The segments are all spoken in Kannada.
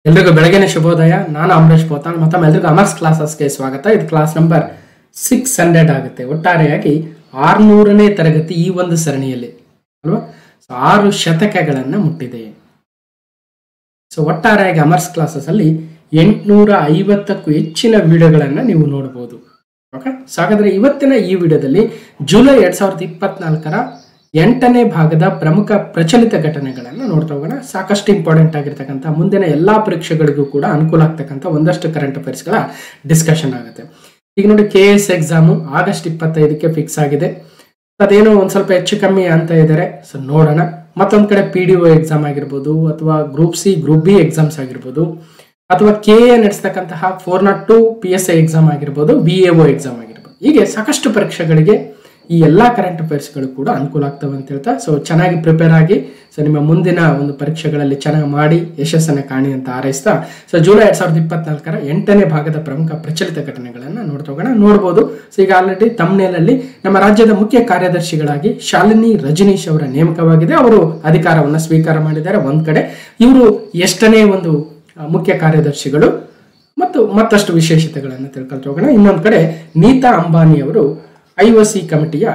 ಎಲ್ರಿಗೂ ಬೆಳಗಿನ ಶುಭೋದಯ. ನಾನು ಅಮರೇಶ್ ಪೋತಾನ್. ಮತ್ತೊಮ್ಮೆ ಎಲ್ರಿಗೂ ಅಮರ್ಸ್ ಕ್ಲಾಸಸ್ಗೆ ಸ್ವಾಗತ. ಇದು ಕ್ಲಾಸ್ ನಂಬರ್ 600 ಆಗುತ್ತೆ. ಒಟ್ಟಾರೆಯಾಗಿ 600ನೇ ತರಗತಿ ಈ ಒಂದು ಸರಣಿಯಲ್ಲಿ ಅಲ್ವಾ. 6 ಶತಕಗಳನ್ನು ಮುಟ್ಟಿದೆ. ಸೊ ಒಟ್ಟಾರೆಯಾಗಿ ಅಮರ್ಸ್ ಕ್ಲಾಸಸ್ ಅಲ್ಲಿ 850ಕ್ಕೂ ಹೆಚ್ಚಿನ ವಿಡಿಯೋಗಳನ್ನು ನೀವು ನೋಡಬಹುದು. ಓಕೆ, ಸೊ ಹಾಗಾದ್ರೆ ಇವತ್ತಿನ ಈ ವಿಡಿಯೋದಲ್ಲಿ ಜುಲೈ 2024ರ 8ನೇ ಭಾಗದ ಪ್ರಮುಖ ಪ್ರಚಲಿತ ಘಟನೆಗಳನ್ನು ನೋಡ್ತಾ ಹೋಗೋಣ. ಸಾಕಷ್ಟು ಇಂಪಾರ್ಟೆಂಟ್ ಆಗಿರ್ತಕ್ಕಂಥ ಮುಂದಿನ ಎಲ್ಲಾ ಪರೀಕ್ಷೆಗಳಿಗೂ ಕೂಡ ಅನುಕೂಲ ಆಗ್ತಕ್ಕಂಥ ಒಂದಷ್ಟು ಕರೆಂಟ್ ಅಫೇರ್ಸ್ಗಳ ಡಿಸ್ಕಷನ್ ಆಗುತ್ತೆ. ಈಗ ನೋಡಿ, KS ಎಕ್ಸಾಮು ಆಗಸ್ಟ್ 25ಕ್ಕೆ ಫಿಕ್ಸ್ ಆಗಿದೆ. ಅದೇನೋ ಒಂದ್ ಸ್ವಲ್ಪ ಹೆಚ್ಚು ಕಮ್ಮಿ ಅಂತ ಇದ್ದಾರೆ. ಸೊ ನೋಡೋಣ. ಮತ್ತೊಂದ್ ಕಡೆ PDO ಎಕ್ಸಾಮ್ ಆಗಿರ್ಬೋದು, ಅಥವಾ group C group B exams ಆಗಿರ್ಬೋದು, ಅಥವಾ KA ನಡೆಸ್ತಕ್ಕಂತಹ 402 PSI ಎಕ್ಸಾಮ್ ಆಗಿರ್ಬೋದು, VAO ಎಕ್ಸಾಮ್ ಆಗಿರ್ಬೋದು. ಹೀಗೆ ಸಾಕಷ್ಟು ಪರೀಕ್ಷೆಗಳಿಗೆ ಈ ಎಲ್ಲಾ ಕರೆಂಟ್ ಅಫೇರ್ಸ್ಗಳು ಕೂಡ ಅನುಕೂಲ ಆಗ್ತವೆ ಅಂತ ಹೇಳ್ತಾ, ಸೊ ಚೆನ್ನಾಗಿ ಪ್ರಿಪೇರ್ ಆಗಿ ಸೊ ನಿಮ್ಮ ಮುಂದಿನ ಒಂದು ಪರೀಕ್ಷೆಗಳಲ್ಲಿ ಚೆನ್ನಾಗಿ ಮಾಡಿ ಯಶಸ್ಸನ್ನ ಕಾಣಿ ಅಂತ ಹಾರೈಸ್ತಾ, ಸೊ ಜುಲೈ 2024ರ 8ನೇ ಭಾಗದ ಪ್ರಮುಖ ಪ್ರಚಲಿತ ಘಟನೆಗಳನ್ನ ನೋಡ್ತಾ ಹೋಗೋಣ. ನೋಡ್ಬೋದು. ಸೊ ಈಗ ಆಲ್ರೆಡಿ ತಮ್ನೇಲ್ ಅಲ್ಲಿ ನಮ್ಮ ರಾಜ್ಯದ ಮುಖ್ಯ ಕಾರ್ಯದರ್ಶಿಗಳಾಗಿ ಶಾಲಿನಿ ರಜನೀಶ್ ಅವರ ನೇಮಕವಾಗಿದೆ. ಅವರು ಅಧಿಕಾರವನ್ನ ಸ್ವೀಕಾರ ಮಾಡಿದ್ದಾರೆ. ಒಂದ್ ಕಡೆ ಇವರು ಎಷ್ಟನೇ ಒಂದು ಮುಖ್ಯ ಕಾರ್ಯದರ್ಶಿಗಳು ಮತ್ತು ಮತ್ತಷ್ಟು ವಿಶೇಷತೆಗಳನ್ನು ತಿಳ್ಕೊಳ್ತಾ ಹೋಗೋಣ. ಇನ್ನೊಂದ್ ಕಡೆ ನೀತಾ ಅಂಬಾನಿ ಅವರು IOC ಕಮಿಟಿಯ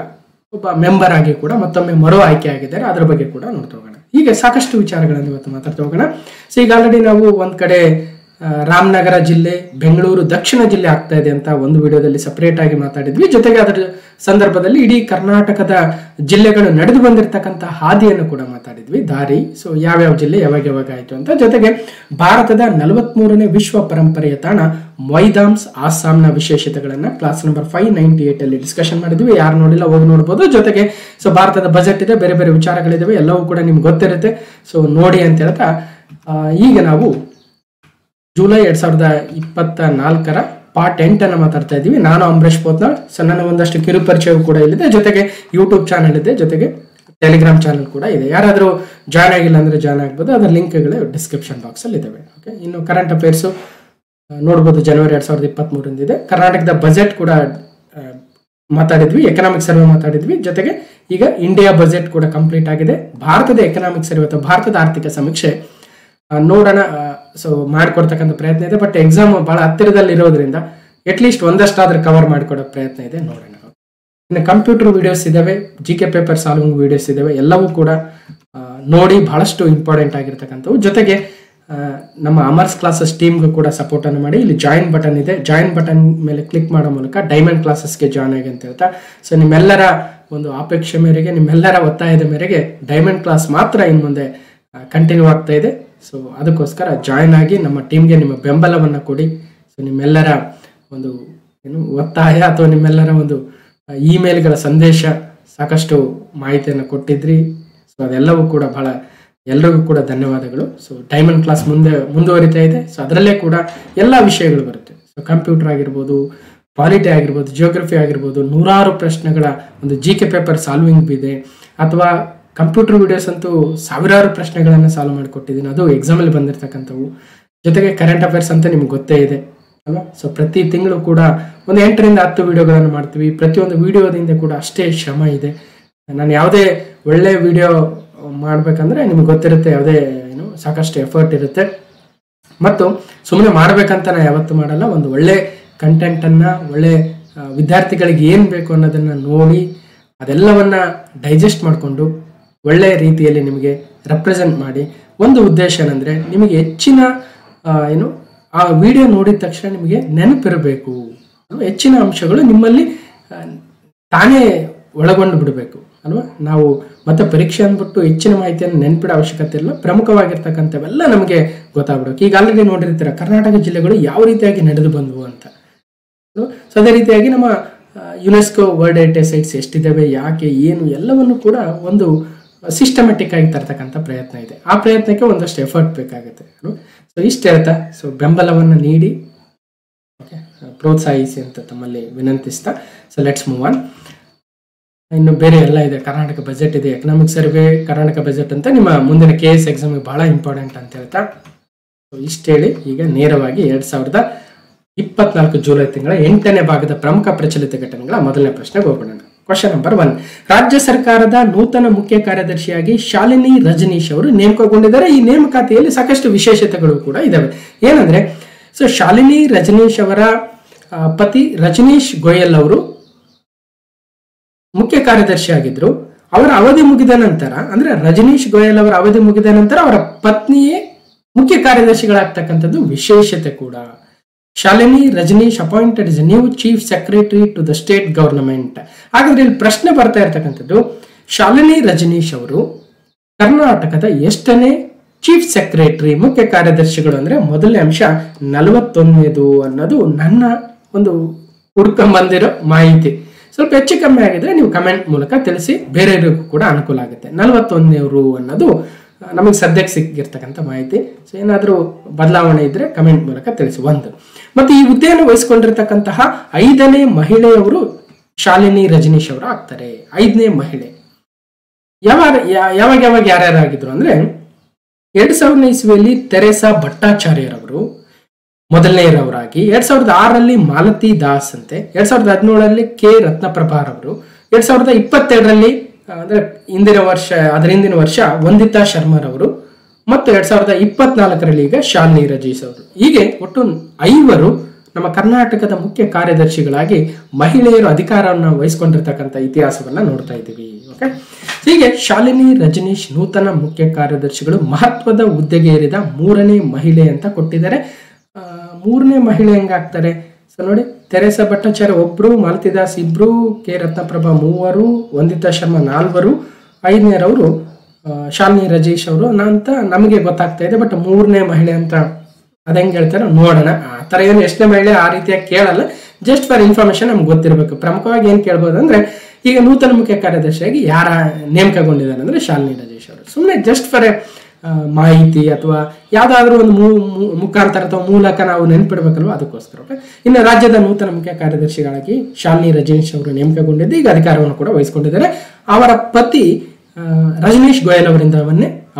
ಒಬ್ಬ ಮೆಂಬರ್ ಆಗಿ ಕೂಡ ಮತ್ತೊಮ್ಮೆ ಮರು ಆಯ್ಕೆ ಆಗಿದ್ದಾರೆ. ಅದರ ಬಗ್ಗೆ ಕೂಡ ನೋಡ್ತಾ ಹೋಗೋಣ. ಹೀಗೆ ಸಾಕಷ್ಟು ವಿಚಾರಗಳನ್ನು ಇವತ್ತು ಮಾತಾಡ್ತಾ ಹೋಗೋಣ. ಸೊ ಈಗ ಆಲ್ರೆಡಿ ನಾವು ಒಂದ್ ಕಡೆ ರಾಮನಗರ ಜಿಲ್ಲೆ, ಬೆಂಗಳೂರು ದಕ್ಷಿಣ ಜಿಲ್ಲೆ ಆಗ್ತಾ ಇದೆ ಅಂತ ಒಂದು ವಿಡಿಯೋದಲ್ಲಿ ಸಪರೇಟ್ ಆಗಿ ಮಾತಾಡಿದ್ವಿ. ಜೊತೆಗೆ ಅದರ ಸಂದರ್ಭದಲ್ಲಿ ಇಡೀ ಕರ್ನಾಟಕದ ಜಿಲ್ಲೆಗಳು ನಡೆದು ಬಂದಿರತಕ್ಕಂಥ ಹಾದಿಯನ್ನು ಕೂಡ ಮಾತಾಡಿದ್ವಿ, ದಾರಿ. ಸೊ ಯಾವ್ಯಾವ ಜಿಲ್ಲೆ ಯಾವಾಗ ಆಯ್ತು ಅಂತ. ಜೊತೆಗೆ ಭಾರತದ 43ನೇ ವಿಶ್ವ ಪರಂಪರೆಯ ತಾಣ ಮೊಯ್ದಾಮ್ಸ್ ಆಸ್ಸಾಂನ ವಿಶೇಷತೆಗಳನ್ನ ಕ್ಲಾಸ್ ನಂಬರ್ 598 ಅಲ್ಲಿ ಡಿಸ್ಕಷನ್ ಮಾಡಿದ್ವಿ. ಯಾರು ನೋಡಿಲ್ಲ ಹೋಗಿ ನೋಡ್ಬೋದು. ಜೊತೆಗೆ ಸೊ ಭಾರತದ ಬಜೆಟ್ ಇದೆ, ಬೇರೆ ಬೇರೆ ವಿಚಾರಗಳಿದಾವೆ, ಎಲ್ಲವೂ ಕೂಡ ನಿಮ್ಗೆ ಗೊತ್ತಿರುತ್ತೆ. ಸೊ ನೋಡಿ ಅಂತ ಹೇಳ್ತಾ ಈಗ ನಾವು ಜುಲೈ 2024ರ ಪಾರ್ಟ್ 8 ಮಾತಾಡ್ತಾ ಇದ್ದೀವಿ. ನಾನು ಅಮರೇಶ್ ಪೋತ್ನಾಳ್. ಸೊ ನನ್ನ ಒಂದಷ್ಟು ಕಿರು ಪರಿಚಯವೂ ಕೂಡ ಇಲ್ಲಿದೆ. ಜೊತೆಗೆ ಯೂಟ್ಯೂಬ್ ಚಾನಲ್ ಇದೆ, ಜೊತೆಗೆ ಟೆಲಿಗ್ರಾಮ್ ಚಾನಲ್ ಕೂಡ ಇದೆ. ಯಾರಾದರೂ ಜಾಯ್ನ್ ಆಗಿಲ್ಲ ಅಂದ್ರೆ ಜಾಯ್ನ್ ಆಗ್ಬೋದು. ಅದರ ಲಿಂಕ್ಗಳು ಡಿಸ್ಕ್ರಿಪ್ಷನ್ ಬಾಕ್ಸ್ ಅಲ್ಲಿ ಇದಾವೆ. ಓಕೆ, ಇನ್ನು ಕರೆಂಟ್ ಅಫೇರ್ಸ್ ನೋಡ್ಬೋದು. ಜನವರಿ 2023 ಇದೆ. ಕರ್ನಾಟಕದ ಬಜೆಟ್ ಕೂಡ ಮಾತಾಡಿದ್ವಿ, ಎಕನಾಮಿಕ್ ಸರ್ವೆ ಮಾತಾಡಿದ್ವಿ. ಜೊತೆಗೆ ಈಗ ಇಂಡಿಯಾ ಬಜೆಟ್ ಕೂಡ ಕಂಪ್ಲೀಟ್ ಆಗಿದೆ. ಭಾರತದ ಎಕನಾಮಿಕ್ ಸರ್ವೆ ಅಥವಾ ಭಾರತದ ಆರ್ಥಿಕ ಸಮೀಕ್ಷೆ ನೋಡೋಣ. ಸೊ ಮಾಡ್ಕೊಡ್ತಕ್ಕಂಥ ಪ್ರಯತ್ನ ಇದೆ. ಬಟ್ ಎಕ್ಸಾಮ್ ಬಹಳ ಹತ್ತಿರದಲ್ಲಿ ಇರೋದ್ರಿಂದ ಅಟ್ಲೀಸ್ಟ್ ಒಂದಷ್ಟಾದ್ರೂ ಕವರ್ ಮಾಡಿಕೊಡೋ ಪ್ರಯತ್ನ ಇದೆ. ನೋಡೋಣ. ಇನ್ನು ಕಂಪ್ಯೂಟರ್ ವಿಡಿಯೋಸ್ ಇದಾವೆ, GK ಪೇಪರ್ ಸಾಲ್ವಿಂಗ್ ವಿಡಿಯೋಸ್ ಇದಾವೆ. ಎಲ್ಲವೂ ಕೂಡ ನೋಡಿ, ಬಹಳಷ್ಟು ಇಂಪಾರ್ಟೆಂಟ್ ಆಗಿರ್ತಕ್ಕಂಥವು. ಜೊತೆಗೆ ನಮ್ಮ ಅಮರ್ಸ್ ಕ್ಲಾಸಸ್ ಟೀಮ್ಗೂ ಕೂಡ ಸಪೋರ್ಟ್ ಅನ್ನು ಮಾಡಿ. ಇಲ್ಲಿ ಜಾಯಿನ್ ಬಟನ್ ಇದೆ. ಜಾಯಿನ್ ಬಟನ್ ಮೇಲೆ ಕ್ಲಿಕ್ ಮಾಡೋ ಮೂಲಕ ಡೈಮಂಡ್ ಕ್ಲಾಸಸ್ಗೆ ಜಾಯ್ನ್ ಆಗಿ ಅಂತ ಹೇಳ್ತಾ, ಸೊ ನಿಮ್ಮೆಲ್ಲರ ಒಂದು ಅಪೇಕ್ಷೆ ಮೇರೆಗೆ, ನಿಮ್ಮೆಲ್ಲರ ಒತ್ತಾಯದ ಮೇರೆಗೆ ಡೈಮಂಡ್ ಕ್ಲಾಸ್ ಮಾತ್ರ ಇನ್ನು ಮುಂದೆ ಕಂಟಿನ್ಯೂ ಆಗ್ತಾ ಇದೆ. ಸೊ ಅದಕ್ಕೋಸ್ಕರ ಜಾಯ್ನ್ ಆಗಿ ನಮ್ಮ ಟೀಮ್ಗೆ ನಿಮ್ಮ ಬೆಂಬಲವನ್ನು ಕೊಡಿ. ಸೊ ನಿಮ್ಮೆಲ್ಲರ ಒಂದು ಒತ್ತಾಯ ಅಥವಾ ನಿಮ್ಮೆಲ್ಲರ ಒಂದು ಇಮೇಲ್ಗಳ ಸಂದೇಶ, ಸಾಕಷ್ಟು ಮಾಹಿತಿಯನ್ನು ಕೊಟ್ಟಿದ್ರಿ. ಸೊ ಅದೆಲ್ಲವೂ ಕೂಡ ಬಹಳ ಎಲ್ರಿಗೂ ಕೂಡ ಧನ್ಯವಾದಗಳು. ಸೊ ಡೈಮಂಡ್ ಕ್ಲಾಸ್ ಮುಂದುವರಿತಾ ಇದೆ. ಸೊ ಅದರಲ್ಲೇ ಕೂಡ ಎಲ್ಲ ವಿಷಯಗಳು ಬರುತ್ತೆ. ಸೊ ಕಂಪ್ಯೂಟರ್ ಆಗಿರ್ಬೋದು, ಪಾಲಿಟಿ ಆಗಿರ್ಬೋದು, ಜಿಯೋಗ್ರಫಿ ಆಗಿರ್ಬೋದು, ನೂರಾರು ಪ್ರಶ್ನೆಗಳ ಒಂದು GK ಪೇಪರ್ ಸಾಲ್ವಿಂಗ್ ಇದೆ. ಅಥವಾ ಕಂಪ್ಯೂಟರ್ ವಿಡಿಯೋಸ್ ಅಂತೂ ಸಾವಿರಾರು ಪ್ರಶ್ನೆಗಳನ್ನು ಸಾಲ್ವ್ ಮಾಡಿಕೊಟ್ಟಿದ್ದೀನಿ, ಅದು ಎಕ್ಸಾಮಲ್ಲಿ ಬಂದಿರತಕ್ಕಂಥವು. ಜೊತೆಗೆ ಕರೆಂಟ್ ಅಫೇರ್ಸ್ ಅಂತ ನಿಮ್ಗೆ ಗೊತ್ತೇ ಇದೆ ಅಲ್ವಾ. ಸೊ ಪ್ರತಿ ತಿಂಗಳು ಕೂಡ ಒಂದು 8ರಿಂದ 10 ವಿಡಿಯೋಗಳನ್ನು ಮಾಡ್ತೀವಿ. ಪ್ರತಿಯೊಂದು ವಿಡಿಯೋದಿಂದ ಕೂಡ ಅಷ್ಟೇ ಶ್ರಮ ಇದೆ. ನಾನು ಯಾವುದೇ ಒಳ್ಳೆ ವಿಡಿಯೋ ಮಾಡ್ಬೇಕಂದ್ರೆ ನಿಮ್ಗೆ ಗೊತ್ತಿರುತ್ತೆ, ಯಾವುದೇ ಸಾಕಷ್ಟು ಎಫರ್ಟ್ ಇರುತ್ತೆ. ಮತ್ತು ಸುಮ್ಮನೆ ಮಾಡ್ಬೇಕಂತ ನಾನು ಯಾವತ್ತೂ ಮಾಡಲ್ಲ. ಒಂದು ಒಳ್ಳೆ ಕಂಟೆಂಟನ್ನ, ಒಳ್ಳೆ ವಿದ್ಯಾರ್ಥಿಗಳಿಗೆ ಏನು ಬೇಕು ಅನ್ನೋದನ್ನ ನೋಡಿ ಅದೆಲ್ಲವನ್ನ ಡೈಜೆಸ್ಟ್ ಮಾಡಿಕೊಂಡು ಒಳ್ಳೆ ರೀತಿಯಲ್ಲಿ ನಿಮಗೆ ರೆಪ್ರೆಸೆಂಟ್ ಮಾಡಿ, ಒಂದು ಉದ್ದೇಶ ಏನಂದ್ರೆ ನಿಮಗೆ ಹೆಚ್ಚಿನ ಆ ವಿಡಿಯೋ ನೋಡಿದ ತಕ್ಷಣ ನಿಮಗೆ ನೆನಪಿರಬೇಕು. ಹೆಚ್ಚಿನ ಅಂಶಗಳು ನಿಮ್ಮಲ್ಲಿ ತಾನೇ ಒಳಗೊಂಡು ಬಿಡಬೇಕು ಅಲ್ವಾ. ನಾವು ಮತ್ತೆ ಪರೀಕ್ಷೆ ಅಂದ್ಬಿಟ್ಟು ಹೆಚ್ಚಿನ ಮಾಹಿತಿಯನ್ನು ನೆನಪಿಡೋ ಅವಶ್ಯಕತೆ ಇಲ್ಲ. ಪ್ರಮುಖವಾಗಿರ್ತಕ್ಕಂಥವೆಲ್ಲ ನಮಗೆ ಗೊತ್ತಾಗ್ಬಿಡಬೇಕು. ಈಗ ಆಲ್ರೆಡಿ ನೋಡಿರ್ತೀರ ಕರ್ನಾಟಕ ಜಿಲ್ಲೆಗಳು ಯಾವ ರೀತಿಯಾಗಿ ನಡೆದು ಬಂದವು ಅಂತ. ಸೊ ಅದೇ ರೀತಿಯಾಗಿ ನಮ್ಮ ಯುನೆಸ್ಕೋ ವರ್ಲ್ಡ್ ಹೆರಿಟೇಜ್ ಸೈಟ್ಸ್ ಎಷ್ಟಿದ್ದಾವೆ, ಯಾಕೆ, ಏನು, ಎಲ್ಲವನ್ನು ಕೂಡ ಒಂದು ಸಿಸ್ಟಮೆಟಿಕ್ ಆಗಿ ತರ್ತಕ್ಕಂಥ ಪ್ರಯತ್ನ ಇದೆ. ಆ ಪ್ರಯತ್ನಕ್ಕೆ ಒಂದಷ್ಟು ಎಫರ್ಟ್ ಬೇಕಾಗುತ್ತೆ. ಸೊ ಇಷ್ಟ ಹೇಳ್ತಾ, ಸೊ ಬೆಂಬಲವನ್ನು ನೀಡಿ, ಓಕೆ, ಪ್ರೋತ್ಸಾಹಿಸಿ ಅಂತ ತಮ್ಮಲ್ಲಿ ವಿನಂತಿಸ್ತಾ, ಸೊ ಲೆಟ್ಸ್ ಮೂವ್ ಆನ್. ಇನ್ನು ಬೇರೆ ಎಲ್ಲ ಇದೆ. ಕರ್ನಾಟಕ ಬಜೆಟ್ ಇದೆ, ಎಕನಾಮಿಕ್ ಸರ್ವೆ, ಕರ್ನಾಟಕ ಬಜೆಟ್ ಅಂತ ನಿಮ್ಮ ಮುಂದಿನ KS ಎಕ್ಸಾಮ್ಗೆ ಬಹಳ ಇಂಪಾರ್ಟೆಂಟ್ ಅಂತ ಹೇಳ್ತಾ, ಸೊ ಇಷ್ಟ ಹೇಳಿ ಈಗ ನೇರವಾಗಿ 2024 ಜುಲೈ ತಿಂಗಳ 8ನೇ ಭಾಗದ ಪ್ರಮುಖ ಪ್ರಚಲಿತ ಘಟನೆಗಳ ಮೊದಲನೇ ಪ್ರಶ್ನೆಗೆ ಹೋಗೋಣ. Question number 1. ರಾಜ್ಯ ಸರ್ಕಾರದ ನೂತನ ಮುಖ್ಯ ಕಾರ್ಯದರ್ಶಿಯಾಗಿ ಶಾಲಿನಿ ರಜನೀಶ್ ಅವರು ನೇಮಕಗೊಂಡಿದ್ದಾರೆ. ಈ ನೇಮಕಾತಿಯಲ್ಲಿ ಸಾಕಷ್ಟು ವಿಶೇಷತೆಗಳು ಕೂಡ ಇದಾವೆ. ಏನಂದ್ರೆ ಶಾಲಿನಿ ರಜನೀಶ್ ಅವರ ಪತಿ ರಜನೀಶ್ ಗೋಯಲ್ ಅವರು ಮುಖ್ಯ ಕಾರ್ಯದರ್ಶಿ ಆಗಿದ್ರು. ಅವರ ಅವಧಿ ಮುಗಿದ ನಂತರ ಅಂದ್ರೆ ರಜನೀಶ್ ಗೋಯಲ್ ಅವರ ಅವಧಿ ಮುಗಿದ ನಂತರ ಅವರ ಪತ್ನಿಯೇ ಮುಖ್ಯ ಕಾರ್ಯದರ್ಶಿಗಳಾಗ್ತಕ್ಕಂಥದ್ದು ವಿಶೇಷತೆ ಕೂಡ. Shalini Rajneesh appointed is new chief secretary to the state government. ಹಾಗಾದ್ರೆ ಇಲ್ಲಿ ಪ್ರಶ್ನೆ ಬರ್ತಾ ಇರ್ತಕ್ಕಂಥದ್ದು, ಶಾಲಿನಿ ರಜನೀಶ್ ಅವರು ಕರ್ನಾಟಕದ ಎಷ್ಟನೇ ಚೀಫ್ ಸೆಕ್ರೆಟರಿ, ಮುಖ್ಯ ಕಾರ್ಯದರ್ಶಿಗಳು ಅಂದ್ರೆ ಮೊದಲನೇ ಅಂಶ 41ನೇದು ಅನ್ನೋದು ನನ್ನ ಒಂದು ಹುಡ್ಕೊಂಬಂದಿರೋ ಮಾಹಿತಿ. ಸ್ವಲ್ಪ ಹೆಚ್ಚು ಕಮ್ಮಿ ಆಗಿದ್ರೆ ನೀವು ಕಮೆಂಟ್ ಮೂಲಕ ತಿಳಿಸಿ, ಬೇರೆಯವರಿಗೂ ಕೂಡ ಅನುಕೂಲ ಆಗುತ್ತೆ. 41ನೇವರು ಅನ್ನೋದು ನಮಗೆ ಸದ್ಯಕ್ಕೆ ಸಿಕ್ಕಿರ್ತಕ್ಕಂಥ ಮಾಹಿತಿ. ಸೊ ಏನಾದರೂ ಬದಲಾವಣೆ ಇದ್ರೆ ಕಮೆಂಟ್ ಮೂಲಕ ತಿಳಿಸಿ. ಒಂದು ಮತ್ತೆ ಈ ಹುದ್ದೆಯನ್ನು ವಹಿಸಿಕೊಂಡಿರ್ತಕ್ಕಂತಹ 5ನೇ ಮಹಿಳೆಯವರು ಶಾಲಿನಿ ರಜನೀಶ್ ಅವರು ಆಗ್ತಾರೆ. 5ನೇ ಮಹಿಳೆ ಯಾವಾಗ ಯಾರ್ಯಾರಾಗಿದ್ರು ಅಂದ್ರೆ 2000ನೇ ಇಸ್ವಿಯಲ್ಲಿ ತೆರೇಸಾ ಭಟ್ಟಾಚಾರ್ಯರವರು ಮೊದಲನೆಯವರಾಗಿ, 2006ರಲ್ಲಿ ಮಾಲತಿ ದಾಸ್ ಅಂತೆ, 2017ರಲ್ಲಿ ಕೆ ರತ್ನಪ್ರಭಾರವರು, 2022ರಲ್ಲಿ ಅಂದ್ರೆ ಹಿಂದಿನ ವರ್ಷ ವಂದಿತಾ ಶರ್ಮರವರು ಮತ್ತು 2024ರಲ್ಲಿ ಈಗ ಶಾಲಿನಿ ರಜನೀಶ್ ಅವರು. ಹೀಗೆ ಒಟ್ಟು 5 ನಮ್ಮ ಕರ್ನಾಟಕದ ಮುಖ್ಯ ಕಾರ್ಯದರ್ಶಿಗಳಾಗಿ ಮಹಿಳೆಯರು ಅಧಿಕಾರವನ್ನು ವಹಿಸಿಕೊಂಡಿರ್ತಕ್ಕಂಥ ಇತಿಹಾಸವನ್ನ ನೋಡ್ತಾ ಇದ್ದೀವಿ. ಓಕೆ, ಹೀಗೆ ಶಾಲಿನಿ ರಜನೀಶ್ ನೂತನ ಮುಖ್ಯ ಕಾರ್ಯದರ್ಶಿಗಳು, ಮಹತ್ವದ ಹುದ್ದೆಗೆ ಏರಿದ 3ನೇ ಮಹಿಳೆ ಅಂತ ಕೊಟ್ಟಿದ್ದಾರೆ. 3ನೇ ಮಹಿಳೆ ಹೆಂಗಾಗ್ತಾರೆ? ಸೊ ನೋಡಿ, ತೆರೇಸಾ ಭಟ್ಟಾಚಾರ್ಯ ಒಬ್ರು, ಮಾಲತಿ ದಾಸ್ ಇಬ್ರು, ಕೆ ರತ್ನಪ್ರಭಾ 3, ವಂದಿತಾ ಶರ್ಮಾ 4, 5ನೇರವರು ಶಾಲಿನಿ ರಜನೀಶ್ ಅವರು ಅಂತ ನಮಗೆ ಗೊತ್ತಾಗ್ತಾ ಇದೆ. ಬಟ್ 3ನೇ ಮಹಿಳೆ ಅಂತ ಅದ ಹೆಂಗ್ ಹೇಳ್ತಾರೆ ನೋಡೋಣ. ಆ ತರ ಏನು ಎಷ್ಟನೇ ಮಹಿಳೆ ಆ ರೀತಿಯಾಗಿ ಕೇಳಲ್ಲ, ಜಸ್ಟ್ ಫಾರ್ ಇನ್ಫಾರ್ಮೇಶನ್ ನಮ್ಗೆ ಗೊತ್ತಿರಬೇಕು. ಪ್ರಮುಖವಾಗಿ ಏನ್ ಕೇಳ್ಬೋದು ಅಂದ್ರೆ, ಈಗ ನೂತನ ಮುಖ್ಯ ಕಾರ್ಯದರ್ಶಿಯಾಗಿ ಯಾರ ನೇಮಕಗೊಂಡಿದ್ದಾರೆ ಅಂದ್ರೆ ಶಾಲಿನಿ ರಜನೀಶ್ ಅವರು. ಸುಮ್ಮನೆ ಜಸ್ಟ್ ಫಾರ್ ಮಾಹಿತಿ ಅಥವಾ ಯಾವ್ದಾದ್ರು ಒಂದು ಮುಖಾಂತರ ಅಥವಾ ಮೂಲಕ ನಾವು ನೆನ್ಪಿಡ್ಬೇಕಲ್ವ, ಅದಕ್ಕೋಸ್ಕರ. ಇನ್ನು ರಾಜ್ಯದ ನೂತನ ಮುಖ್ಯ ಕಾರ್ಯದರ್ಶಿಗಳಾಗಿ ಶಾಲಿನಿ ರಜನೀಶ್ ಅವರು ನೇಮಕಗೊಂಡಿದ್ದು, ಈಗ ಅಧಿಕಾರವನ್ನು ಕೂಡ ವಹಿಸಿಕೊಂಡಿದ್ದಾರೆ. ಅವರ ಪತಿ ರಜನೀಶ್ ಗೋಯಲ್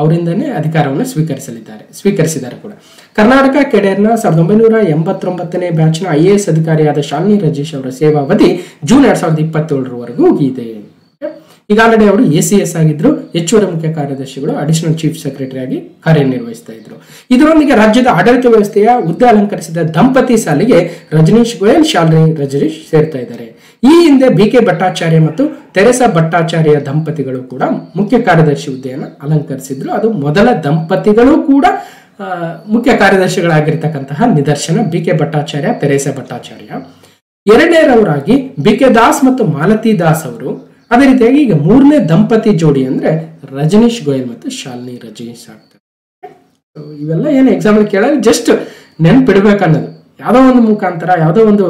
ಅವರಿಂದನೇ ಅಧಿಕಾರವನ್ನು ಸ್ವೀಕರಿಸಿದ್ದಾರೆ ಕೂಡ. ಕರ್ನಾಟಕ ಕೆಡೆರ್ನ 1989ನೇ ಬ್ಯಾಚ್ನ IAS ಅಧಿಕಾರಿಯಾದ ಶಾಲಿನಿ ರಜನೀಶ್ ಅವರ ಸೇವಾವಧಿ ಜೂನ್ 2027ರವರೆಗೂ ಇದೆ. ಈಗ ಆಲ್ರೆಡಿ ಅವರು ACS ಆಗಿದ್ರು, ಹೆಚ್ಚುವರಿ ಮುಖ್ಯ ಕಾರ್ಯದರ್ಶಿಗಳು, ಅಡಿಷನಲ್ ಚೀಫ್ ಸೆಕ್ರೆಟರಿ ಆಗಿ ಕಾರ್ಯನಿರ್ವಹಿಸ್ತಾ ಇದ್ರು. ಇದರೊಂದಿಗೆ ರಾಜ್ಯದ ಆಡಳಿತ ವ್ಯವಸ್ಥೆಯ ಹುದ್ದೆ ಅಲಂಕರಿಸಿದ ದಂಪತಿ ಸಾಲಿಗೆ ರಜನೀಶ್ ಗೋಯಲ್, ಶಾಲಿನಿ ರಜನೀಶ್ ಸೇರ್ತಾ ಇದ್ದಾರೆ. ಈ ಹಿಂದೆ BK ಭಟ್ಟಾಚಾರ್ಯ ಮತ್ತು ತೆರೇಸಾ ಭಟ್ಟಾಚಾರ್ಯ ದಂಪತಿಗಳು ಕೂಡ ಮುಖ್ಯ ಕಾರ್ಯದರ್ಶಿ ಹುದ್ದೆಯನ್ನು ಅಲಂಕರಿಸಿದ್ರು. ಅದು ಮೊದಲ ದಂಪತಿಗಳು ಕೂಡ ಮುಖ್ಯ ಕಾರ್ಯದರ್ಶಿಗಳಾಗಿರ್ತಕ್ಕಂತಹ ನಿದರ್ಶನ. BK Bhattacharya, Teresa Bhattacharya. 2ನೇರವರಾಗಿ BK ದಾಸ್ ಮತ್ತು ಮಾಲತಿ ದಾಸ್ ಅವರು. ಅದೇ ರೀತಿಯಾಗಿ ಈಗ 3ನೇ ದಂಪತಿ ಜೋಡಿ ಅಂದ್ರೆ ರಜನೀಶ್ ಗೋಯಲ್ ಮತ್ತು ಶಾಲಿನಿ ರಜನೀಶ್ ಆಗ್ತಾರೆ. ಇವೆಲ್ಲ ಏನು ಎಕ್ಸಾಂಪಲ್ ಕೇಳಲ್ಲ, ಜಸ್ಟ್ ನೆನ್ಪಿಡ್ಬೇಕನ್ನೋದು. ಯಾವುದೋ ಒಂದು ಮುಖಾಂತರ, ಯಾವುದೋ ಒಂದು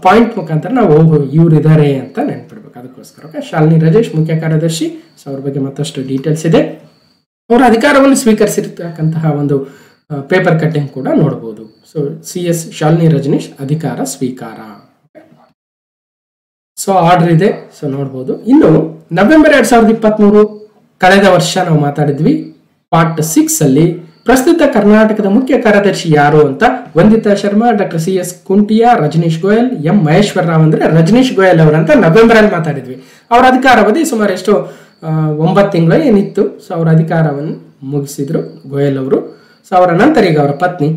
ಪಾಯಿಂಟ್ ಮುಖಾಂತರ ನಾವು ಇವ್ರು ಇದ್ದಾರೆ ಅಂತ ನೆನ್ಪಿಡ್ಬೇಕು. ಅದಕ್ಕೋಸ್ಕರ ಶಾಲಿನಿ ರಜನೀಶ್ ಮುಖ್ಯ ಕಾರ್ಯದರ್ಶಿ. ಸೊ ಅವ್ರ ಬಗ್ಗೆ ಮತ್ತಷ್ಟು ಡೀಟೇಲ್ಸ್ ಇದೆ. ಅವರ ಅಧಿಕಾರವನ್ನು ಸ್ವೀಕರಿಸಿರ್ತಕ್ಕಂತಹ ಒಂದು ಪೇಪರ್ ಕಟ್ಟಿಂಗ್ ಕೂಡ ನೋಡಬಹುದು. ಸೊ CS ಶಾಲಿನಿ ರಜನೀಶ್ ಅಧಿಕಾರ ಸ್ವೀಕಾರ. ಸೊ ಆರ್ಡರ್ ಇದೆ, ಸೊ ನೋಡ್ಬೋದು. ಇನ್ನು ನವೆಂಬರ್ 2023 ಕಳೆದ ವರ್ಷ ನಾವು ಮಾತಾಡಿದ್ವಿ ಪಾರ್ಟ್ 6 ಅಲ್ಲಿ. ಪ್ರಸ್ತುತ ಕರ್ನಾಟಕದ ಮುಖ್ಯ ಕಾರ್ಯದರ್ಶಿ ಯಾರು ಅಂತ Vandita Sharma, doctor CS Kuntia, Rajneesh Goyal, M Maheshwara Rao ಅಂದ್ರೆ ರಜನೀಶ್ ಗೋಯಲ್ ಅವರಂತ ನವೆಂಬರ್ ಅಲ್ಲಿ ಮಾತಾಡಿದ್ವಿ. ಅವರ ಅಧಿಕಾರಾವಧಿ ಸುಮಾರು ಎಷ್ಟು 9 ತಿಂಗಳು ಏನಿತ್ತು. ಸೊ ಅವರ ಅಧಿಕಾರವನ್ನು ಮುಗಿಸಿದ್ರು ಗೋಯಲ್ ಅವರು. ಸೊ ಅವರ ನಂತರ ಈಗ ಅವರ ಪತ್ನಿ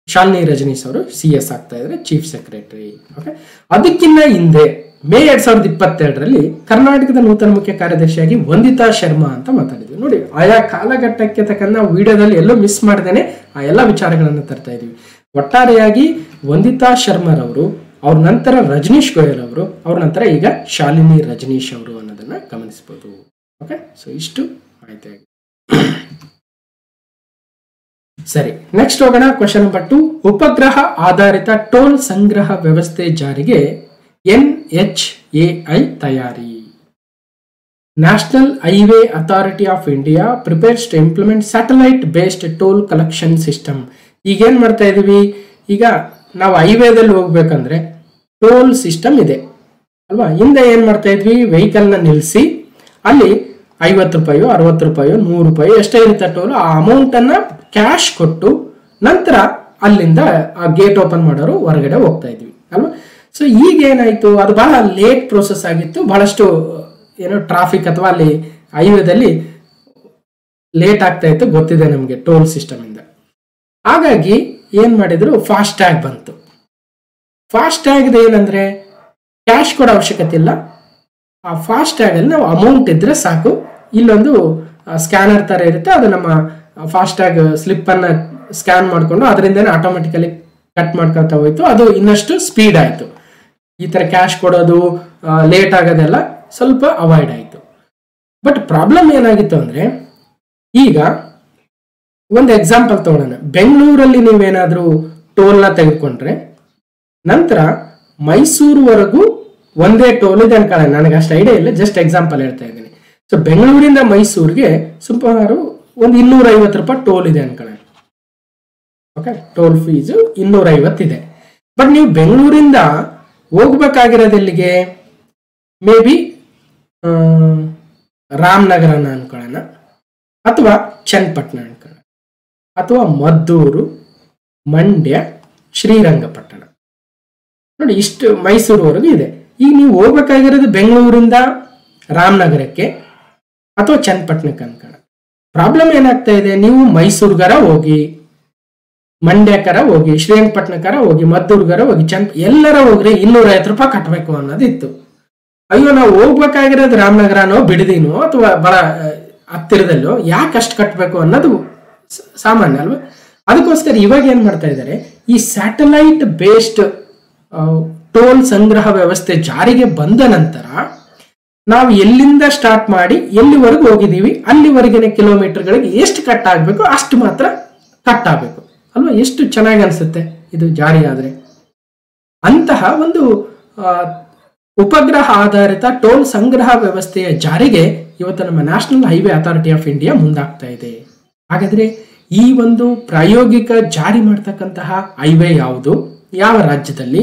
ಶಾಲಿನಿ ರಜನೀಶ್ ಅವರು CS ಆಗ್ತಾ ಇದ್ದಾರೆ, ಚೀಫ್ ಸೆಕ್ರೆಟರಿ. ಓಕೆ, ಅದಕ್ಕಿಂತ ಹಿಂದೆ ಮೇ 2022ರಲ್ಲಿ ಕರ್ನಾಟಕದ ನೂತನ ಮುಖ್ಯ ಕಾರ್ಯದರ್ಶಿಯಾಗಿ ವಂದಿತಾ ಶರ್ಮಾ ಅಂತ ಮಾತಾಡಿದ್ವಿ. ನೋಡಿ, ಆಯಾ ಕಾಲಘಟ್ಟಕ್ಕೆ ತಕ್ಕಂತ ನಾವು ವಿಡಿಯೋದಲ್ಲಿ ಎಲ್ಲೋ ಮಿಸ್ ಮಾಡ್ದೇನೆ ಆ ಎಲ್ಲ ವಿಚಾರಗಳನ್ನು ತರ್ತಾ ಇದೀವಿ. ಒಟ್ಟಾರೆಯಾಗಿ ವಂದಿತಾ ಶರ್ಮರವರು, ಅವ್ರ ನಂತರ ರಜನೀಶ್ ಗೋಯಲ್ ಅವರು, ಅವ್ರ ನಂತರ ಈಗ ಶಾಲಿನಿ ರಜನೀಶ್ ಅವರು ಅನ್ನೋದನ್ನ ಗಮನಿಸಬಹುದು. ಓಕೆ, ಸೊ ಇಷ್ಟು ಮಾಹಿತಿ ಆಗಿದೆ. ಸರಿ, ನೆಕ್ಸ್ಟ್ ಹೋಗೋಣ. Question number 2. ಉಪಗ್ರಹ ಆಧಾರಿತ ಟೋಲ್ ಸಂಗ್ರಹ ವ್ಯವಸ್ಥೆ ಜಾರಿಗೆ NHAI ತಯಾರಿ. National highway authority of India prepares to implement satellite based toll collection system. ಈಗ ಏನ್ ಮಾಡ್ತಾ ಇದೀವಿ, ಈಗ ನಾವು ಹೈವೇದಲ್ಲಿ ಹೋಗ್ಬೇಕಂದ್ರೆ ಟೋಲ್ ಸಿಸ್ಟಮ್ ಇದೆ ಅಲ್ವಾ. ಹಿಂದೆ ಏನ್ ಮಾಡ್ತಾ ಇದ್ವಿ, ವೆಹಿಕಲ್ ನ ನಿಲ್ಲಿಸಿ ಅಲ್ಲಿ 50 ರೂಪಾಯಿ, 60 ರೂಪಾಯಿ, 100 ರೂಪಾಯಿ ಎಷ್ಟೇ ಇರುತ್ತೆ ಟೋಲ್, ಆ ಅಮೌಂಟ್ ಅನ್ನ ಕ್ಯಾಶ್ ಕೊಟ್ಟು ನಂತರ ಅಲ್ಲಿಂದ ಆ ಗೇಟ್ ಓಪನ್ ಮಾಡೋರು ಹೊರಗಡೆ ಹೋಗ್ತಾ ಇದ್ವಿ ಅಲ್ವಾ. ಸೊ ಈಗ ಏನಾಯ್ತು, ಅದು ಬಹಳ ಲೇಟ್ ಪ್ರೋಸೆಸ್ ಆಗಿತ್ತು, ಬಹಳಷ್ಟು ಏನೋ ಟ್ರಾಫಿಕ್ ಅಥವಾ ಅಲ್ಲಿ ಹೈವೇದಲ್ಲಿ ಲೇಟ್ ಆಗ್ತಾ ಇತ್ತು, ಗೊತ್ತಿದೆ ನಮಗೆ ಟೋಲ್ ಸಿಸ್ಟಮ್ ಇಂದ. ಹಾಗಾಗಿ ಏನ್ ಮಾಡಿದ್ರು, ಫಾಸ್ಟ್ ಟ್ಯಾಗ್ ಬಂತು. ಫಾಸ್ಟ್ ಟ್ಯಾಗ್ ಏನಂದ್ರೆ ಕ್ಯಾಶ್ ಕೊಡೋ ಅವಶ್ಯಕತೆ ಇಲ್ಲ. ಆ ಫಾಸ್ಟ್ ಟ್ಯಾಗ್ ಅಲ್ಲಿ ನಾವು ಅಮೌಂಟ್ ಇದ್ರೆ ಸಾಕು, ಇಲ್ಲೊಂದು ಸ್ಕ್ಯಾನರ್ ತರ ಇರುತ್ತೆ, ಅದು ನಮ್ಮ ಫಾಸ್ಟ್ ಟ್ಯಾಗ್ ಸ್ಲಿಪ್ ಅನ್ನ ಸ್ಕ್ಯಾನ್ ಮಾಡ್ಕೊಂಡು ಅದರಿಂದನೇ ಆಟೋಮೆಟಿಕಲಿ ಕಟ್ ಮಾಡ್ಕೊತಾ ಹೋಯ್ತು. ಅದು ಇನ್ನಷ್ಟು ಸ್ಪೀಡ್ ಆಯ್ತು. ಈ ತರ ಕ್ಯಾಶ್ ಕೊಡೋದು ಲೇಟ್ ಆಗೋದೆಲ್ಲ ಸ್ವಲ್ಪ ಅವಾಯ್ಡ್ ಆಯ್ತು. ಬಟ್ ಪ್ರಾಬ್ಲಮ್ ಏನಾಗಿತ್ತು ಅಂದ್ರೆ, ಈಗ ಒಂದು ಎಕ್ಸಾಂಪಲ್ ತಗೊಳ್ಳೋಣ. ಬೆಂಗಳೂರಲ್ಲಿ ನೀವೇನಾದ್ರೂ ಟೋಲ್ನ ತೆಗೆದುಕೊಂಡ್ರೆ ನಂತರ ಮೈಸೂರುವರೆಗೂ ಒಂದೇ ಟೋಲ್ ಇದೆ ಅನ್ಕೊಳ್ಳೋಣ, ನನಗೆ ಅಷ್ಟು ಐಡಿಯಾ ಇಲ್ಲ, ಜಸ್ಟ್ ಎಕ್ಸಾಂಪಲ್ ಹೇಳ್ತಾ ಇದ್ದೀನಿ. ಸೊ ಬೆಂಗಳೂರಿಂದ ಮೈಸೂರಿಗೆ ಸುಮಾರು ಒಂದು 250 ರೂಪಾಯಿ ಟೋಲ್ ಇದೆ ಅನ್ಕೊಳ್ಳೋಣ. ಓಕೆ, ಟೋಲ್ ಫೀಸು 250 ಇದೆ. ಬಟ್ ನೀವು ಬೆಂಗಳೂರಿಂದ ಹೋಗ್ಬೇಕಾಗಿರೋದು ಎಲ್ಲಿಗೆ, ಮೇ ಬಿ ರಾಮನಗರನ ಅನ್ಕೊಳ್ಳೋಣ, ಅಥವಾ ಚನ್ನಪಟ್ಟಣ ಅನ್ಕೊಳ್ಳೋಣ, ಅಥವಾ ಮದ್ದೂರು, ಮಂಡ್ಯ, ಶ್ರೀರಂಗಪಟ್ಟಣ. ನೋಡಿ, ಇಷ್ಟು ಮೈಸೂರುವರೆಗೂ ಇದೆ. ಈಗ ನೀವು ಹೋಗ್ಬೇಕಾಗಿರೋದು ಬೆಂಗಳೂರಿಂದ ರಾಮನಗರಕ್ಕೆ ಅಥವಾ ಚನ್ನಪಟ್ಟಣಕ್ಕೆ ಅನ್ಕೊಳ್ಳೋಣ. ಪ್ರಾಬ್ಲಮ್ ಏನಾಗ್ತಾ ಇದೆ, ನೀವು ಮೈಸೂರ್ಗರ ಹೋಗಿ, ಮಂಡ್ಯಕರ ಹೋಗಿ, ಶ್ರೀರಂಗಪಟ್ಟಣಕರ ಹೋಗಿ, ಮದ್ದೂರ್ಗರ ಹೋಗಿ, ಎಲ್ಲರ ಹೋಗ್ರಿ 250 ರೂಪಾಯಿ ಕಟ್ಟಬೇಕು ಅನ್ನೋದಿತ್ತು. ಅಯ್ಯೋ, ನಾವು ಹೋಗ್ಬೇಕಾಗಿರೋದು ರಾಮನಗರನೋ ಬಿಡದಿನೋ ಅಥವಾ ಬಹಳ ಹತ್ತಿರದಲ್ಲೋ, ಯಾಕೆ ಅಷ್ಟು ಕಟ್ಟಬೇಕು ಅನ್ನೋದು ಸಾಮಾನ್ಯ ಅಲ್ವಾ. ಅದಕ್ಕೋಸ್ಕರ ಇವಾಗ ಏನ್ ಮಾಡ್ತಾ ಇದ್ದಾರೆ, ಈ ಸ್ಯಾಟಲೈಟ್ ಬೇಸ್ಡ್ ಟೋಲ್ ಸಂಗ್ರಹ ವ್ಯವಸ್ಥೆ ಜಾರಿಗೆ ಬಂದ ನಂತರ ನಾವು ಎಲ್ಲಿಂದ ಸ್ಟಾರ್ಟ್ ಮಾಡಿ ಎಲ್ಲಿವರೆಗೂ ಹೋಗಿದ್ದೀವಿ ಅಲ್ಲಿವರೆಗಿನ ಕಿಲೋಮೀಟರ್ಗಳಿಗೆ ಎಷ್ಟು ಕಟ್ ಆಗ್ಬೇಕು ಅಷ್ಟು ಮಾತ್ರ ಕಟ್ ಆಗ್ಬೇಕು ಅಲ್ವಾ. ಎಷ್ಟು ಚೆನ್ನಾಗಿ ಅನ್ಸುತ್ತೆ ಇದು ಜಾರಿ ಆದ್ರೆ. ಅಂತಹ ಒಂದು ಉಪಗ್ರಹ ಆಧಾರಿತ ಟೋಲ್ ಸಂಗ್ರಹ ವ್ಯವಸ್ಥೆಯ ಜಾರಿಗೆ ಇವತ್ತು ನಮ್ಮ national highway authority of India ಮುಂದಾಗ್ತಾ ಇದೆ. ಹಾಗಾದ್ರೆ ಈ ಒಂದು ಪ್ರಾಯೋಗಿಕ ಜಾರಿ ಮಾಡ್ತಕ್ಕಂತಹ ಹೈವೇ ಯಾವುದು, ಯಾವ ರಾಜ್ಯದಲ್ಲಿ,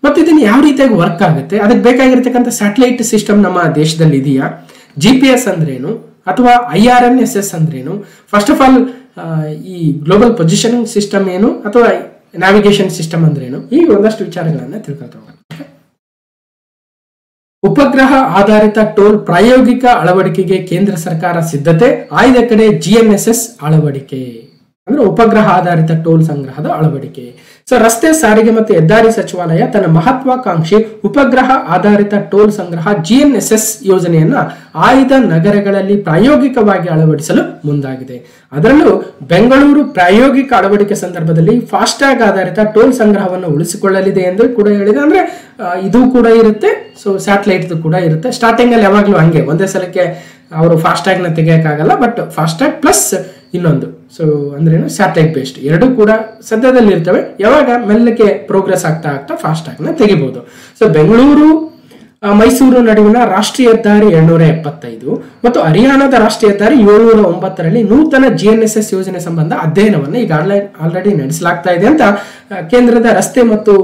ಮತ್ತು ಇದನ್ನು ಯಾವ ರೀತಿಯಾಗಿ ವರ್ಕ್ ಆಗುತ್ತೆ, ಅದಕ್ಕೆ ಬೇಕಾಗಿರ್ತಕ್ಕಂಥ ಸ್ಯಾಟಲೈಟ್ ಸಿಸ್ಟಮ್ ನಮ್ಮ ದೇಶದಲ್ಲಿ ಇದೆಯಾ, GPS ಅಂದ್ರೇನು, ಅಥವಾ IRNSS ಅಂದ್ರೇನು, ಫಸ್ಟ್ ಆಫ್ ಆಲ್ ಈ ಗ್ಲೋಬಲ್ ಪೊಸಿಷನಿಂಗ್ ಸಿಸ್ಟಮ್ ಏನು, ಅಥವಾ ನ್ಯಾವಿಗೇಷನ್ ಸಿಸ್ಟಮ್ ಅಂದ್ರೇನು, ಈ ಒಂದಷ್ಟು ವಿಚಾರಗಳನ್ನ ತಿಳ್ಕೊಳ್ತಾ ಹೋಗೋಣ. ಉಪಗ್ರಹ ಆಧಾರಿತ ಟೋಲ್ ಪ್ರಾಯೋಗಿಕ ಅಳವಡಿಕೆಗೆ ಕೇಂದ್ರ ಸರ್ಕಾರ ಸಿದ್ಧತೆ, ಆಯ್ದ ಕಡೆ GNSS ಅಳವಡಿಕೆ ಅಂದ್ರೆ ಉಪಗ್ರಹ ಆಧಾರಿತ ಟೋಲ್ ಸಂಗ್ರಹದ ಅಳವಡಿಕೆ. ಸೊ ರಸ್ತೆ ಸಾರಿಗೆ ಮತ್ತು ಹೆದ್ದಾರಿ ಸಚಿವಾಲಯ ತನ್ನ ಮಹತ್ವಾಕಾಂಕ್ಷಿ ಉಪಗ್ರಹ ಆಧಾರಿತ ಟೋಲ್ ಸಂಗ್ರಹ GNSS ಯೋಜನೆಯನ್ನ ಆಯ್ದ ನಗರಗಳಲ್ಲಿ ಪ್ರಾಯೋಗಿಕವಾಗಿ ಅಳವಡಿಸಲು ಮುಂದಾಗಿದೆ. ಅದರಲ್ಲೂ ಬೆಂಗಳೂರು ಪ್ರಾಯೋಗಿಕ ಅಳವಡಿಕೆ ಸಂದರ್ಭದಲ್ಲಿ ಫಾಸ್ಟ್ಯಾಗ್ ಆಧಾರಿತ ಟೋಲ್ ಸಂಗ್ರಹವನ್ನು ಉಳಿಸಿಕೊಳ್ಳಲಿದೆ ಎಂದು ಕೂಡ ಹೇಳಿದೆ. ಅಂದ್ರೆ ಇದು ಕೂಡ ಇರುತ್ತೆ, ಸೊ ಸ್ಯಾಟಲೈಟ್ ಕೂಡ ಇರುತ್ತೆ. ಸ್ಟಾರ್ಟಿಂಗ್ ಅಲ್ಲಿ ಯಾವಾಗ್ಲೂ ಹಂಗೆ ಒಂದೇ ಸಲಕ್ಕೆ ಅವರು ಫಾಸ್ಟ್ಯಾಗ್ ನ ತೆಗೆಯಕ್ಕಾಗಲ್ಲ, ಬಟ್ ಫಾಸ್ಟ್ಯಾಗ್ ಪ್ಲಸ್ ಇನ್ನೊಂದು, ಸೊ ಅಂದ್ರೇನು ಸ್ಯಾಟಲೈಟ್ ಬೇಸ್ಡ್ ಎರಡು ಕೂಡ ಸದ್ಯದಲ್ಲಿ ಇರ್ತವೆ. ಯಾವಾಗ ಮೆಲ್ಲಕ್ಕೆ ಪ್ರೋಗ್ರೆಸ್ ಆಗ್ತಾ ಆಗ್ತಾ ಫಾಸ್ಟ್ಯಾಗ್ ನ ತೆಗಿಬಹುದು. ಸೊ ಬೆಂಗಳೂರು ಮೈಸೂರು ನಡುವಿನ ರಾಷ್ಟ್ರೀಯ ಹೆದ್ದಾರಿ 275 ಮತ್ತು ಹರಿಯಾಣದ ರಾಷ್ಟ್ರೀಯ ಹೆದ್ದಾರಿ 709ರಲ್ಲಿ ನೂತನ GNSS ಯೋಜನೆ ಸಂಬಂಧ ಅಧ್ಯಯನವನ್ನು ಈಗ ಆಲ್ರೆಡಿ ನಡೆಸಲಾಗ್ತಾ ಇದೆ ಅಂತ ಕೇಂದ್ರದ ರಸ್ತೆ ಮತ್ತು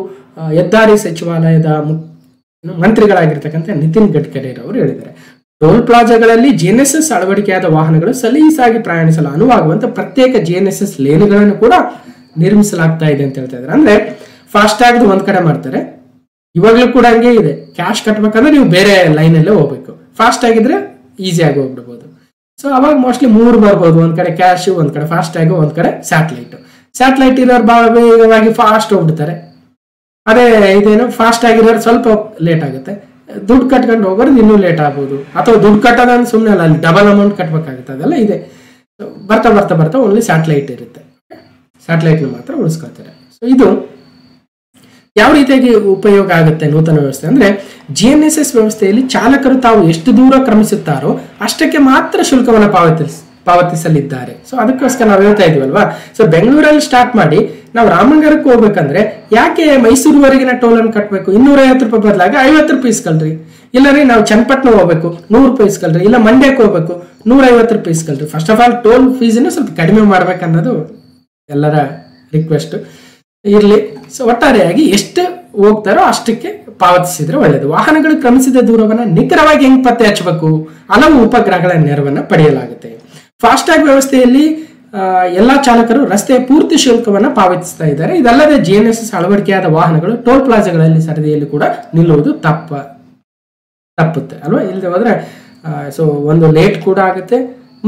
ಹೆದ್ದಾರಿ ಸಚಿವಾಲಯದ ಮಂತ್ರಿಗಳಾಗಿರ್ತಕ್ಕಂಥ ನಿತಿನ್ ಗಡ್ಕರಿ ಅವರು ಹೇಳಿದ್ದಾರೆ. ಟೋಲ್ ಪ್ಲಾಜಾಗಳಲ್ಲಿ GNSS ಅಳವಡಿಕೆಯಾದ ವಾಹನಗಳು ಸಲೀಸಾಗಿ ಪ್ರಯಾಣಿಸಲು ಅನುವಾಗುವಂತ ಪ್ರತ್ಯೇಕ GNSS ಲೇನ್ಗಳನ್ನು ಕೂಡ ನಿರ್ಮಿಸಲಾಗ್ತಾ ಇದೆ ಅಂತ ಹೇಳ್ತಾ ಇದ್ದಾರೆ. ಅಂದ್ರೆ ಫಾಸ್ಟ್ಯಾಗ್ ಒಂದ್ ಕಡೆ ಮಾಡ್ತಾರೆ, ಇವಾಗ್ಲೂ ಕೂಡ ಹಂಗೆ ಇದೆ. ಕ್ಯಾಶ್ ಕಟ್ಬೇಕಂದ್ರೆ ನೀವು ಬೇರೆ ಲೈನ್ ಅಲ್ಲೇ ಹೋಗ್ಬೇಕು, ಫಾಸ್ಟ್ ಆಗಿದ್ರೆ ಈಸಿಯಾಗಿ ಹೋಗ್ಬಿಡ್ಬೋದು. ಸೊ ಅವಾಗ ಮೋಸ್ಟ್ಲಿ 3 ಬರ್ಬೋದು, ಒಂದ್ ಕಡೆ ಕ್ಯಾಶ್, ಒಂದ್ ಕಡೆ ಫಾಸ್ಟ್ಯಾಗ್, ಒಂದ್ ಕಡೆ ಸ್ಯಾಟಲೈಟ್ ಇರೋರು ಬಹಳ ವೇಗವಾಗಿ ಫಾಸ್ಟ್ ಹೋಗ್ಬಿಡ್ತಾರೆ. ಅದೇ ಇದೇನು ಫಾಸ್ಟ್ ಆಗಿರೋರು ಸ್ವಲ್ಪ ಲೇಟ್ ಆಗುತ್ತೆ. ದುಡ್ಡು ಕಟ್ಕೊಂಡು ಹೋಗೋರು ಇನ್ನೂ ಲೇಟ್ ಆಗ್ಬೋದು, ಅಥವಾ ದುಡ್ಡು ಕಟ್ಟೋದನ್ನ ಸುಮ್ಮನೆ ಅಲ್ಲ, ಅಲ್ಲಿ ಡಬಲ್ ಅಮೌಂಟ್ ಕಟ್ಬೇಕಾಗುತ್ತೆ. ಅದೆಲ್ಲ ಇದೆ. ಬರ್ತಾ ಬರ್ತಾ ಬರ್ತಾ ಓನ್ಲಿ ಸ್ಯಾಟಲೈಟ್ ಇರುತ್ತೆ, ಸ್ಯಾಟಲೈಟ್ನ ಮಾತ್ರ ಉಳಿಸ್ಕೊಳ್ತಾರೆ. ಸೊ ಇದು ಯಾವ ರೀತಿಯಾಗಿ ಉಪಯೋಗ ಆಗುತ್ತೆ ನೂತನ ವ್ಯವಸ್ಥೆ ಅಂದ್ರೆ, GNSS ವ್ಯವಸ್ಥೆಯಲ್ಲಿ ಚಾಲಕರು ತಾವು ಎಷ್ಟು ದೂರ ಕ್ರಮಿಸುತ್ತಾರೋ ಅಷ್ಟಕ್ಕೆ ಮಾತ್ರ ಶುಲ್ಕವನ್ನು ಪಾವತಿಸಲಿದ್ದಾರೆ. ಸೊ ಅದಕ್ಕೋಸ್ಕರ ನಾವು ಹೇಳ್ತಾ ಇದೀವಲ್ವಾ, ಸೊ ಬೆಂಗಳೂರಲ್ಲಿ ಸ್ಟಾರ್ಟ್ ಮಾಡಿ ನಾವು ರಾಮನಗರಕ್ಕೆ ಹೋಗ್ಬೇಕಂದ್ರೆ ಯಾಕೆ ಮೈಸೂರುವರೆಗಿನ ಟೋಲ್ ಅನ್ನು ಕಟ್ಟಬೇಕು? 250 ರೂಪಾಯಿ ಬದಲಾಗ 50 ರೂಪಾಯಿ ಇಸ್ಕೊಳ್ರಿ. ಇಲ್ಲರಿ ನಾವು ಚನ್ನಪಟ್ಟಣ ಹೋಗ್ಬೇಕು 100 ರೂಪಾಯಿ ಇಸ್ಕೊಳ್ರಿ, ಇಲ್ಲ ಮಂಡ್ಯಕ್ಕೆ ಹೋಗ್ಬೇಕು 150 ರೂಪಾಯಿ ಇಸ್ಕೊಳ್ರಿ. ಫಸ್ಟ್ ಆಫ್ ಆಲ್ ಟೋಲ್ ಫೀಸನ್ನು ಸ್ವಲ್ಪ ಕಡಿಮೆ ಮಾಡ್ಬೇಕನ್ನೋದು ಎಲ್ಲರ ರಿಕ್ವೆಸ್ಟ್ ಇರ್ಲಿ. ಸೊ ಒಟ್ಟಾರೆಯಾಗಿ ಎಷ್ಟು ಹೋಗ್ತಾರೋ ಅಷ್ಟಕ್ಕೆ ಪಾವತಿಸಿದ್ರೆ ಒಳ್ಳೆಯದು. ವಾಹನಗಳು ಕ್ರಮಿಸಿದ ದೂರವನ್ನ ನಿಖರವಾಗಿ ಹೆಂಗ್ ಪತ್ತೆ ಹಚ್ಚಬೇಕು? ಹಲವು ಉಪಗ್ರಹಗಳ ನೆರವನ್ನ ಪಡೆಯಲಾಗುತ್ತೆ. ಫಾಸ್ಟ್ಯಾಗ್ ವ್ಯವಸ್ಥೆಯಲ್ಲಿ ಎಲ್ಲಾ ಚಾಲಕರು ರಸ್ತೆಯ ಪೂರ್ತಿ ಶುಲ್ಕವನ್ನು ಪಾವತಿಸ್ತಾ ಇದ್ದಾರೆ. ಇದಲ್ಲದೆ GNSS ಅಳವಡಿಕೆಯಾದ ವಾಹನಗಳು ಟೋಲ್ ಪ್ಲಾಜಾಗಳಲ್ಲಿ ಸರದಿಯಲ್ಲಿ ಕೂಡ ನಿಲ್ಲುವುದು ತಪ್ಪುತ್ತೆ ಅಲ್ವಾ. ಇಲ್ಲದೆ ಹೋದ್ರೆ ಸೊ ಒಂದು ಲೇಟ್ ಕೂಡ ಆಗುತ್ತೆ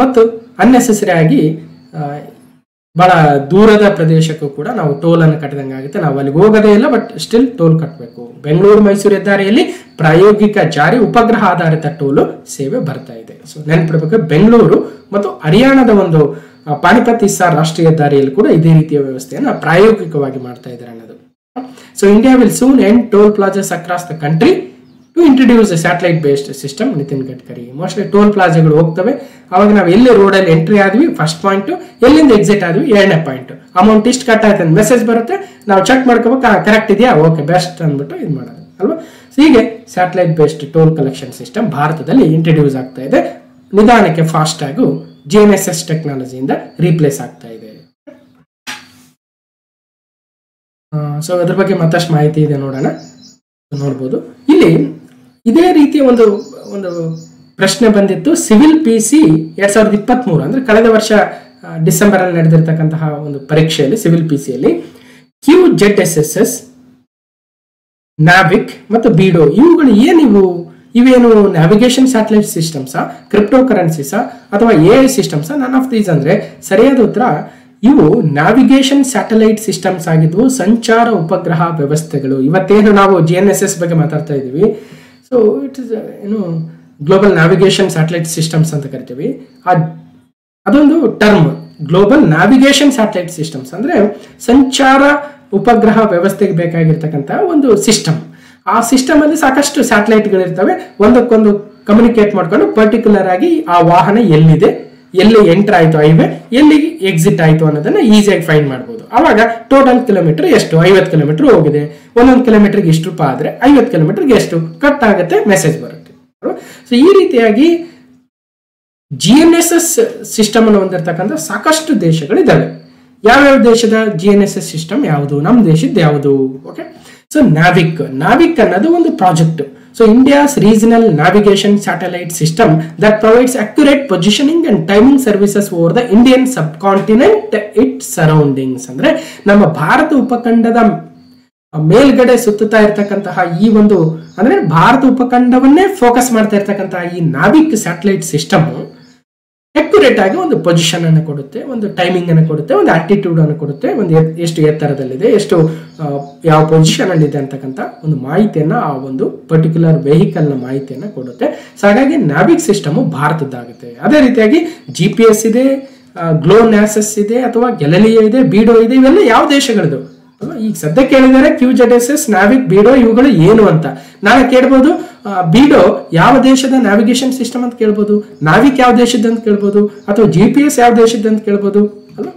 ಮತ್ತು ಅನ್ನೆಸೆಸರಿ ಆಗಿ ಬಹಳ ದೂರದ ಪ್ರದೇಶಕ್ಕೂ ಕೂಡ ನಾವು ಟೋಲ್ ಅನ್ನು ಕಟ್ಟಿದಂಗೆ ಆಗುತ್ತೆ. ನಾವು ಅಲ್ಲಿಗೆ ಹೋಗೋದೇ ಇಲ್ಲ, ಬಟ್ ಸ್ಟಿಲ್ ಟೋಲ್ ಕಟ್ಟಬೇಕು. ಬೆಂಗಳೂರು ಮೈಸೂರು ಹೆದ್ದಾರಿಯಲ್ಲಿ ಪ್ರಾಯೋಗಿಕ ಜಾರಿ ಉಪಗ್ರಹ ಆಧಾರಿತ ಟೋಲು ಸೇವೆ ಬರ್ತಾ ಇದೆ. ಸೊ ನೆನಪಿಡಬೇಕು, ಬೆಂಗಳೂರು ಮತ್ತು ಹರಿಯಾಣದ ಒಂದು ಪಾಣಿಪತ್ ಹಿಸಾರ್ ರಾಷ್ಟ್ರೀಯ ಹೆದ್ದಾರಿಯಲ್ಲಿ ಕೂಡ ಇದೇ ರೀತಿಯ ವ್ಯವಸ್ಥೆಯನ್ನು ಪ್ರಾಯೋಗಿಕವಾಗಿ ಮಾಡ್ತಾ ಇದ್ದಾರೆ ಅನ್ನೋದು. So India will soon end toll plazas across the country to introduce satellite based system. Nitin Gadkari. Mostly toll ಪ್ಲಾಜಾಗಳು ಹೋಗ್ತವೆ, ಅವಾಗ ನಾವು ಎಲ್ಲಿ ರೋಡಲ್ಲಿ ಎಂಟ್ರಿ ಆದ್ವಿ ಫಸ್ಟ್ ಪಾಯಿಂಟ್, ಎಲ್ಲಿಂದ ಎಕ್ಸಿಟ್ ಆದ್ವಿ 2ನೇ ಪಾಯಿಂಟ್, ಅಮೌಂಟ್ ಇಷ್ಟು ಕಟ್ ಆಯ್ತು ಅಂತ ಮೆಸೇಜ್ ಬರುತ್ತೆ, ನಾವು ಚೆಕ್ ಮಾಡ್ಕೋಬೇಕು ಕರೆಕ್ಟ್ ಇದೆಯಾ, ಓಕೆ ಬೆಸ್ಟ್ ಅಂದ್ಬಿಟ್ಟು ಇದು ಮಾಡೋದು ಅಲ್ವಾ. ಹೀಗೆ satellite based toll collection system ಭಾರತದಲ್ಲಿ ಇಂಟ್ರೊಡ್ಯೂಸ್ ಆಗ್ತಾ ಇದೆ. ನಿಧಾನಕ್ಕೆ ಫಾಸ್ಟ್ ಆಗು GNSS ಟೆಕ್ನಾಲಜಿಯಿಂದ ರೀಪ್ಲೇಸ್ ಆಗ್ತಾ ಇದೆ. ಸೊ ಅದ್ರ ಬಗ್ಗೆ ಮತ್ತಷ್ಟು ಮಾಹಿತಿ ಇದೆ, ನೋಡ್ಬೋದು. ಇಲ್ಲಿ ಇದೇ ರೀತಿಯ ಒಂದು ಪ್ರಶ್ನೆ ಬಂದಿತ್ತು. ಸಿವಿಲ್ PC 2023 ಅಂದ್ರೆ ಕಳೆದ ವರ್ಷ ಡಿಸೆಂಬರ್ ಅಲ್ಲಿ ನಡೆದಿರ್ತಕ್ಕಂತಹ ಒಂದು ಪರೀಕ್ಷೆಯಲ್ಲಿ ಸಿವಿಲ್ PCಯಲ್ಲಿ QZSS, ನಾವಿಕ್ ಮತ್ತು ಬಿಡೋ ಇವುಗಳು ಇವೇನು ನ್ಯಾವಿಗೇಷನ್ ಸ್ಯಾಟಲೈಟ್ ಸಿಸ್ಟಮ್ಸಾ, ಕ್ರಿಪ್ಟೋ ಕರೆನ್ಸಿಸಾ ಅಥವಾ AI ಸಿಸ್ಟಮ್ಸಾ? ನನ್ ಆಫ್ ದೀಸ್ ಅಂದ್ರೆ ಸರಿಯಾದ ಉತ್ತರ ಇವು ನ್ಯಾವಿಗೇಷನ್ ಸ್ಯಾಟಲೈಟ್ ಸಿಸ್ಟಮ್ಸ್ ಆಗಿದ್ವು, ಸಂಚಾರ ಉಪಗ್ರಹ ವ್ಯವಸ್ಥೆಗಳು. ಇವತ್ತೇನು ನಾವು GNSS ಬಗ್ಗೆ ಮಾತಾಡ್ತಾ ಇದೀವಿ, so it is global navigation satellite systems ಅಂತ ಕರಿತೀವಿ. ಅದೊಂದು term. Global navigation satellite systems ಅಂದ್ರೆ ಸಂಚಾರ ಉಪಗ್ರಹ ವ್ಯವಸ್ಥೆಗೆ ಬೇಕಾಗಿರ್ತಕ್ಕಂಥ ಒಂದು ಸಿಸ್ಟಮ್. ಆ ಸಿಸ್ಟಮ್ ಅಲ್ಲಿ ಸಾಕಷ್ಟು ಸ್ಯಾಟಲೈಟ್ಗಳಿರ್ತವೆ, ಒಂದಕ್ಕೊಂದು ಕಮ್ಯುನಿಕೇಟ್ ಮಾಡ್ಕೊಂಡು ಪರ್ಟಿಕ್ಯುಲರ್ ಆಗಿ ಆ ವಾಹನ ಎಲ್ಲಿದೆ, ಎಲ್ಲಿ ಎಂಟರ್ ಆಯ್ತು ಹೈವೇ, ಎಲ್ಲಿ ಎಕ್ಸಿಟ್ ಆಯ್ತು ಅನ್ನೋದನ್ನ ಈಸಿಯಾಗಿ ಫೈಂಡ್ ಮಾಡ್ಬೋದು. ಅವಾಗ ಟೋಟಲ್ ಕಿಲೋಮೀಟರ್ ಎಷ್ಟು, 50 ಕಿಲೋಮೀಟರ್ ಹೋಗಿದೆ, ಒಂದೊಂದು ಕಿಲೋಮೀಟರ್ಗೆ ಇಷ್ಟು ರೂಪಾಯಿ ಆದ್ರೆ 50 ಕಿಲೋಮೀಟರ್ಗೆ ಎಷ್ಟು ಕಟ್ ಆಗುತ್ತೆ, ಮೆಸೇಜ್ ಬರುತ್ತೆ. ಸೊ ಈ ರೀತಿಯಾಗಿ GNSS ಸಿಸ್ಟಮ್ ಅನ್ನು ಹೊಂದಿರತಕ್ಕಂಥ ಸಾಕಷ್ಟು ದೇಶಗಳಿದ್ದಾವೆ. ಯಾವ್ಯಾವ ದೇಶದ GNSS ಸಿಸ್ಟಮ್ ಯಾವುದು, ನಮ್ಮ ದೇಶದ ಯಾವುದು? ಓಕೆ, ಸೊ ನಾವಿಕ್ ಅನ್ನೋದು ಒಂದು project. So India's regional navigation satellite system that provides accurate positioning and timing services over the Indian subcontinent, its surroundings. ಅಂದ್ರೆ ನಮ್ಮ ಭಾರತ ಉಪಖಂಡದ ಮೇಲ್ಗಡೆ ಸುತ್ತುತ್ತಾ ಇರತಕ್ಕಂತಹ ಈ ಒಂದು ಅಂದ್ರೆ ಭಾರತ ಉಪಖಂಡವನ್ನೇ ಫೋಕಸ್ ಮಾಡ್ತಾ ಇರತಕ್ಕಂತಹ ಈ ನಾವಿಕ್ ಸ್ಯಾಟಲೈಟ್ ಸಿಸ್ಟಮ್ ಅಕ್ಯುರೇಟ್ ಆಗಿ ಒಂದು ಪೊಸಿಷನ್ ಅನ್ನು ಕೊಡುತ್ತೆ, ಒಂದು ಟೈಮಿಂಗ್ ಅನ್ನು ಕೊಡುತ್ತೆ, ಒಂದು ಆಟಿಟ್ಯೂಡ್ ಅನ್ನು ಕೊಡುತ್ತೆ, ಒಂದು ಎಷ್ಟು ಎತ್ತರದಲ್ಲಿದೆ, ಎಷ್ಟು ಯಾವ ಪೊಸಿಷನ್ ಅಲ್ಲಿ ಇದೆ ಅಂತಕ್ಕಂಥ ಒಂದು ಮಾಹಿತಿಯನ್ನ, ಆ ಒಂದು ಪರ್ಟಿಕ್ಯುಲರ್ ವೆಹಿಕಲ್ ನ ಮಾಹಿತಿಯನ್ನ ಕೊಡುತ್ತೆ. ಸೊ ಹಾಗಾಗಿ ನಾವಿಕ್ ಸಿಸ್ಟಮ್ ಭಾರತದ್ದಾಗುತ್ತೆ. ಅದೇ ರೀತಿಯಾಗಿ GPS ಇದೆ, GLONASS ಇದೆ, ಅಥವಾ ಗೆಲಲಿಯೋ ಇದೆ, ಬಿಡೋ ಇದೆ. ಇವೆಲ್ಲ ಯಾವ ದೇಶಗಳದು? ಈಗ ಸದ್ಯ ಕೇಳಿದರೆ QZSS, ನಾವಿಕ್, ಬಿಡೋ ಇವುಗಳು ಏನು ಅಂತ. ನಾಳೆ ಕೇಳ್ಬೋದು ಬಿಡೋ ಯಾವ ದೇಶದ ನ್ಯಾವಿಗೇಷನ್ ಸಿಸ್ಟಮ್ ಅಂತ ಕೇಳ್ಬೋದು, ನಾವಿಕ್ ಯಾವ ದೇಶದ ಅಂತ ಕೇಳ್ಬೋದು, ಅಥವಾ GPS ಯಾವ ದೇಶದ ಅಂತ ಕೇಳ್ಬೋದು ಅಲ್ವಾ.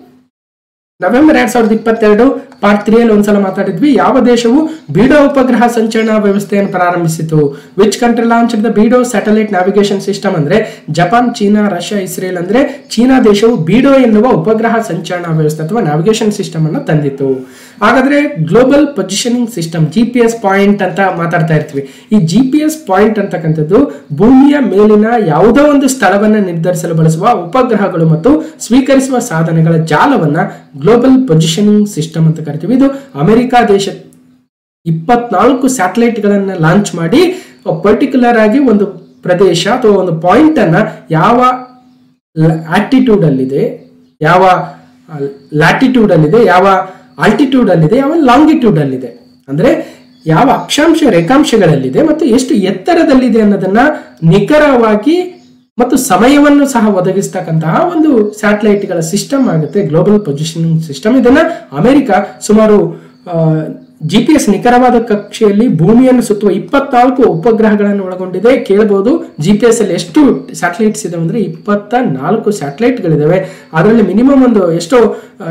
ನವೆಂಬರ್ 2022 ಪಾರ್ಟ್ 3 ಅಲ್ಲಿ ಒಂದ್ಸಲ ಮಾತಾಡಿದ್ವಿ. ಯಾವ ದೇಶವು ಬಿಡೋ ಉಪಗ್ರಹ ಸಂಚಲನ ವ್ಯವಸ್ಥೆಯನ್ನು ಪ್ರಾರಂಭಿಸಿತು? ವಿಚ್ ಕಂಟ್ರಿ ಲಾಂಚ್ ದ ಬಿಡೋ ಸ್ಯಾಟಲೈಟ್ ನ್ಯಾವಿಗೇಷನ್ ಸಿಸ್ಟಮ್? ಅಂದ್ರೆ ಜಪಾನ್, ಚೀನಾ, ರಷ್ಯಾ, ಇಸ್ರೇಲ್. ಅಂದ್ರೆ ಚೀನಾ ದೇಶವು ಬಿಡೋ ಎನ್ನುವ ಉಪಗ್ರಹ ಸಂಚಲನ ವ್ಯವಸ್ಥೆ ಅಥವಾ ನ್ಯಾವಿಗೇಷನ್ ಸಿಸ್ಟಮ್ ಅನ್ನು ತಂದಿತ್ತು. ಹಾಗಾದ್ರೆ global positioning system, GPS point ಅಂತ ಮಾತಾಡ್ತಾ ಇರ್ತೀವಿ. ಈ GPS ಪಾಯಿಂಟ್ ಅಂತಕ್ಕಂಥದ್ದು ಭೂಮಿಯ ಮೇಲಿನ ಯಾವುದೋ ಒಂದು ಸ್ಥಳವನ್ನು ನಿರ್ಧರಿಸಲು ಬಳಸುವ ಉಪಗ್ರಹಗಳು ಮತ್ತು ಸ್ವೀಕರಿಸುವ ಸಾಧನಗಳ ಜಾಲವನ್ನ ಗ್ಲೋಬಲ್ ಪೊಸಿಷನಿಂಗ್ ಸಿಸ್ಟಮ್ ಅಂತ ಕರಿತೀವಿ. ಇದು ಅಮೆರಿಕ ದೇಶ 24 ಸ್ಯಾಟಲೈಟ್ ಗಳನ್ನ ಲಾಂಚ್ ಮಾಡಿ ಪರ್ಟಿಕ್ಯುಲರ್ ಆಗಿ ಒಂದು ಪ್ರದೇಶ ಅಥವಾ ಒಂದು ಪಾಯಿಂಟ್ ಅನ್ನ ಯಾವ ಆಟಿಟ್ಯೂಡ್ ಅಲ್ಲಿದೆ, ಯಾವ ಲ್ಯಾಟಿಟ್ಯೂಡ್ ಅಲ್ಲಿದೆ, ಯಾವ ಆಲ್ಟಿಟ್ಯೂಡ್ ಅಲ್ಲಿದೆ, ಯಾವ ಲಾಂಗಿಟ್ಯೂಡ್ ಅಲ್ಲಿದೆ, ಅಂದ್ರೆ ಯಾವ ಅಕ್ಷಾಂಶ ರೇಖಾಂಶಗಳಲ್ಲಿದೆ ಮತ್ತು ಎಷ್ಟು ಎತ್ತರದಲ್ಲಿದೆ ಅನ್ನೋದನ್ನ ನಿಖರವಾಗಿ ಮತ್ತು ಸಮಯವನ್ನು ಸಹ ಒದಗಿಸ್ತಕ್ಕಂತಹ ಒಂದು ಸ್ಯಾಟಲೈಟ್ ಗಳ ಸಿಸ್ಟಮ್ ಆಗುತ್ತೆ ಗ್ಲೋಬಲ್ ಪೊಸಿಷನಿಂಗ್ ಸಿಸ್ಟಮ್. ಇದನ್ನ ಅಮೆರಿಕ ಸುಮಾರು GPS ನಿಖರವಾದ ಕಕ್ಷೆಯಲ್ಲಿ ಭೂಮಿಯನ್ನು ಸುತ್ತುವ 24 ಉಪಗ್ರಹಗಳನ್ನು ಒಳಗೊಂಡಿದೆ. ಕೇಳಬಹುದು GPS ಅಲ್ಲಿ ಎಷ್ಟು ಸ್ಯಾಟಲೈಟ್ಸ್ ಇದೆ ಅಂದ್ರೆ 24 ಸ್ಯಾಟಲೈಟ್ಗಳಿದಾವೆ. ಅದರಲ್ಲಿ ಮಿನಿಮಮ್ ಒಂದು ಎಷ್ಟೋ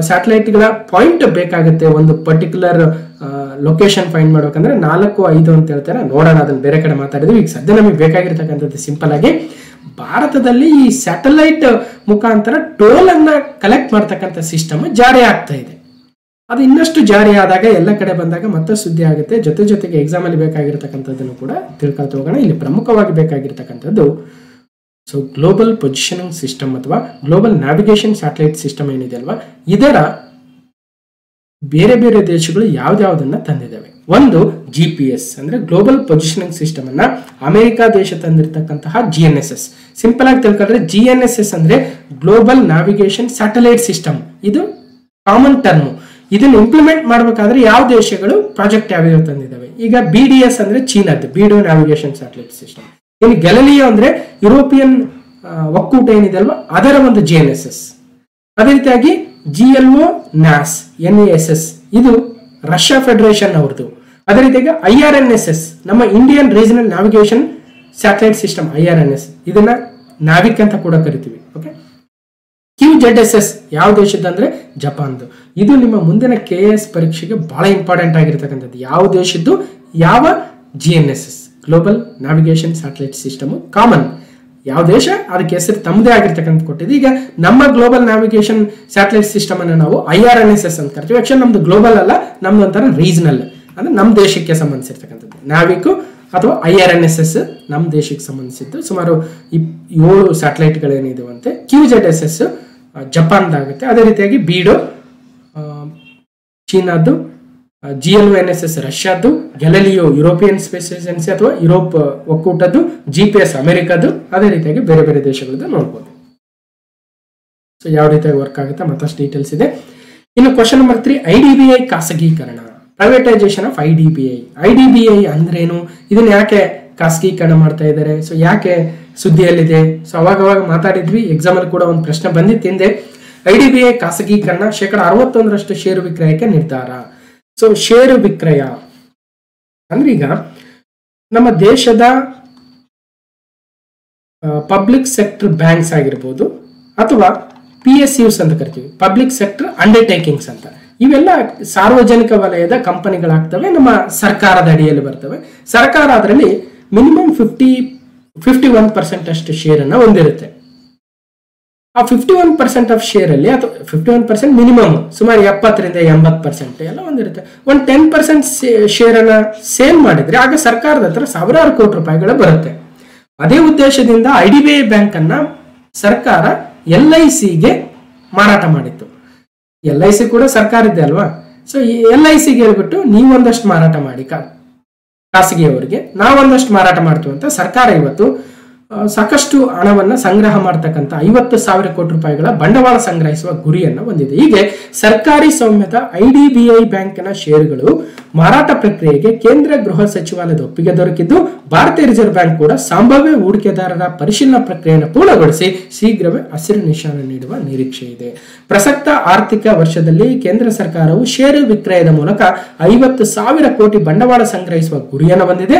ಸ್ಯಾಟಲೈಟ್ಗಳ ಪಾಯಿಂಟ್ ಬೇಕಾಗುತ್ತೆ ಒಂದು ಪರ್ಟಿಕ್ಯುಲರ್ ಲೊಕೇಶನ್ ಫೈಂಡ್ ಮಾಡ್ಬೇಕಂದ್ರೆ 4-5 ಅಂತ ಹೇಳ್ತಾರೆ. ನೋಡೋಣ, ಅದನ್ನ ಬೇರೆ ಕಡೆ ಮಾತಾಡಿದ್ವಿ. ಈಗ ಸದ್ಯ ನಮಗೆ ಬೇಕಾಗಿರ್ತಕ್ಕಂಥದ್ದು ಸಿಂಪಲ್ ಆಗಿ ಭಾರತದಲ್ಲಿ ಈ ಸ್ಯಾಟಲೈಟ್ ಮುಖಾಂತರ ಟೋಲ್ ಅನ್ನ ಕಲೆಕ್ಟ್ ಮಾಡ್ತಕ್ಕಂಥ ಸಿಸ್ಟಮ್ ಜಾರಿ ಆಗ್ತಾ ಇದೆ. ಅದು ಇನ್ನಷ್ಟು ಜಾರಿ ಆದಾಗ ಎಲ್ಲ ಕಡೆ ಬಂದಾಗ ಮತ್ತೆ ಸುದ್ದಿ ಆಗುತ್ತೆ. ಜೊತೆಗೆ ಎಕ್ಸಾಮ್ ಅಲ್ಲಿ ಬೇಕಾಗಿರ್ತಕ್ಕಂಥದ್ದನ್ನು ಕೂಡ ತಿಳ್ಕೊಳ್ತಾ ಹೋಗೋಣ. ಇಲ್ಲಿ ಪ್ರಮುಖವಾಗಿ ಬೇಕಾಗಿರ್ತಕ್ಕಂಥದ್ದು ಸೊ ಗ್ಲೋಬಲ್ ಪೊಸಿಷನಿಂಗ್ ಸಿಸ್ಟಮ್ ಅಥವಾ ಗ್ಲೋಬಲ್ ನ್ಯಾವಿಗೇಷನ್ ಸ್ಯಾಟಲೈಟ್ ಸಿಸ್ಟಮ್ ಏನಿದೆ ಅಲ್ವಾ, ಇದರ ಬೇರೆ ಬೇರೆ ದೇಶಗಳು ಯಾವ್ದಾವುದನ್ನ ತಂದಿದ್ದಾವೆ. ಒಂದು GPS ಅಂದ್ರೆ ಗ್ಲೋಬಲ್ ಪೊಸಿಷನಿಂಗ್ ಸಿಸ್ಟಮ್ ಅನ್ನ ಅಮೆರಿಕ ದೇಶ ತಂದಿರತಕ್ಕಂತಹ GNSS. ಸಿಂಪಲ್ ಆಗಿ ತಿಳ್ಕೊಂಡ್ರೆ GNSS ಅಂದ್ರೆ ಗ್ಲೋಬಲ್ ನ್ಯಾವಿಗೇಷನ್ ಸ್ಯಾಟಲೈಟ್ ಸಿಸ್ಟಮ್. ಇದು ಕಾಮನ್ ಟರ್ಮ್. ಇದನ್ನು ಇಂಪ್ಲಿಮೆಂಟ್ ಮಾಡಬೇಕಾದ್ರೆ ಯಾವ ದೇಶಗಳು ಪ್ರಾಜೆಕ್ಟ್ ಯಾವ್ಯಾವ ತಂದಿದ್ದಾವೆ. ಈಗ BDS ಅಂದ್ರೆ ಚೀನಾದ್ದು, ಬಿಡಿಯೋ ನ್ಯಾವಿಗೇಷನ್ ಸ್ಯಾಟಲೈಟ್ ಸಿಸ್ಟಮ್. ಇನ್ನು ಗ್ಯಾಲಿಲಿಯೋ ಅಂದ್ರೆ ಯುರೋಪಿಯನ್ ಒಕ್ಕೂಟ ಏನಿದೆ ಅಲ್ವಾ, ಅದರ ಒಂದು GNSS. ಅದೇ ರೀತಿಯಾಗಿ GLO NAS ಇದು ರಷ್ಯಾ ಫೆಡರೇಷನ್ ಅವ್ರದ್ದು. ಅದೇ ರೀತಿಯಾಗಿ IRNSS ನಮ್ಮ Indian regional navigation satellite system IRNS, ಇದನ್ನ ನಾವಿಕ್ ಅಂತ ಕೂಡ ಕರಿತೀವಿ. ಓಕೆ, QZSS ಯಾವ ದೇಶದ ಅಂದ್ರೆ ಜಪಾನ್ದು. ಇದು ನಿಮ್ಮ ಮುಂದಿನ KS ಪರೀಕ್ಷೆಗೆ ಬಹಳ ಇಂಪಾರ್ಟೆಂಟ್ ಆಗಿರ್ತಕ್ಕಂಥದ್ದು. ಯಾವ ದೇಶದ್ದು, ಯಾವ GNSS global navigation satellite system common. ಯಾವ ದೇಶ ಅದಕ್ಕೆ ಹೆಸರು ತಮ್ಮದೇ ಆಗಿರ್ತಕ್ಕಂಥ ಕೊಟ್ಟಿದೆ. ಈಗ ನಮ್ಮ ಗ್ಲೋಬಲ್ ನ್ಯಾವಿಗೇಷನ್ ಸ್ಯಾಟಲೈಟ್ ಸಿಸ್ಟಮ್ ಅನ್ನು ನಾವು IRNSS ಅಂತ ಕರಿತೀವಿ. ಆಕ್ಚುಲಿ ನಮ್ದು ಗ್ಲೋಬಲ್ ಅಲ್ಲ, ನಮ್ದು ಒಂಥರ ರೀಜನಲ್ ಅಂದ್ರೆ ನಮ್ಮ ದೇಶಕ್ಕೆ ಸಂಬಂಧಿಸಿರ್ತಕ್ಕಂಥದ್ದು. ನಾವಿಕ್ ಅಥವಾ IRNSS ನಮ್ಮ ದೇಶಕ್ಕೆ ಸಂಬಂಧಿಸಿದ್ದು. ಸುಮಾರು 7 ಸ್ಯಾಟಲೈಟ್ಗಳೇನಿದಾವಂತೆ. QZSS ಜಪಾನ್ದಾಗುತ್ತೆ. ಅದೇ ರೀತಿಯಾಗಿ ಬಿಡೋ ಚೀನಾದ್ದು, GLO NSS ರಷ್ಯಾದ್ದು, ಗ್ಯಾಲಿಲಿಯೋ ಯುರೋಪಿಯನ್ ಸ್ಪೇಸ್ ಏಜೆನ್ಸಿ ಅಥವಾ ಯುರೋಪ್ ಒಕ್ಕೂಟದ್ದು, GPS ಅಮೆರಿಕದ್ದು, ಅದೇ ರೀತಿಯಾಗಿ ಬೇರೆ ಬೇರೆ ದೇಶಗಳದ್ದು ನೋಡ್ಬೋದು. ಸೊ ಯಾವ ರೀತಿಯಾಗಿ ವರ್ಕ್ ಆಗುತ್ತೆ ಮತ್ತಷ್ಟು ಡೀಟೇಲ್ಸ್ ಇದೆ. ಇನ್ನು ಕ್ವಶನ್ ನಂಬರ್ 3, IDBI ಖಾಸಗೀಕರಣ, ಪ್ರೈವೇಟೈಸೇಷನ್ ಆಫ್ IDBI. IDBI ಅಂದ್ರೇನು, ಇದನ್ನ ಯಾಕೆ ಖಾಸಗೀಕರಣ ಮಾಡ್ತಾ ಇದ್ದಾರೆ, ಸೊ ಯಾಕೆ ಸುದ್ದಿಯಲ್ಲಿದೆ. ಸೊ ಅವಾಗ ಮಾತಾಡಿದ್ವಿ, ಎಕ್ಸಾಮ್ ಅಲ್ಲಿ ಕೂಡ ಒಂದು ಪ್ರಶ್ನೆ ಬಂದಿತ್ತು ಹಿಂದೆ. IDBI ಖಾಸಗೀಕರಣ 61% ಷೇರು ವಿಕ್ರಯಕ್ಕೆ ನಿರ್ಧಾರ. ಸೊ ಷೇರು ವಿಕ್ರಯ ಅಂದ್ರೆ ಈಗ ನಮ್ಮ ದೇಶದ ಪಬ್ಲಿಕ್ ಸೆಕ್ಟರ್ ಬ್ಯಾಂಕ್ಸ್ ಆಗಿರ್ಬೋದು ಅಥವಾ PSUs ಅಂತ ಕರಿತೀವಿ, ಪಬ್ಲಿಕ್ ಸೆಕ್ಟರ್ ಅಂಡರ್ಟೇಕಿಂಗ್ಸ್ ಅಂತ. ಇವೆಲ್ಲ ಸಾರ್ವಜನಿಕ ವಲಯದ ಕಂಪನಿಗಳಾಗ್ತವೆ, ನಮ್ಮ ಸರ್ಕಾರದ ಅಡಿಯಲ್ಲಿ ಬರ್ತವೆ. ಸರ್ಕಾರ ಅದರಲ್ಲಿ ಮಿನಿಮಮ್ 51% ಅಷ್ಟು ಶೇರ್ ಅನ್ನ ಹೊಂದಿರುತ್ತೆ. ಆ 51% ಆಫ್ ಶೇರ್ ಅಲ್ಲಿ ಅಥವಾ 51% ಮಿನಿಮಮ್ ಸುಮಾರು 70ರಿಂದ 80% ಎಲ್ಲ ಹೊಂದಿರುತ್ತೆ. ಒಂದು 10% ಶೇರ್ ಅನ್ನ ಸೇಲ್ ಮಾಡಿದ್ರೆ ಆಗ ಸರ್ಕಾರದ ಹತ್ರ ಸಾವಿರಾರು ಕೋಟಿ ರೂಪಾಯಿಗಳು ಬರುತ್ತೆ. ಅದೇ ಉದ್ದೇಶದಿಂದ IDBI ಬ್ಯಾಂಕ್ ಅನ್ನ ಸರ್ಕಾರ LICಗೆ ಮಾರಾಟ ಮಾಡಿತ್ತು. LIC ಕೂಡ ಸರ್ಕಾರ ಇದೆ ಅಲ್ವಾ. ಸೊ LICಗೆ ಹೇಳ್ಬಿಟ್ಟು ನೀವೊಂದಷ್ಟು ಮಾರಾಟ ಮಾಡಿ ಖಾಸಗಿಯವರಿಗೆ, ನಾವೊಂದಷ್ಟು ಮಾರಾಟ ಮಾಡ್ತೀವಿ ಅಂತ ಸರ್ಕಾರ ಇವತ್ತು ಸಾಕಷ್ಟು ಹಣವನ್ನ ಸಂಗ್ರಹ ಮಾಡತಕ್ಕಂಥ 50,000 ಕೋಟಿ ರೂಪಾಯಿಗಳ ಬಂಡವಾಳ ಸಂಗ್ರಹಿಸುವ ಗುರಿಯನ್ನ ಹೊಂದಿದೆ. ಹೀಗೆ ಸರ್ಕಾರಿ ಸ್ವಾಮ್ಯದ IDBI ಬ್ಯಾಂಕಿನ ಷೇರುಗಳು ಮಾರಾಟ ಪ್ರಕ್ರಿಯೆಗೆ ಕೇಂದ್ರ ಗೃಹ ಸಚಿವಾಲಯದ ಒಪ್ಪಿಗೆ ದೊರಕಿದ್ದು, ಭಾರತೀಯ ರಿಸರ್ವ್ ಬ್ಯಾಂಕ್ ಕೂಡ ಸಂಭಾವ್ಯ ಹೂಡಿಕೆದಾರರ ಪರಿಶೀಲನಾ ಪ್ರಕ್ರಿಯೆಯನ್ನು ಪೂರ್ಣಗೊಳಿಸಿ ಶೀಘ್ರವೇ ಹಸಿರು ನಿಶಾನ ನೀಡುವ ನಿರೀಕ್ಷೆ ಇದೆ. ಪ್ರಸಕ್ತ ಆರ್ಥಿಕ ವರ್ಷದಲ್ಲಿ ಕೇಂದ್ರ ಸರ್ಕಾರವು ಷೇರು ವಿಕ್ರಯದ ಮೂಲಕ 50,000 ಕೋಟಿ ಬಂಡವಾಳ ಸಂಗ್ರಹಿಸುವ ಗುರಿಯನ್ನು ಹೊಂದಿದೆ.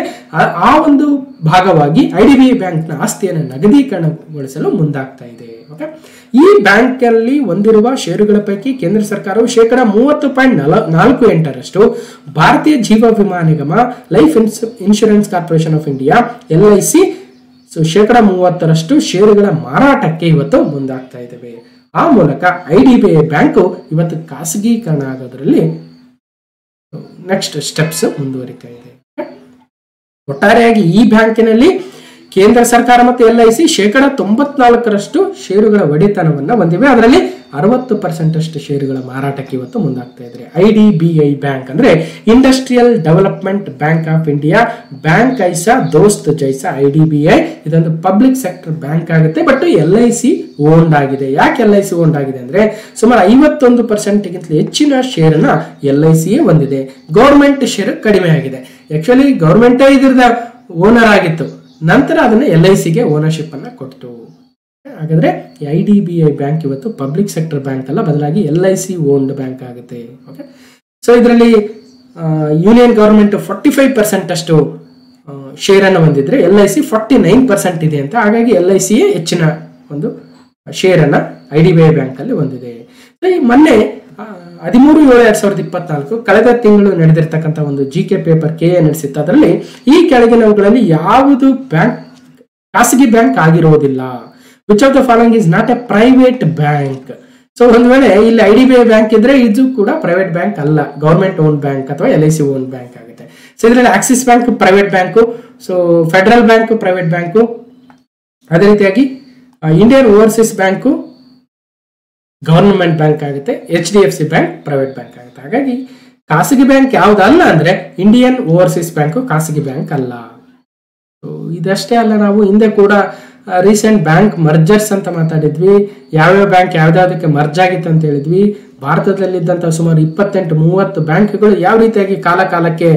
ಆ ಒಂದು ಭಾಗವಾಗಿ IDBI ಬ್ಯಾಂಕ್ನ ಆಸ್ತಿಯನ್ನು ನಗದೀಕರಣಗೊಳಿಸಲು ಮುಂದಾಗ್ತಾ ಇದೆ. ಓಕೆ, ಈ ಬ್ಯಾಂಕ್ ಅಲ್ಲಿ ಹೊಂದಿರುವ ಷೇರುಗಳ ಪೈಕಿ ಕೇಂದ್ರ ಸರ್ಕಾರವು 30.48% ಭಾರತೀಯ ಜೀವ ವಿಮಾ ನಿಗಮ, life insurance corporation of India LIC, so 30% ಷೇರುಗಳ ಮಾರಾಟಕ್ಕೆ ಇವತ್ತು ಮುಂದಾಗ್ತಾ ಇದ್ದೇವೆ. ಆ ಮೂಲಕ IDBI ಬ್ಯಾಂಕು ಇವತ್ತು ಖಾಸಗೀಕರಣ ಆಗೋದ್ರಲ್ಲಿ ನೆಕ್ಸ್ಟ್ ಸ್ಟೆಪ್ಸ್ ಮುಂದುವರಿತಾ ಇದೆ. ಒಟ್ಟಾರೆಯಾಗಿ ಈ ಬ್ಯಾಂಕಿನಲ್ಲಿ ಕೇಂದ್ರ ಸರ್ಕಾರ ಮತ್ತು LIC 94% ಷೇರುಗಳ ಒಡೆತನವನ್ನ ಹೊಂದಿವೆ. ಅದರಲ್ಲಿ 60% ಅಷ್ಟು ಷೇರುಗಳ ಮಾರಾಟಕ್ಕೆ ಇವತ್ತು ಮುಂದಾಗ್ತಾ ಇದ್ದಾರೆ. IDBI ಬ್ಯಾಂಕ್ ಅಂದ್ರೆ industrial development bank of India, bank ಐಸಾ ದೋಸ್ತ್ ಜೈಸಾ IDBI. ಇದೊಂದು ಪಬ್ಲಿಕ್ ಸೆಕ್ಟರ್ ಬ್ಯಾಂಕ್ ಆಗುತ್ತೆ, ಬಟ್ LIC ಓನ್ಡ್ ಆಗಿದೆ. ಯಾಕೆ LIC ಓನ್ಡ್ ಆಗಿದೆ ಅಂದ್ರೆ ಸುಮಾರು 51% ಗಿಂತ ಹೆಚ್ಚಿನ ಶೇರನ್ನ LIC ಹೊಂದಿದೆ. ಗೌರ್ಮೆಂಟ್ ಶೇರ್ ಕಡಿಮೆ ಆಗಿದೆ. ಆಕ್ಚುಲಿ ಗೌರ್ಮೆಂಟೇ ಇದ್ರದ ಓನರ್ ಆಗಿತ್ತು, ನಂತರ ಅದನ್ನ LICಗೆ ಓನರ್ಶಿಪ್ ಅನ್ನ ಕೊಡ್ತು. ಹಾಗಾದ್ರೆ IDBI ಬ್ಯಾಂಕ್ ಇವತ್ತು ಪಬ್ಲಿಕ್ ಸೆಕ್ಟರ್ ಬ್ಯಾಂಕ್ ಅಲ್ಲ, ಬದಲಾಗಿ LIC ಓನ್ಡ್ ಬ್ಯಾಂಕ್ ಆಗುತ್ತೆ. ಓಕೆ, ಸೊ ಇದರಲ್ಲಿ ಯೂನಿಯನ್ ಗವರ್ಮೆಂಟ್ 45% ಅಷ್ಟು ಶೇರ್ ಅನ್ನು ಹೊಂದಿದ್ರೆ LIC 49% ಇದೆ ಅಂತ. ಹಾಗಾಗಿ LIC ಹೆಚ್ಚಿನ ಒಂದು ಶೇರ್ ಅನ್ನ IDBI ಬ್ಯಾಂಕ್ ಅಲ್ಲಿ ಹೊಂದಿದೆ. ಮೊನ್ನೆ 13/7/2024 ಕಳೆದ ತಿಂಗಳು ನಡೆದಿರ್ತಕ್ಕಂಥ ಒಂದು GK ಪೇಪರ್ KA ನಡೆಸಿತ್ತು. ಅದರಲ್ಲಿ ಈ ಕೆಳಗಿನವುಗಳಲ್ಲಿ ಯಾವುದು ಬ್ಯಾಂಕ್ ಖಾಸಗಿ ಬ್ಯಾಂಕ್ ಆಗಿರೋದಿಲ್ಲ. Which of the following is not A private bank. So ಒಂದ್ ವೇಳೆ ಇಲ್ಲಿ IDBI ಬ್ಯಾಂಕ್ ಇದ್ರೆ ಇದು ಕೂಡ ಪ್ರೈವೇಟ್ ಬ್ಯಾಂಕ್ ಅಲ್ಲ, ಗವರ್ಮೆಂಟ್ ಓನ್ ಬ್ಯಾಂಕ್ ಅಥವಾ LIC ಓನ್ ಬ್ಯಾಂಕ್ ಆಗುತ್ತೆ. ಸೊ ಇದರಲ್ಲಿ Axis bank private bank, so federal bank private bank, ಅದೇ ರೀತಿಯಾಗಿ Indian overseas bank government bank ಆಗುತ್ತೆ, HDFC ಬ್ಯಾಂಕ್ ಪ್ರೈವೇಟ್ ಬ್ಯಾಂಕ್ ಆಗುತ್ತೆ. ಹಾಗಾಗಿ ಖಾಸಗಿ ಬ್ಯಾಂಕ್ ಯಾವುದಲ್ಲ ಅಂದ್ರೆ ಇಂಡಿಯನ್ ಓವರ್ಸೀಸ್ ಬ್ಯಾಂಕು ಖಾಸಗಿ ಬ್ಯಾಂಕ್ ಅಲ್ಲ. ಇದಷ್ಟೇ ಅಲ್ಲ, ನಾವು ಹಿಂದೆ ಕೂಡ ರೀಸೆಂಟ್ ಬ್ಯಾಂಕ್ ಮರ್ಜರ್ಸ್ ಅಂತ ಮಾತಾಡಿದ್ವಿ. ಯಾವ್ಯಾವ ಬ್ಯಾಂಕ್ ಯಾವ್ದಾವುದಕ್ಕೆ ಮರ್ಜ್ ಆಗಿತ್ತು ಅಂತ ಹೇಳಿದ್ವಿ. ಭಾರತದಲ್ಲಿದ್ದಂಥ ಸುಮಾರು 28-30 ಬ್ಯಾಂಕ್ಗಳು ಯಾವ ರೀತಿಯಾಗಿ ಕಾಲಕ್ಕೆ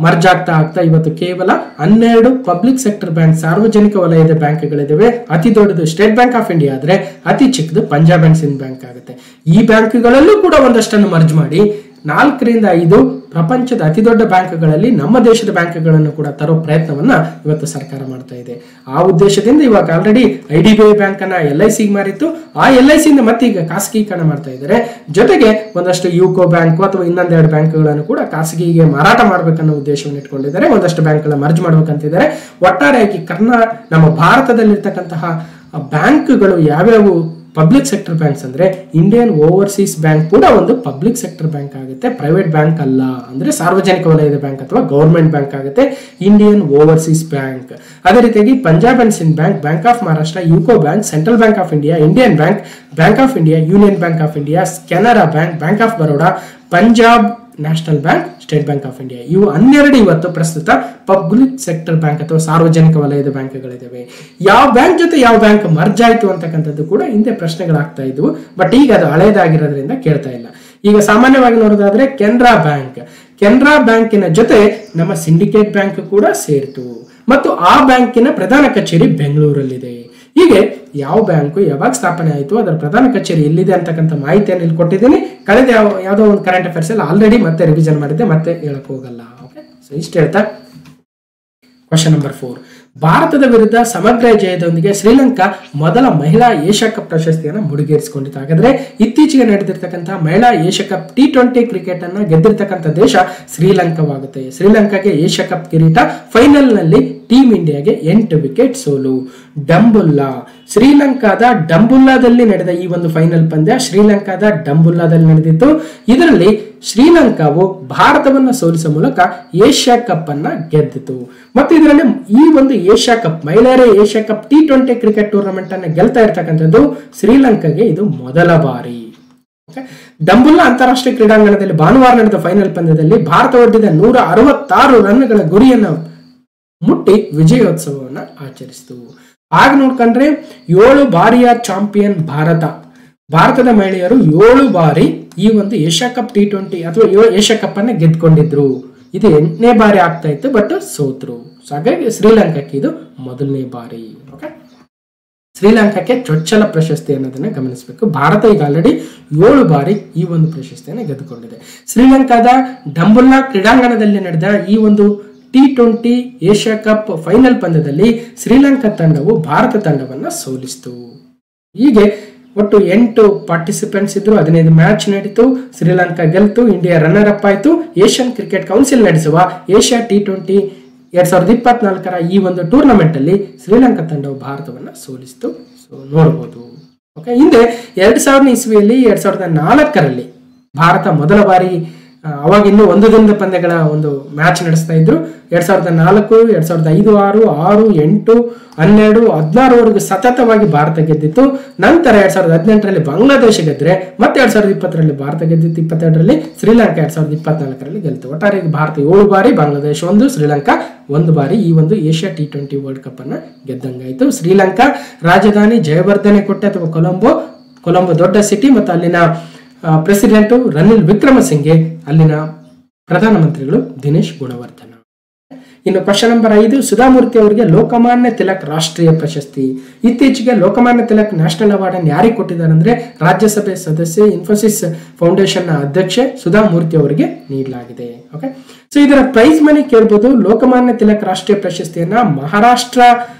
ಮರ್ಜ್ ಆಗ್ತಾ ಇವತ್ತು ಕೇವಲ 12 ಪಬ್ಲಿಕ್ ಸೆಕ್ಟರ್ ಬ್ಯಾಂಕ್, ಸಾರ್ವಜನಿಕ ವಲಯದ ಬ್ಯಾಂಕ್ಗಳಿದಾವೆ. ಅತಿ ದೊಡ್ಡದು ಸ್ಟೇಟ್ ಬ್ಯಾಂಕ್ ಆಫ್ ಇಂಡಿಯಾ ಆದ್ರೆ ಅತಿ ಚಿಕ್ಕದು ಪಂಜಾಬ್ ಅಂಡ್ ಸಿಂಧ್ ಬ್ಯಾಂಕ್ ಆಗುತ್ತೆ. ಈ ಬ್ಯಾಂಕ್ಗಳಲ್ಲೂ ಕೂಡ ಒಂದಷ್ಟನ್ನು ಮರ್ಜ್ ಮಾಡಿ 4ರಿಂದ 5 ಪ್ರಪಂಚದ ಅತಿ ದೊಡ್ಡ ಬ್ಯಾಂಕ್ಗಳಲ್ಲಿ ನಮ್ಮ ದೇಶದ ಬ್ಯಾಂಕ್ಗಳನ್ನು ಕೂಡ ತರೋ ಪ್ರಯತ್ನವನ್ನ ಇವತ್ತು ಸರ್ಕಾರ ಮಾಡ್ತಾ ಇದೆ. ಆ ಉದ್ದೇಶದಿಂದ ಇವಾಗ ಆಲ್ರೆಡಿ IDBI ಬ್ಯಾಂಕ್ ಅನ್ನ LIC ಮಾರಿತ್ತು. ಆ LIC ಇಂದ ಮತ್ತೆ ಈಗ ಖಾಸಗೀಕರಣ ಮಾಡ್ತಾ ಇದ್ದಾರೆ. ಜೊತೆಗೆ ಒಂದಷ್ಟು ಯುಕೋ ಬ್ಯಾಂಕ್ ಅಥವಾ ಇನ್ನೊಂದೆರಡು ಬ್ಯಾಂಕ್ಗಳನ್ನು ಕೂಡ ಖಾಸಗಿಗೆ ಮಾರಾಟ ಮಾಡ್ಬೇಕನ್ನೋ ಉದ್ದೇಶವನ್ನು ಇಟ್ಕೊಂಡಿದ್ದಾರೆ. ಒಂದಷ್ಟು ಬ್ಯಾಂಕ್ಗಳ ಮರ್ಜ್ ಮಾಡ್ಬೇಕಂತಿದ್ದಾರೆ. ಒಟ್ಟಾರೆಯಾಗಿ ನಮ್ಮ ಭಾರತದಲ್ಲಿರ್ತಕ್ಕಂತಹ ಬ್ಯಾಂಕ್ಗಳು ಯಾವ್ಯಾವು ಪಬ್ಲಿಕ್ ಸೆಕ್ಟರ್ ಬ್ಯಾಂಕ್ಸ್ ಅಂದ್ರೆ ಇಂಡಿಯನ್ ಓವರ್ಸೀಸ್ ಬ್ಯಾಂಕ್ ಕೂಡ ಒಂದು ಪಬ್ಲಿಕ್ ಸೆಕ್ಟರ್ ಬ್ಯಾಂಕ್ ಆಗುತ್ತೆ, ಪ್ರೈವೇಟ್ ಬ್ಯಾಂಕ್ ಅಲ್ಲ. ಅಂದ್ರೆ ಸಾರ್ವಜನಿಕ ವಲಯದ ಬ್ಯಾಂಕ್ ಅಥವಾ ಗವರ್ಮೆಂಟ್ ಬ್ಯಾಂಕ್ ಆಗುತ್ತೆ ಇಂಡಿಯನ್ ಓವರ್ಸೀಸ್ ಬ್ಯಾಂಕ್. ಅದೇ ರೀತಿಯಾಗಿ Punjab and Sindh Bank, Bank of Maharashtra, UCO Bank, Central Bank of India, Indian Bank, Bank of India, Union Bank of India, Canara Bank, Bank of Baroda, Punjab National Bank, State Bank of India. ಇವು 12 ಇವತ್ತು ಪ್ರಸ್ತುತ ಪಬ್ಲಿಕ್ ಸೆಕ್ಟರ್ ಬ್ಯಾಂಕ್ ಅಥವಾ ಸಾರ್ವಜನಿಕ ವಲಯದ ಬ್ಯಾಂಕ್ಗಳಿದಾವೆ. ಯಾವ ಬ್ಯಾಂಕ್ ಜೊತೆ ಯಾವ ಬ್ಯಾಂಕ್ ಮರ್ಜ್ ಆಯ್ತು ಅಂತಕ್ಕಂಥದ್ದು ಕೂಡ ಹಿಂದೆ ಪ್ರಶ್ನೆಗಳಾಗ್ತಾ ಇದ್ವು. ಬಟ್ ಈಗ ಅದು ಹಳೇದಾಗಿರೋದ್ರಿಂದ ಕೇಳ್ತಾ ಇಲ್ಲ. ಈಗ ಸಾಮಾನ್ಯವಾಗಿ ನೋಡೋದಾದ್ರೆ ಕೆನರಾ ಬ್ಯಾಂಕಿನ ಜೊತೆ ನಮ್ಮ ಸಿಂಡಿಕೇಟ್ ಬ್ಯಾಂಕ್ ಕೂಡ ಸೇರಿತು ಮತ್ತು ಆ ಬ್ಯಾಂಕಿನ ಪ್ರಧಾನ ಕಚೇರಿ ಬೆಂಗಳೂರಲ್ಲಿದೆ. ಹೀಗೆ ಯಾವ ಬ್ಯಾಂಕು ಯಾವಾಗ ಸ್ಥಾಪನೆ ಆಯಿತು, ಅದರ ಪ್ರಧಾನ ಕಚೇರಿ ಎಲ್ಲಿದೆ ಅಂತಕ್ಕಂಥ ಮಾಹಿತಿಯನ್ನು ಇಲ್ಲಿ ಕೊಟ್ಟಿದ್ದೀನಿ. ಕಳೆದ ಯಾವುದೋ ಒಂದು ಕರೆಂಟ್ ಅಫೇರ್ಸ್ ಅಲ್ಲಿ ಆಲ್ರೆಡಿ ಮತ್ತೆ ರಿವಿಷನ್ ಮಾಡಿದ್ದೆ, ಮತ್ತೆ ಹೇಳಕ್ ಹೋಗಲ್ಲ. ಓಕೆ, ಸೊ ಇಷ್ಟು ಹೇಳ್ತಾ ಕ್ವಶನ್ ನಂಬರ್ 4. ಭಾರತದ ವಿರುದ್ಧ ಸಮಗ್ರ ಜಯದೊಂದಿಗೆ ಶ್ರೀಲಂಕಾ ಮೊದಲ ಮಹಿಳಾ ಏಷ್ಯಾ ಕಪ್ ಪ್ರಶಸ್ತಿಯನ್ನು ಮುಡಿಗೇರಿಸಿಕೊಂಡಿತ್ತು. ಹಾಗಾದ್ರೆ ಇತ್ತೀಚೆಗೆ ನಡೆದಿರ್ತಕ್ಕಂತಹ ಮಹಿಳಾ ಏಷ್ಯಾ ಕಪ್ T20 ಕ್ರಿಕೆಟ್ ಅನ್ನ ಗೆದ್ದಿರ್ತಕ್ಕಂಥ ದೇಶ ಶ್ರೀಲಂಕಾವಾಗುತ್ತೆ. ಶ್ರೀಲಂಕಾಗೆ ಏಷ್ಯಾ ಕಪ್ ಕಿರೀಟ. ಫೈನಲ್ ನಲ್ಲಿ ಟೀಮ್ ಇಂಡಿಯಾಗೆ 8 ವಿಕೆಟ್ ಸೋಲು. ಶ್ರೀಲಂಕಾದ ಡಂಬುಲ್ಲಾದಲ್ಲಿ ನಡೆದ ಈ ಒಂದು ಫೈನಲ್ ಪಂದ್ಯ ಶ್ರೀಲಂಕಾದ ಡಂಬುಲ್ಲಾದಲ್ಲಿ ನಡೆದಿತ್ತು. ಇದರಲ್ಲಿ ಶ್ರೀಲಂಕಾವು ಭಾರತವನ್ನು ಸೋಲಿಸುವ ಮೂಲಕ ಏಷ್ಯಾ ಕಪ್ ಅನ್ನ ಗೆದ್ದಿತು. ಮತ್ತು ಇದರಲ್ಲಿ ಈ ಒಂದು ಏಷ್ಯಾ ಕಪ್, ಮಹಿಳೆಯರ Asia cup T20 cricket tournament ಅನ್ನ ಗೆಲ್ತಾ ಇರ್ತಕ್ಕಂಥದ್ದು ಶ್ರೀಲಂಕಾಗೆ ಇದು ಮೊದಲ ಬಾರಿ. ಡಂಬುಲ್ಲಾ ಅಂತಾರಾಷ್ಟ್ರೀಯ ಕ್ರೀಡಾಂಗಣದಲ್ಲಿ ಭಾನುವಾರ ನಡೆದ ಫೈನಲ್ ಪಂದ್ಯದಲ್ಲಿ ಭಾರತ ಒಡ್ಡಿದ 166 ರನ್ಗಳ ಗುರಿಯನ್ನು ಮುಟ್ಟಿ ವಿಜಯೋತ್ಸವವನ್ನು ಆಚರಿಸಿತು. ಆಗ ನೋಡ್ಕೊಂಡ್ರೆ 7 ಬಾರಿಯ ಚಾಂಪಿಯನ್ ಭಾರತದ ಮಹಿಳೆಯರು 7 ಬಾರಿ ಈ ಒಂದು ಏಷ್ಯಾ ಕಪ್ T20 ಅಥವಾ ಏಷ್ಯಾ ಕಪ್ ಅನ್ನ ಗೆದ್ಕೊಂಡಿದ್ರು. ಇದು 8ನೇ ಬಾರಿ ಆಗ್ತಾ ಇತ್ತು, ಬಟ್ ಸೋತ್ರು. ಹಾಗಾಗಿ ಶ್ರೀಲಂಕಾಕ್ಕೆ ಇದು ಮೊದಲನೇ ಬಾರಿ. ಓಕೆ, ಶ್ರೀಲಂಕಾಕ್ಕೆ ಚೊಚ್ಚಲ ಪ್ರಶಸ್ತಿ ಅನ್ನೋದನ್ನ ಗಮನಿಸಬೇಕು. ಭಾರತ ಈಗ ಆಲ್ರೆಡಿ 7 ಬಾರಿ ಈ ಒಂದು ಪ್ರಶಸ್ತಿಯನ್ನು ಗೆದ್ದುಕೊಂಡಿದೆ. ಶ್ರೀಲಂಕಾದ ಡಂಬುಲ್ಲಾ ಕ್ರೀಡಾಂಗಣದಲ್ಲಿ ನಡೆದ ಈ ಒಂದು T20 ಏಷ್ಯಾ ಕಪ್ ಫೈನಲ್ ಪಂದ್ಯದಲ್ಲಿ ಶ್ರೀಲಂಕಾ ತಂಡವು ಭಾರತ ತಂಡವನ್ನು ಸೋಲಿಸಿತು. ಹೀಗೆ ಒಟ್ಟು 8 ಪಾರ್ಟಿಸಿಪೆಂಟ್ಸ್ ಇದ್ರು, 15 ಮ್ಯಾಚ್ ನಡೀತು. ಶ್ರೀಲಂಕಾ ಗೆಲ್ತು, ಇಂಡಿಯಾ ರನ್ನರ್ ಅಪ್ ಆಯಿತು. ಏಷ್ಯನ್ ಕ್ರಿಕೆಟ್ ಕೌನ್ಸಿಲ್ ನಡೆಸುವ ಏಷ್ಯಾ T20 2024 ಈ ಒಂದು ಟೂರ್ನಮೆಂಟ್ ಅಲ್ಲಿ ಶ್ರೀಲಂಕಾ ತಂಡವು ಭಾರತವನ್ನು ಸೋಲಿಸಿತು. ಸೊ ನೋಡಬಹುದು. ಓಕೆ, ಹಿಂದೆ 2000 ಇಸ್ವಿಯಲ್ಲಿ 2004ರಲ್ಲಿ ಭಾರತ ಮೊದಲ ಬಾರಿ, ಅವಾಗ ಇನ್ನು 1 ದಿನದ ಪಂದ್ಯಗಳ ಒಂದು ಮ್ಯಾಚ್ ನಡೆಸ್ತಾ ಇದ್ರು. 2004, 2005, 6, 8, 12, 16ವರೆಗೂ ಸತತವಾಗಿ ಭಾರತ ಗೆದ್ದಿತ್ತು. ನಂತರ 2018ರಲ್ಲಿ ಬಾಂಗ್ಲಾದೇಶ ಗೆದ್ರೆ, ಮತ್ತೆ 2020ರಲ್ಲಿ ಭಾರತ ಗೆದ್ದಿತ್ತು. 22ರಲ್ಲಿ ಶ್ರೀಲಂಕಾ 2024ರಲ್ಲಿ ಗೆಲ್ತು. ಒಟ್ಟಾರೆ ಭಾರತ 7 ಬಾರಿ, ಬಾಂಗ್ಲಾದೇಶ 1, ಶ್ರೀಲಂಕಾ 1 ಬಾರಿ ಈ ಒಂದು ಏಷ್ಯಾ T20 ವರ್ಲ್ಡ್ ಕಪ್ ಅನ್ನ ಗೆದ್ದಂಗಾಯಿತು. ಶ್ರೀಲಂಕಾ ರಾಜಧಾನಿ ಜಯವರ್ಧನೆ ಕೊಟ್ಟೆ ಅಥವಾ ಕೊಲಂಬೋ ದೊಡ್ಡ ಸಿಟಿ, ಮತ್ತು ಅಲ್ಲಿನ ಪ್ರೆಸಿಡೆಂಟ್ ರನಿಲ್ ವಿಕ್ರಮಸಿಂಘೆ, ಅಲ್ಲಿನ ಪ್ರಧಾನಮಂತ್ರಿಗಳು ದಿನೇಶ್ ಗುಣವರ್ಧನ. ಇನ್ನು ಕ್ವಶನ್ ನಂಬರ್ 5. ಸುಧಾಮೂರ್ತಿ ಅವರಿಗೆ ಲೋಕಮಾನ್ಯ ತಿಲಕ್ ರಾಷ್ಟ್ರೀಯ ಪ್ರಶಸ್ತಿ. ಇತ್ತೀಚೆಗೆ ಲೋಕಮಾನ್ಯ ತಿಲಕ್ ನ್ಯಾಷನಲ್ ಅವಾರ್ಡ್ ಅನ್ನು ಯಾರಿಗೆ ಕೊಟ್ಟಿದ್ದಾರೆ ಅಂದ್ರೆ ರಾಜ್ಯಸಭೆ ಸದಸ್ಯೆ, ಇನ್ಫೋಸಿಸ್ ಫೌಂಡೇಶನ್ ನ ಅಧ್ಯಕ್ಷೆ ಸುಧಾಮೂರ್ತಿ ಅವರಿಗೆ ನೀಡಲಾಗಿದೆ. ಓಕೆ, ಸೊ ಇದರ ಪ್ರೈಸ್ ಮನಿ ಕೇಳಬಹುದು. ಲೋಕಮಾನ್ಯ ತಿಲಕ್ ರಾಷ್ಟ್ರೀಯ ಪ್ರಶಸ್ತಿಯನ್ನ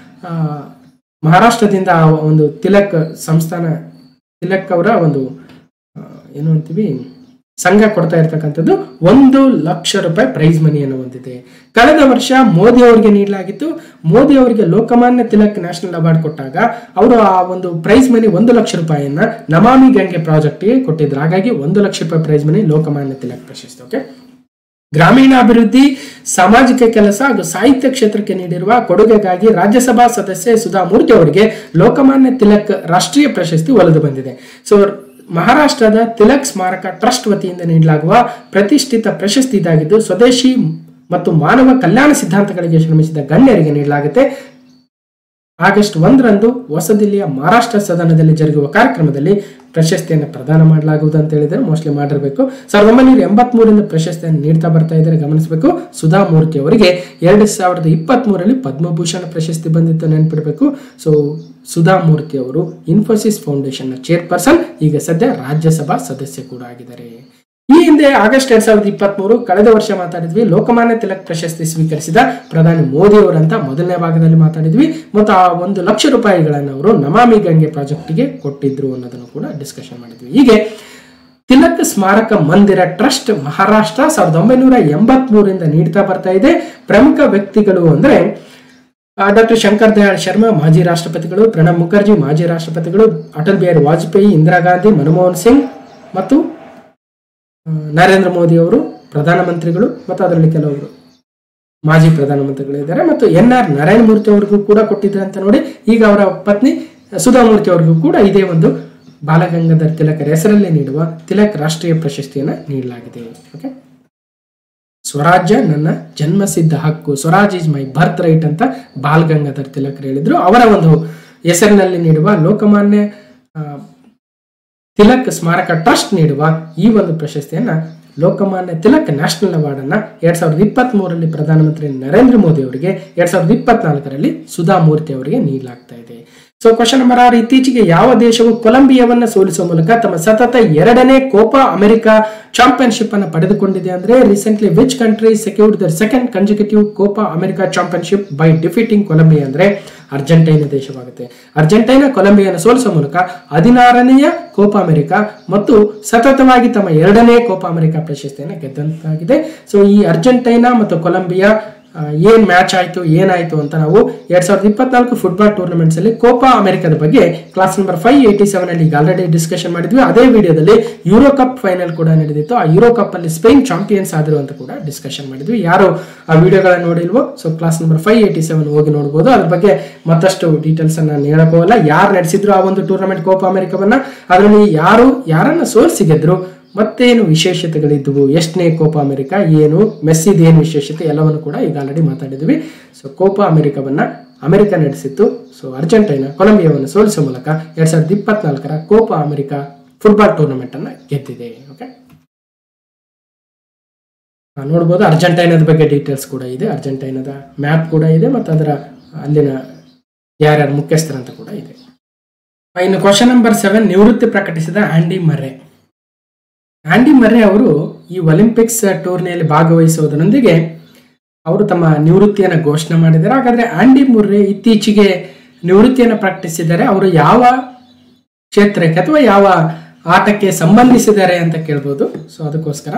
ಮಹಾರಾಷ್ಟ್ರದಿಂದ ಒಂದು ತಿಲಕ್ ಸಂಸ್ಥಾನ, ತಿಲಕ್ ಅವರ ಒಂದು ಏನು ಅಂತೀವಿ ಸಂಘ ಕೊಡ್ತಾ ಇರ್ತಕ್ಕಂಥದ್ದು 1 ಲಕ್ಷ ರೂಪಾಯಿ ಪ್ರೈಸ್ ಮನಿಯನ್ನು ಹೊಂದಿದೆ. ಕಳೆದ ವರ್ಷ ಮೋದಿ ಅವರಿಗೆ ನೀಡಲಾಗಿತ್ತು. ಮೋದಿ ಅವರಿಗೆ ಲೋಕಮಾನ್ಯ ತಿಲಕ್ ನ್ಯಾಷನಲ್ ಅವಾರ್ಡ್ ಕೊಟ್ಟಾಗ ಅವರು ಆ ಒಂದು ಪ್ರೈಸ್ ಮನಿ 1 ಲಕ್ಷ ರೂಪಾಯಿಯನ್ನ ನಮಾಮಿ ಗಂಗೆ ಪ್ರಾಜೆಕ್ಟ್ಗೆ ಕೊಟ್ಟಿದ್ರು. ಹಾಗಾಗಿ 1 ಲಕ್ಷ ರೂಪಾಯಿ ಪ್ರೈಸ್ ಮನಿ ಲೋಕಮಾನ್ಯ ತಿಲಕ್ ಪ್ರಶಸ್ತಿ. ಓಕೆ, ಗ್ರಾಮೀಣಾಭಿವೃದ್ಧಿ, ಸಾಮಾಜಿಕ ಕೆಲಸ ಹಾಗೂ ಸಾಹಿತ್ಯ ಕ್ಷೇತ್ರಕ್ಕೆ ನೀಡಿರುವ ಕೊಡುಗೆಗಾಗಿ ರಾಜ್ಯಸಭಾ ಸದಸ್ಯೆ ಸುಧಾಮೂರ್ತಿ ಅವರಿಗೆ ಲೋಕಮಾನ್ಯ ತಿಲಕ್ ರಾಷ್ಟ್ರೀಯ ಪ್ರಶಸ್ತಿ ಒಲಿದು ಬಂದಿದೆ. ಸೊ ಮಹಾರಾಷ್ಟ್ರದ ತಿಲಕ್ ಸ್ಮಾರಕ ಟ್ರಸ್ಟ್ ವತಿಯಿಂದ ನೀಡಲಾಗುವ ಪ್ರತಿಷ್ಠಿತ ಪ್ರಶಸ್ತಿ ಇದಾಗಿದ್ದು, ಸ್ವದೇಶಿ ಮತ್ತು ಮಾನವ ಕಲ್ಯಾಣ ಸಿದ್ಧಾಂತಗಳಿಗೆ ಶ್ರಮಿಸಿದ ಗಣ್ಯರಿಗೆ ನೀಡಲಾಗುತ್ತೆ. ಆಗಸ್ಟ್ 1ರಂದು ಹೊಸದಿಲ್ಲಿಯ ಮಹಾರಾಷ್ಟ್ರ ಸದನದಲ್ಲಿ ಜರುಗುವ ಕಾರ್ಯಕ್ರಮದಲ್ಲಿ ಪ್ರಶಸ್ತಿಯನ್ನು ಪ್ರದಾನ ಮಾಡಲಾಗುವುದು ಅಂತ ಹೇಳಿದರೆ ಮೋಸ್ಟ್ಲಿ ಮಾಡಿರಬೇಕು. 1983ರಿಂದ ಪ್ರಶಸ್ತಿಯನ್ನು ನೀಡ್ತಾ ಬರ್ತಾ ಇದ್ದಾರೆ, ಗಮನಿಸಬೇಕು. ಸುಧಾಮೂರ್ತಿ ಅವರಿಗೆ 2023ರಲ್ಲಿ ಪದ್ಮಭೂಷಣ ಪ್ರಶಸ್ತಿ ಬಂದಿತ್ತು, ನೆನಪಿಡಬೇಕು. ಸೊ ಸುಧಾಮೂರ್ತಿ ಅವರು ಇನ್ಫೋಸಿಸ್ ಫೌಂಡೇಶನ್ ನ ಚೇರ್ಪರ್ಸನ್, ಈಗ ಸದ್ಯ ರಾಜ್ಯಸಭಾ ಸದಸ್ಯ ಕೂಡ ಆಗಿದ್ದಾರೆ. ಈ ಹಿಂದೆ ಆಗಸ್ಟ್ 2023 ಕಳೆದ ವರ್ಷ ಮಾತಾಡಿದ್ವಿ, ಲೋಕಮಾನ್ಯ ತಿಲಕ್ ಪ್ರಶಸ್ತಿ ಸ್ವೀಕರಿಸಿದ ಪ್ರಧಾನಿ ಮೋದಿ ಅವರಂತ ಮೊದಲನೇ ಭಾಗದಲ್ಲಿ ಮಾತಾಡಿದ್ವಿ. ಮತ್ತು ಆ 1 ಲಕ್ಷ ರೂಪಾಯಿಗಳನ್ನು ಅವರು ನಮಾಮಿ ಗಂಗೆ ಪ್ರಾಜೆಕ್ಟ್ಗೆ ಕೊಟ್ಟಿದ್ರು ಅನ್ನೋದನ್ನು ಕೂಡ ಡಿಸ್ಕಷನ್ ಮಾಡಿದ್ವಿ. ಹೀಗೆ ತಿಲಕ್ ಸ್ಮಾರಕ ಮಂದಿರ ಟ್ರಸ್ಟ್ ಮಹಾರಾಷ್ಟ್ರ 1983ರಿಂದ ನೀಡ್ತಾ ಬರ್ತಾ ಇದೆ. ಪ್ರಮುಖ ವ್ಯಕ್ತಿಗಳು ಅಂದ್ರೆ ಡಾಕ್ಟರ್ ಶಂಕರ್ ದಯಾಳ್ ಶರ್ಮಾ ಮಾಜಿ ರಾಷ್ಟ್ರಪತಿಗಳು, ಪ್ರಣಬ್ ಮುಖರ್ಜಿ ಮಾಜಿ ರಾಷ್ಟ್ರಪತಿಗಳು, ಅಟಲ್ ಬಿಹಾರಿ ವಾಜಪೇಯಿ, ಇಂದಿರಾ ಗಾಂಧಿ, ಮನಮೋಹನ್ ಸಿಂಗ್ ಮತ್ತು ನರೇಂದ್ರ ಮೋದಿ ಅವರು ಪ್ರಧಾನಮಂತ್ರಿಗಳು, ಮತ್ತು ಅದರಲ್ಲಿ ಕೆಲವರು ಮಾಜಿ ಪ್ರಧಾನಮಂತ್ರಿಗಳು ಇದ್ದಾರೆ. ಮತ್ತು NR ನಾರಾಯಣ ಮೂರ್ತಿ ಅವ್ರಿಗೂ ಕೂಡ ಕೊಟ್ಟಿದ್ದಾರೆ ಅಂತ ನೋಡಿ. ಈಗ ಅವರ ಪತ್ನಿ ಸುಧಾಮೂರ್ತಿ ಅವ್ರಿಗೂ ಕೂಡ ಇದೇ ಒಂದು ಬಾಲಗಂಗಾಧರ್ ತಿಲಕರ ಹೆಸರಲ್ಲಿ ನೀಡುವ ತಿಲಕ್ ರಾಷ್ಟ್ರೀಯ ಪ್ರಶಸ್ತಿಯನ್ನು ನೀಡಲಾಗಿದೆ. ಓಕೆ, ಸ್ವರಾಜ್ಯ ನನ್ನ ಜನ್ಮಸಿದ್ಧ ಹಕ್ಕು, Swaraj is my birth right ಅಂತ ಬಾಲಗಂಗಾಧರ್ ತಿಲಕರು ಹೇಳಿದ್ರು. ಅವರ ಒಂದು ಹೆಸರಿನಲ್ಲಿ ನೀಡುವ ಲೋಕಮಾನ್ಯ ತಿಲಕ್ ಸ್ಮಾರಕ ಟ್ರಸ್ಟ್ ನೀಡುವ ಈ ಒಂದು ಪ್ರಶಸ್ತಿಯನ್ನ ಲೋಕಮಾನ್ಯ ತಿಲಕ್ ನ್ಯಾಷನಲ್ ಅವಾರ್ಡ್ ಅನ್ನ 2023ರಲ್ಲಿ ಪ್ರಧಾನಮಂತ್ರಿ ನರೇಂದ್ರ ಮೋದಿ ಅವರಿಗೆ, 2024ರಲ್ಲಿ ಸುಧಾಮೂರ್ತಿ ಅವರಿಗೆ ನೀಡಲಾಗ್ತಾ ಇದೆ. ಸೊ ಕ್ವಶನ್ ನಂಬರ್ 6, ಇತ್ತೀಚೆಗೆ ಯಾವ ದೇಶವು ಕೊಲಂಬಿಯಾವನ್ನ ಸೋಲಿಸುವ ಮೂಲಕ ತಮ್ಮ ಸತತ 2ನೇ ಕೋಪಾ ಅಮೆರಿಕಾ ಚಾಂಪಿಯನ್ಶಿಪ್ ಅನ್ನು ಪಡೆದುಕೊಂಡಿದೆ ಅಂದ್ರೆ recently which country secured the second consecutive Copa America championship by defeating Colombia ಅಂದ್ರೆ ಅರ್ಜೆಂಟೈನಾ ದೇಶವಾಗುತ್ತೆ. ಅರ್ಜೆಂಟೈನಾ ಕೊಲಂಬಿಯಾನ ಸೋಲಿಸುವ ಮೂಲಕ 16ನೇಯ ಕೋಪಾ ಅಮೆರಿಕಾ ಮತ್ತು ಸತತವಾಗಿ ತಮ್ಮ 2ನೇ ಕೋಪಾ ಅಮೆರಿಕಾ ಪ್ರಶಸ್ತಿಯನ್ನು ಗೆದ್ದಂತಾಗಿದೆ. ಸೊ ಈ ಅರ್ಜೆಂಟೈನಾ ಮತ್ತು ಕೊಲಂಬಿಯಾ ಏನ್ ಮ್ಯಾಚ್ ಆಯ್ತು ಏನಾಯ್ತು ಅಂತ ನಾವು 2024 ಫುಟ್ಬಾಲ್ ಟೂರ್ನಮೆಂಟ್ಸ್ ಅಲ್ಲಿ ಕೋಪಾ ಅಮೆರಿಕದ ಬಗ್ಗೆ ಕ್ಲಾಸ್ ನಂಬರ್ 587 ಅಲ್ಲಿ ಈಗ ಆಲ್ರೆಡಿ ಡಿಸ್ಕಷನ್ ಮಾಡಿದ್ವಿ. ಅದೇ ವಿಡಿಯೋದಲ್ಲಿ ಯೂರೋ ಕಪ್ ಫೈನಲ್ ಕೂಡ ನಡೆದಿತ್ತು. ಆ ಯೂರೋ ಕಪ್ ಅಲ್ಲಿ ಸ್ಪೇನ್ ಚಾಂಪಿಯನ್ಸ್ ಆದ್ರು ಅಂತ ಕೂಡ ಡಿಸ್ಕಷನ್ ಮಾಡಿದ್ವಿ. ಯಾರು ಆ ವಿಡಿಯೋಗಳನ್ನ ನೋಡಿಲ್ವೋ ಸೊ ಕ್ಲಾಸ್ ನಂಬರ್ 587 ಹೋಗಿ ನೋಡಬಹುದು. ಅದ್ರ ಬಗ್ಗೆ ಮತ್ತಷ್ಟು ಡೀಟೇಲ್ಸ್ ಅನ್ನ ನಾನು ಹೇಳಕ್ ಹೋಗಲ್ಲ. ಯಾರು ನಡೆಸಿದ್ರು ಆ ಒಂದು ಟೂರ್ನಮೆಂಟ್ ಕೋಪಾ ಅಮೆರಿಕವನ್ನ, ಅದರಲ್ಲಿ ಯಾರನ್ನ ಸೋಲ್ಸಿ ಗೆದ್ರು, ಮತ್ತೇನು ವಿಶೇಷತೆಗಳಿದ್ವು, ಎಷ್ಟನೇ ಕೋಪಾ ಅಮೆರಿಕಾ, ಏನು ಮೆಸ್ಸಿದ ಏನು ವಿಶೇಷತೆ, ಎಲ್ಲವನ್ನು ಕೂಡ ಈಗ ಆಲ್ರೆಡಿ ಮಾತಾಡಿದ್ವಿ. ಸೊ ಕೋಪಾ ಅಮೆರಿಕವನ್ನ ಅಮೆರಿಕ ನಡೆಸಿತ್ತು. ಸೊ ಅರ್ಜೆಂಟೈನಾ ಕೊಲಂಬಿಯಾವನ್ನು ಸೋಲಿಸುವ ಮೂಲಕ 2024ರ ಕೋಪಾ ಅಮೆರಿಕಾ ಫುಟ್ಬಾಲ್ ಟೂರ್ನಮೆಂಟ್ ಅನ್ನ ಗೆದ್ದಿದೆ. ಓಕೆ, ನೋಡ್ಬೋದು ಅರ್ಜೆಂಟೈನಾದ ಬಗ್ಗೆ ಡೀಟೇಲ್ಸ್ ಕೂಡ ಇದೆ, ಅರ್ಜೆಂಟೈನಾದ ಮ್ಯಾಪ್ ಕೂಡ ಇದೆ, ಮತ್ತು ಅದರ ಅಲ್ಲಿನ ಯಾರ್ಯಾರು ಮುಖ್ಯಸ್ಥರಂತ ಕೂಡ ಇದೆ. ಇನ್ನು ಕ್ವಶನ್ ನಂಬರ್ 7, ನಿವೃತ್ತಿ ಪ್ರಕಟಿಸಿದ ಆಂಡಿ ಮರ್ರೆ. ಆಂಡಿ ಮರ್ರೆ ಅವರು ಈ ಒಲಿಂಪಿಕ್ಸ್ ಟೂರ್ನಿಯಲ್ಲಿ ಭಾಗವಹಿಸುವುದರೊಂದಿಗೆ ಅವರು ತಮ್ಮ ನಿವೃತ್ತಿಯನ್ನು ಘೋಷಣೆ ಮಾಡಿದ್ದಾರೆ. ಹಾಗಾದ್ರೆ ಆಂಡಿ ಮರ್ರೆ ಇತ್ತೀಚೆಗೆ ನಿವೃತ್ತಿಯನ್ನು ಪ್ರಕಟಿಸಿದ್ದಾರೆ, ಅವರು ಯಾವ ಕ್ಷೇತ್ರಕ್ಕೆ ಅಥವಾ ಯಾವ ಆಟಕ್ಕೆ ಸಂಬಂಧಿಸಿದ್ದಾರೆ ಅಂತ ಕೇಳ್ಬೋದು. ಸೊ ಅದಕ್ಕೋಸ್ಕರ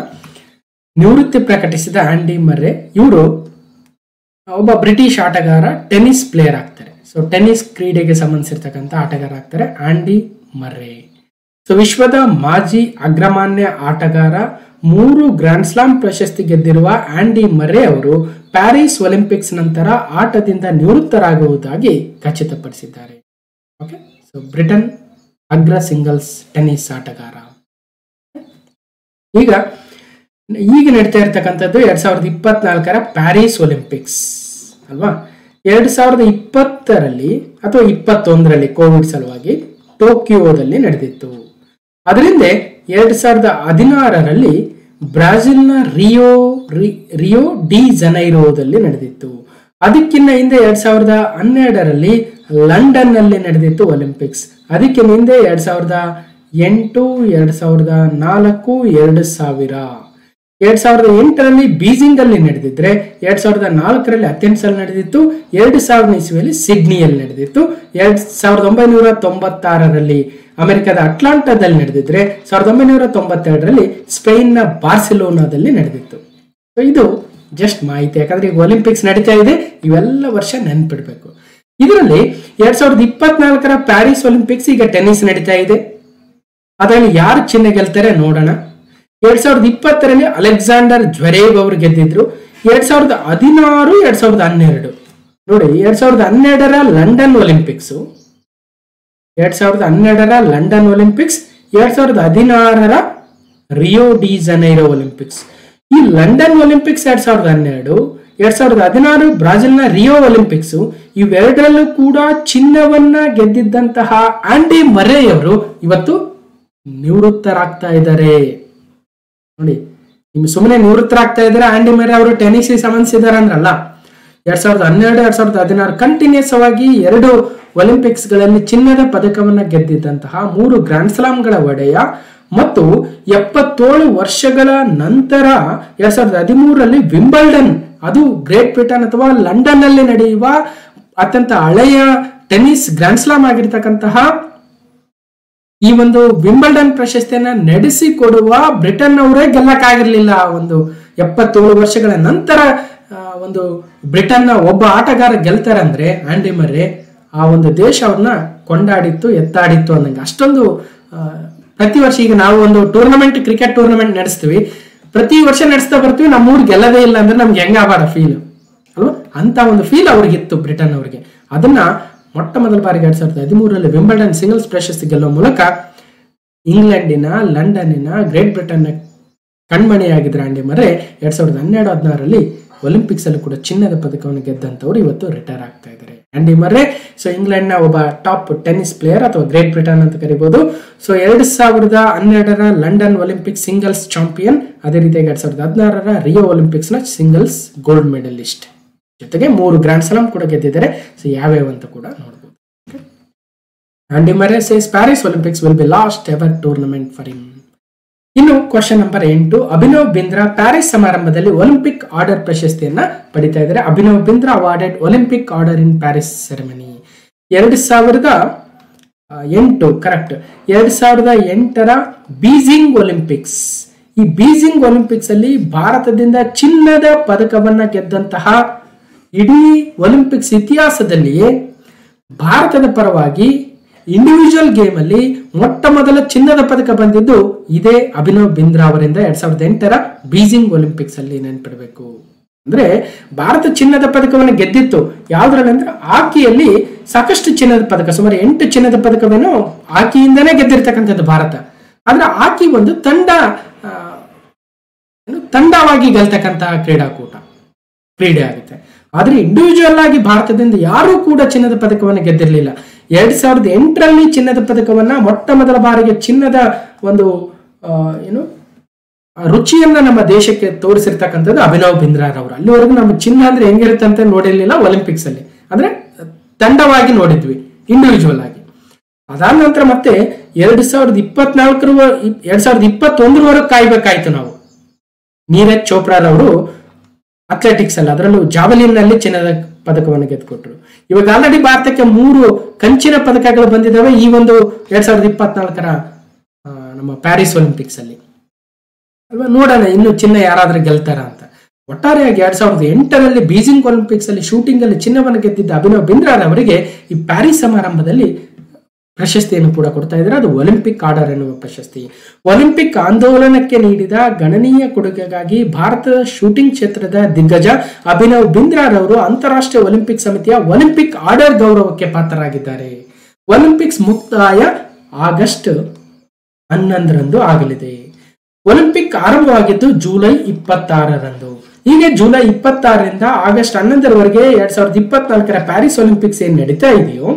ನಿವೃತ್ತಿ ಪ್ರಕಟಿಸಿದ ಆಂಡಿ ಮರ್ರೆ ಇವರು ಒಬ್ಬ ಬ್ರಿಟಿಷ್ ಆಟಗಾರ, ಟೆನ್ನಿಸ್ ಪ್ಲೇಯರ್ ಆಗ್ತಾರೆ. ಸೊ ಟೆನ್ನಿಸ್ ಕ್ರೀಡೆಗೆ ಸಂಬಂಧಿಸಿರ್ತಕ್ಕಂಥ ಆಟಗಾರ ಆಗ್ತಾರೆ ಆಂಡಿ ಮರ್ರೆ. ಸೊ ವಿಶ್ವದ ಮಾಜಿ ಅಗ್ರಮಾನ್ಯ ಆಟಗಾರ, 3 ಗ್ರ್ಯಾಂಡ್ ಸ್ಲಾಮ್ ಪ್ರಶಸ್ತಿ ಗೆದ್ದಿರುವ ಆಂಡಿ ಮರ್ರೆ ಅವರು ಪ್ಯಾರಿಸ್ ಒಲಿಂಪಿಕ್ಸ್ ನಂತರ ಆಟದಿಂದ ನಿವೃತ್ತರಾಗುವುದಾಗಿ ಖಚಿತಪಡಿಸಿದ್ದಾರೆ. ಓಕೆ, ಸೊ ಬ್ರಿಟನ್ ಅಗ್ರ ಸಿಂಗಲ್ಸ್ ಟೆನ್ನಿಸ್ ಆಟಗಾರ. ಈಗ ನಡೀತಾ ಇರ್ತಕ್ಕಂಥದ್ದು 2024ರ ಪ್ಯಾರಿಸ್ ಒಲಿಂಪಿಕ್ಸ್ ಅಲ್ವಾ. 2020ರಲ್ಲಿ ಅಥವಾ 21ರಲ್ಲಿ ಕೋವಿಡ್ ಸಲುವಾಗಿ ಟೋಕಿಯೋದಲ್ಲಿ ನಡೆದಿತ್ತು. ಅದರಿಂದ 2016ರಲ್ಲಿ ಬ್ರಾಜಿಲ್ನ ರಿಯೋ ಡಿ ಜನೈರೋದಲ್ಲಿ ನಡೆದಿತ್ತು. ಅದಕ್ಕಿಂತ ಹಿಂದೆ 2012ರಲ್ಲಿ ಲಂಡನ್ ನಲ್ಲಿ ನಡೆದಿತ್ತು ಒಲಿಂಪಿಕ್ಸ್. ಅದಕ್ಕಿಂತ ಹಿಂದೆ 2008, 2004, 2000, 2008ರಲ್ಲಿ ಬೀಜಿಂಗ್ ಅಲ್ಲಿ ನಡೆದಿದ್ರೆ 2004ರಲ್ಲಿ ಅಥೆನ್ಸ್ ಅಲ್ಲಿ ನಡೆದಿತ್ತು, 2000 ಇಸ್ವಿಯಲ್ಲಿ ಸಿಡ್ನಿಯಲ್ಲಿ ನಡೆದಿತ್ತು, 1996ರಲ್ಲಿ ಅಮೆರಿಕದ ಅಟ್ಲಾಂಟಾದಲ್ಲಿ ನಡೆದಿದ್ರೆ 1992ರಲ್ಲಿ ಸ್ಪೇನ್ನ ಬಾರ್ಸಿಲೋನಾದಲ್ಲಿ ನಡೆದಿತ್ತು. ಸೊ ಇದು ಜಸ್ಟ್ ಮಾಹಿತಿ, ಯಾಕಂದ್ರೆ ಈಗ ಒಲಿಂಪಿಕ್ಸ್ ನಡೀತಾ ಇದೆ, ಇವೆಲ್ಲ ವರ್ಷ ನೆನ್ಪಿಡ್ಬೇಕು. ಇದರಲ್ಲಿ 2024ರ ಪ್ಯಾರಿಸ್ ಒಲಿಂಪಿಕ್ಸ್ ಈಗ ಟೆನ್ನಿಸ್ ನಡೀತಾ ಇದೆ. ಅದರಲ್ಲಿ ಯಾರು ಚಿನ್ನ ಗೆಲ್ತಾರೆ ನೋಡೋಣ. 2020ರಲ್ಲಿ ಅಲೆಕ್ಸಾಂಡರ್ ಜ್ವೆರೇವ್ ಅವರು ಗೆದ್ದಿದ್ರು. 2016, 2012 ನೋಡಿ, 2012ರ ಲಂಡನ್ ಒಲಿಂಪಿಕ್ಸ್, 2012ರ ಲಂಡನ್ ಒಲಿಂಪಿಕ್ಸ್, 2016ರ ರಿಯೋ ಡಿ ಜನೈರೋ ಒಲಿಂಪಿಕ್ಸ್. ಈ ಲಂಡನ್ ಒಲಿಂಪಿಕ್ಸ್ 2012, 2016 ಬ್ರಾಜಿಲ್ನ ರಿಯೋ ಒಲಿಂಪಿಕ್ಸ್, ಇವೆರಡರಲ್ಲೂ ಕೂಡ ಚಿನ್ನವನ್ನ ಗೆದ್ದಿದ್ದಂತಹ ಆಂಡಿ ಮರ್ರೆ ಅವರು ಇವತ್ತು ನಿವೃತ್ತರಾಗ್ತಾ ಇದ್ದಾರೆ. ನೋಡಿ, ನಿಮ್ಗೆ ಸುಮ್ಮನೆ ನಿವೃತ್ತರಾಗ್ತಾ ಇದ್ದಾರೆ. ಆಂಡಿ ಮರ್ರೆ ಅವರು ಟೆನ್ನಿಸ್ಗೆ ಸಂಬಂಧಿಸಿದ್ದಾರೆ ಅಂದ್ರಲ್ಲ, 2012, 2016 ಕಂಟಿನ್ಯೂಸ್ ಆಗಿ 2 ಒಲಿಂಪಿಕ್ಸ್ ಗಳಲ್ಲಿ ಚಿನ್ನದ ಪದಕವನ್ನ ಗೆದ್ದಿದ್ದಂತಹ 3 ಗ್ರ್ಯಾಂಡ್ ಸ್ಲಾಮ್ಗಳ ಒಡೆಯ ಮತ್ತು 77 ವರ್ಷಗಳ ನಂತರ 2013ರಲ್ಲಿ ವಿಂಬಲ್ಡನ್, ಅದು ಗ್ರೇಟ್ ಬ್ರಿಟನ್ ಅಥವಾ ಲಂಡನ್ ನಲ್ಲಿ ನಡೆಯುವ ಅತ್ಯಂತ ಹಳೆಯ ಟೆನ್ನಿಸ್ ಗ್ರ್ಯಾಂಡ್ ಸ್ಲಾಮ್ ಆಗಿರ್ತಕ್ಕಂತಹ ಈ ಒಂದು ವಿಂಬಲ್ಡನ್ ಪ್ರಶಸ್ತಿಯನ್ನ ನಡೆಸಿಕೊಡುವ ಬ್ರಿಟನ್ ಅವರೇ ಗೆಲ್ಲಕ್ಕಾಗಿರ್ಲಿಲ್ಲ. ಒಂದು 77 ವರ್ಷಗಳ ನಂತರ ಒಂದು ಬ್ರಿಟನ್ನ ಒಬ್ಬ ಆಟಗಾರ ಗೆಲ್ತಾರೆ ಅಂದ್ರೆ ಆಂಡಿ ಮರ್ರೆ, ಆ ಒಂದು ದೇಶ ಅವ್ರನ್ನ ಕೊಂಡಾಡಿತ್ತು, ಎತ್ತಾಡಿತ್ತು ಅನ್ನಂಗೆ. ಅಷ್ಟೊಂದು ಪ್ರತಿ ವರ್ಷ ಈಗ ನಾವು ಒಂದು ಟೂರ್ನಮೆಂಟ್, ಕ್ರಿಕೆಟ್ ಟೂರ್ನಮೆಂಟ್ ನಡೆಸ್ತೀವಿ, ಪ್ರತಿ ವರ್ಷ ನಡೆಸ್ತಾ ಬರ್ತೀವಿ, ನಮ್ಮೂರ್ ಗೆಲ್ಲದೇ ಇಲ್ಲ ಅಂದ್ರೆ ನಮ್ಗೆ ಹೆಂಗಾಗಬಾರ ಫೀಲ್ ಅಲ್ವಾ? ಅಂತ ಒಂದು ಫೀಲ್ ಅವ್ರಿಗಿತ್ತು ಬ್ರಿಟನ್ ಅವ್ರಿಗೆ. ಅದನ್ನ ಮೊಟ್ಟ ಮೊದಲ ಬಾರಿಗೆ 2013ರಲ್ಲಿ ವಿಂಬಲ್ಡನ್ ಸಿಂಗಲ್ಸ್ ಪ್ರಶಸ್ತಿ ಗೆಲ್ಲುವ ಮೂಲಕ ಇಂಗ್ಲೆಂಡಿನ, ಲಂಡನ್ನಿನ, ಗ್ರೇಟ್ ಬ್ರಿಟನ್ನ ಕಣ್ಮಣಿಯಾಗಿದ್ರೆ ಆಂಡಿ ಮರ್ರೆ 2012-16ರಲ್ಲಿ ಒಲಿಂಪಿಕ್ಸ್ ಅಲ್ಲೂ ಕೂಡ ಚಿನ್ನದ ಪದಕವನ್ನು ಗೆದ್ದಂತವ್ರು ಇವತ್ತು ರಿಟೈರ್ ಆಗ್ತಾ ಇದ್ದಾರೆ. ಆಂಡಿ ಮರ್ರೆ ಸೊ ಇಂಗ್ಲೆಂಡ್ ನ ಒಬ್ಬ ಟಾಪ್ ಟೆನ್ನಿಸ್ ಪ್ಲೇಯರ್ ಅಥವಾ ಗ್ರೇಟ್ ಬ್ರಿಟನ್ ಅಂತ ಕರಿಬಹುದು. ಸೊ 2012ರ ಲಂಡನ್ ಒಲಿಂಪಿಕ್ ಸಿಂಗಲ್ಸ್ ಚಾಂಪಿಯನ್, ಅದೇ ರೀತಿಯಾಗಿ 2016ರ ರಿಯೋ ಒಲಿಂಪಿಕ್ಸ್ ನ ಸಿಂಗಲ್ಸ್ ಗೋಲ್ಡ್ ಮೆಡಲಿಸ್ಟ್, ಜೊತೆಗೆ 3 ಗ್ರ್ಯಾಂಡ್ ಸ್ಲಾಮ್ ಕೂಡ ಗೆದ್ದಿದ್ದಾರೆ. ಸೊ ಯಾವ್ಯಾವ ಅಂತ ಕೂಡ ನೋಡಬಹುದು. Andy Murray says Paris Olympics will be last ever tournament for him. ಇನ್ನು question number 8, Abhinav Bindra Paris ಸಮಾರಂಭದಲ್ಲಿ ಒಲಿಂಪಿಕ್ ಆರ್ಡರ್ ಪ್ರಶಸ್ತಿಯನ್ನ ಪಡಿತಾ ಇದ್ದಾರೆ. Abhinav Bindra awarded Olympic order in Paris ceremony. 2008 correct, 2008ರ ಬೀಜಿಂಗ್ ಒಲಿಂಪಿಕ್ಸ್. ಈ ಬೀಜಿಂಗ್ ಒಲಿಂಪಿಕ್ಸ್ ಅಲ್ಲಿ ಭಾರತದಿಂದ ಚಿನ್ನದ ಪದಕವನ್ನ ಗೆದ್ದಂತಹ ಇಡೀ ಒಲಿಂಪಿಕ್ಸ್ ಇತಿಹಾಸದಲ್ಲಿಯೇ ಭಾರತದ ಪರವಾಗಿ ಇಂಡಿವಿಜುವಲ್ ಗೇಮ್ ಅಲ್ಲಿ ಮೊಟ್ಟ ಮೊದಲ ಚಿನ್ನದ ಪದಕ ಬಂದಿದ್ದು ಇದೇ ಅಭಿನವ್ ಬಿಂದ್ರಾ ಅವರಿಂದ 2008ರ ಬೀಜಿಂಗ್ ಒಲಿಂಪಿಕ್ಸ್ ಅಲ್ಲಿ. ನೆನ್ಪಿಡ್ಬೇಕು ಅಂದ್ರೆ ಭಾರತ ಚಿನ್ನದ ಪದಕವನ್ನು ಗೆದ್ದಿತ್ತು ಯಾವ್ದ್ರಲ್ಲಿ ಅಂದ್ರೆ ಹಾಕಿಯಲ್ಲಿ ಸಾಕಷ್ಟು ಚಿನ್ನದ ಪದಕ, ಸುಮಾರು 8 ಚಿನ್ನದ ಪದಕವೇನು ಹಾಕಿಯಿಂದನೇ ಗೆದ್ದಿರ್ತಕ್ಕಂಥದ್ದು ಭಾರತ. ಆದ್ರೆ ಹಾಕಿ ಒಂದು ತಂಡವಾಗಿ ಗೆಲ್ತಕ್ಕಂತಹ ಕ್ರೀಡೆ ಆಗುತ್ತೆ. ಆದ್ರೆ ಇಂಡಿವಿಜುವಲ್ ಆಗಿ ಭಾರತದಿಂದ ಯಾರೂ ಕೂಡ ಚಿನ್ನದ ಪದಕವನ್ನು ಗೆದ್ದಿರಲಿಲ್ಲ. 2008ರಲ್ಲಿ ಚಿನ್ನದ ಪದಕವನ್ನ ಮೊಟ್ಟ ಮೊದಲ ಬಾರಿಗೆ ಚಿನ್ನದ ಒಂದು ರುಚಿಯನ್ನ ನಮ್ಮ ದೇಶಕ್ಕೆ ತೋರಿಸಿರ್ತಕ್ಕಂಥದ್ದು ಅಭಿನವ್ ಬಿಂದ್ರಾ ಅವರು. ಅಲ್ಲಿವರೆಗೂ ನಮ್ಮ ಚಿನ್ನ ಅಂದ್ರೆ ಹೆಂಗಿರುತ್ತೆ ಅಂತ ನೋಡಿರ್ಲಿಲ್ಲ ಒಲಿಂಪಿಕ್ಸ್ ಅಲ್ಲಿ, ಅಂದ್ರೆ ತಂಡವಾಗಿ ನೋಡಿದ್ವಿ, ಇಂಡಿವಿಜುವಲ್ ಆಗಿ. ಅದಾದ ನಂತರ ಮತ್ತೆ 2021ರವರೆಗೂ ಕಾಯ್ಬೇಕಾಯ್ತು ನಾವು. ನೀರಜ್ ಚೋಪ್ರಾರವರು ಅಥ್ಲೆಟಿಕ್ಸ್ ಅಲ್ಲ, ಅದರಲ್ಲೂ ಜಾವಲಿನ್ ನಲ್ಲಿ ಚಿನ್ನದ ಪದಕವನ್ನು ಗೆದ್ದುಕೊಟ್ರು. ಇವಾಗ ಆಲ್ರೆಡಿ ಭಾರತಕ್ಕೆ 3 ಕಂಚಿನ ಪದಕಗಳು ಬಂದಿದ್ದಾವೆ ಈ ಒಂದು 2024ರ ನಮ್ಮ ಪ್ಯಾರಿಸ್ ಒಲಿಂಪಿಕ್ಸ್ ಅಲ್ಲಿ ಅಲ್ವಾ. ನೋಡೋಣ ಇನ್ನು ಚಿನ್ನ ಯಾರಾದ್ರೂ ಗೆಲ್ತಾರ ಅಂತ. ಒಟ್ಟಾರೆಯಾಗಿ 2008ರಲ್ಲಿ ಬೀಜಿಂಗ್ ಒಲಿಂಪಿಕ್ಸ್ ಅಲ್ಲಿ ಶೂಟಿಂಗ್ ಅಲ್ಲಿ ಚಿನ್ನವನ್ನು ಗೆದ್ದಿದ್ದ ಅಭಿನವ್ ಬಿಂದ್ರಾ ಅವರಿಗೆ ಈ ಪ್ಯಾರಿಸ್ ಸಮಾರಂಭದಲ್ಲಿ ಪ್ರಶಸ್ತಿಯನ್ನು ಕೂಡ ಕೊಡ್ತಾ ಇದ್ದಾರೆ. ಅದು ಒಲಿಂಪಿಕ್ ಆರ್ಡರ್ ಎನ್ನುವ ಪ್ರಶಸ್ತಿ. ಒಲಿಂಪಿಕ್ ಆಂದೋಲನಕ್ಕೆ ನೀಡಿದ ಗಣನೀಯ ಕೊಡುಗೆಗಾಗಿ ಭಾರತದ ಶೂಟಿಂಗ್ ಕ್ಷೇತ್ರದ ದಿಗ್ಗಜ ಅಭಿನವ್ ಬಿಂದ್ರಾ ಅವರು ಅಂತಾರಾಷ್ಟ್ರೀಯ ಒಲಿಂಪಿಕ್ ಸಮಿತಿಯ ಒಲಿಂಪಿಕ್ ಆರ್ಡರ್ ಗೌರವಕ್ಕೆ ಪಾತ್ರರಾಗಿದ್ದಾರೆ. ಒಲಿಂಪಿಕ್ಸ್ ಮುಕ್ತಾಯ ಆಗಸ್ಟ್ 11ರಂದು ಆಗಲಿದೆ. ಒಲಿಂಪಿಕ್ ಆರಂಭವಾಗಿದ್ದು ಜುಲೈ 26ರಂದು. ಹೀಗೆ ಜುಲೈ 26ರಿಂದ ಆಗಸ್ಟ್ 11ರವರೆಗೆ 2024ರ ಪ್ಯಾರಿಸ್ ಒಲಿಂಪಿಕ್ಸ್ ಏನ್ ನಡೀತಾ ಇದೆಯೋ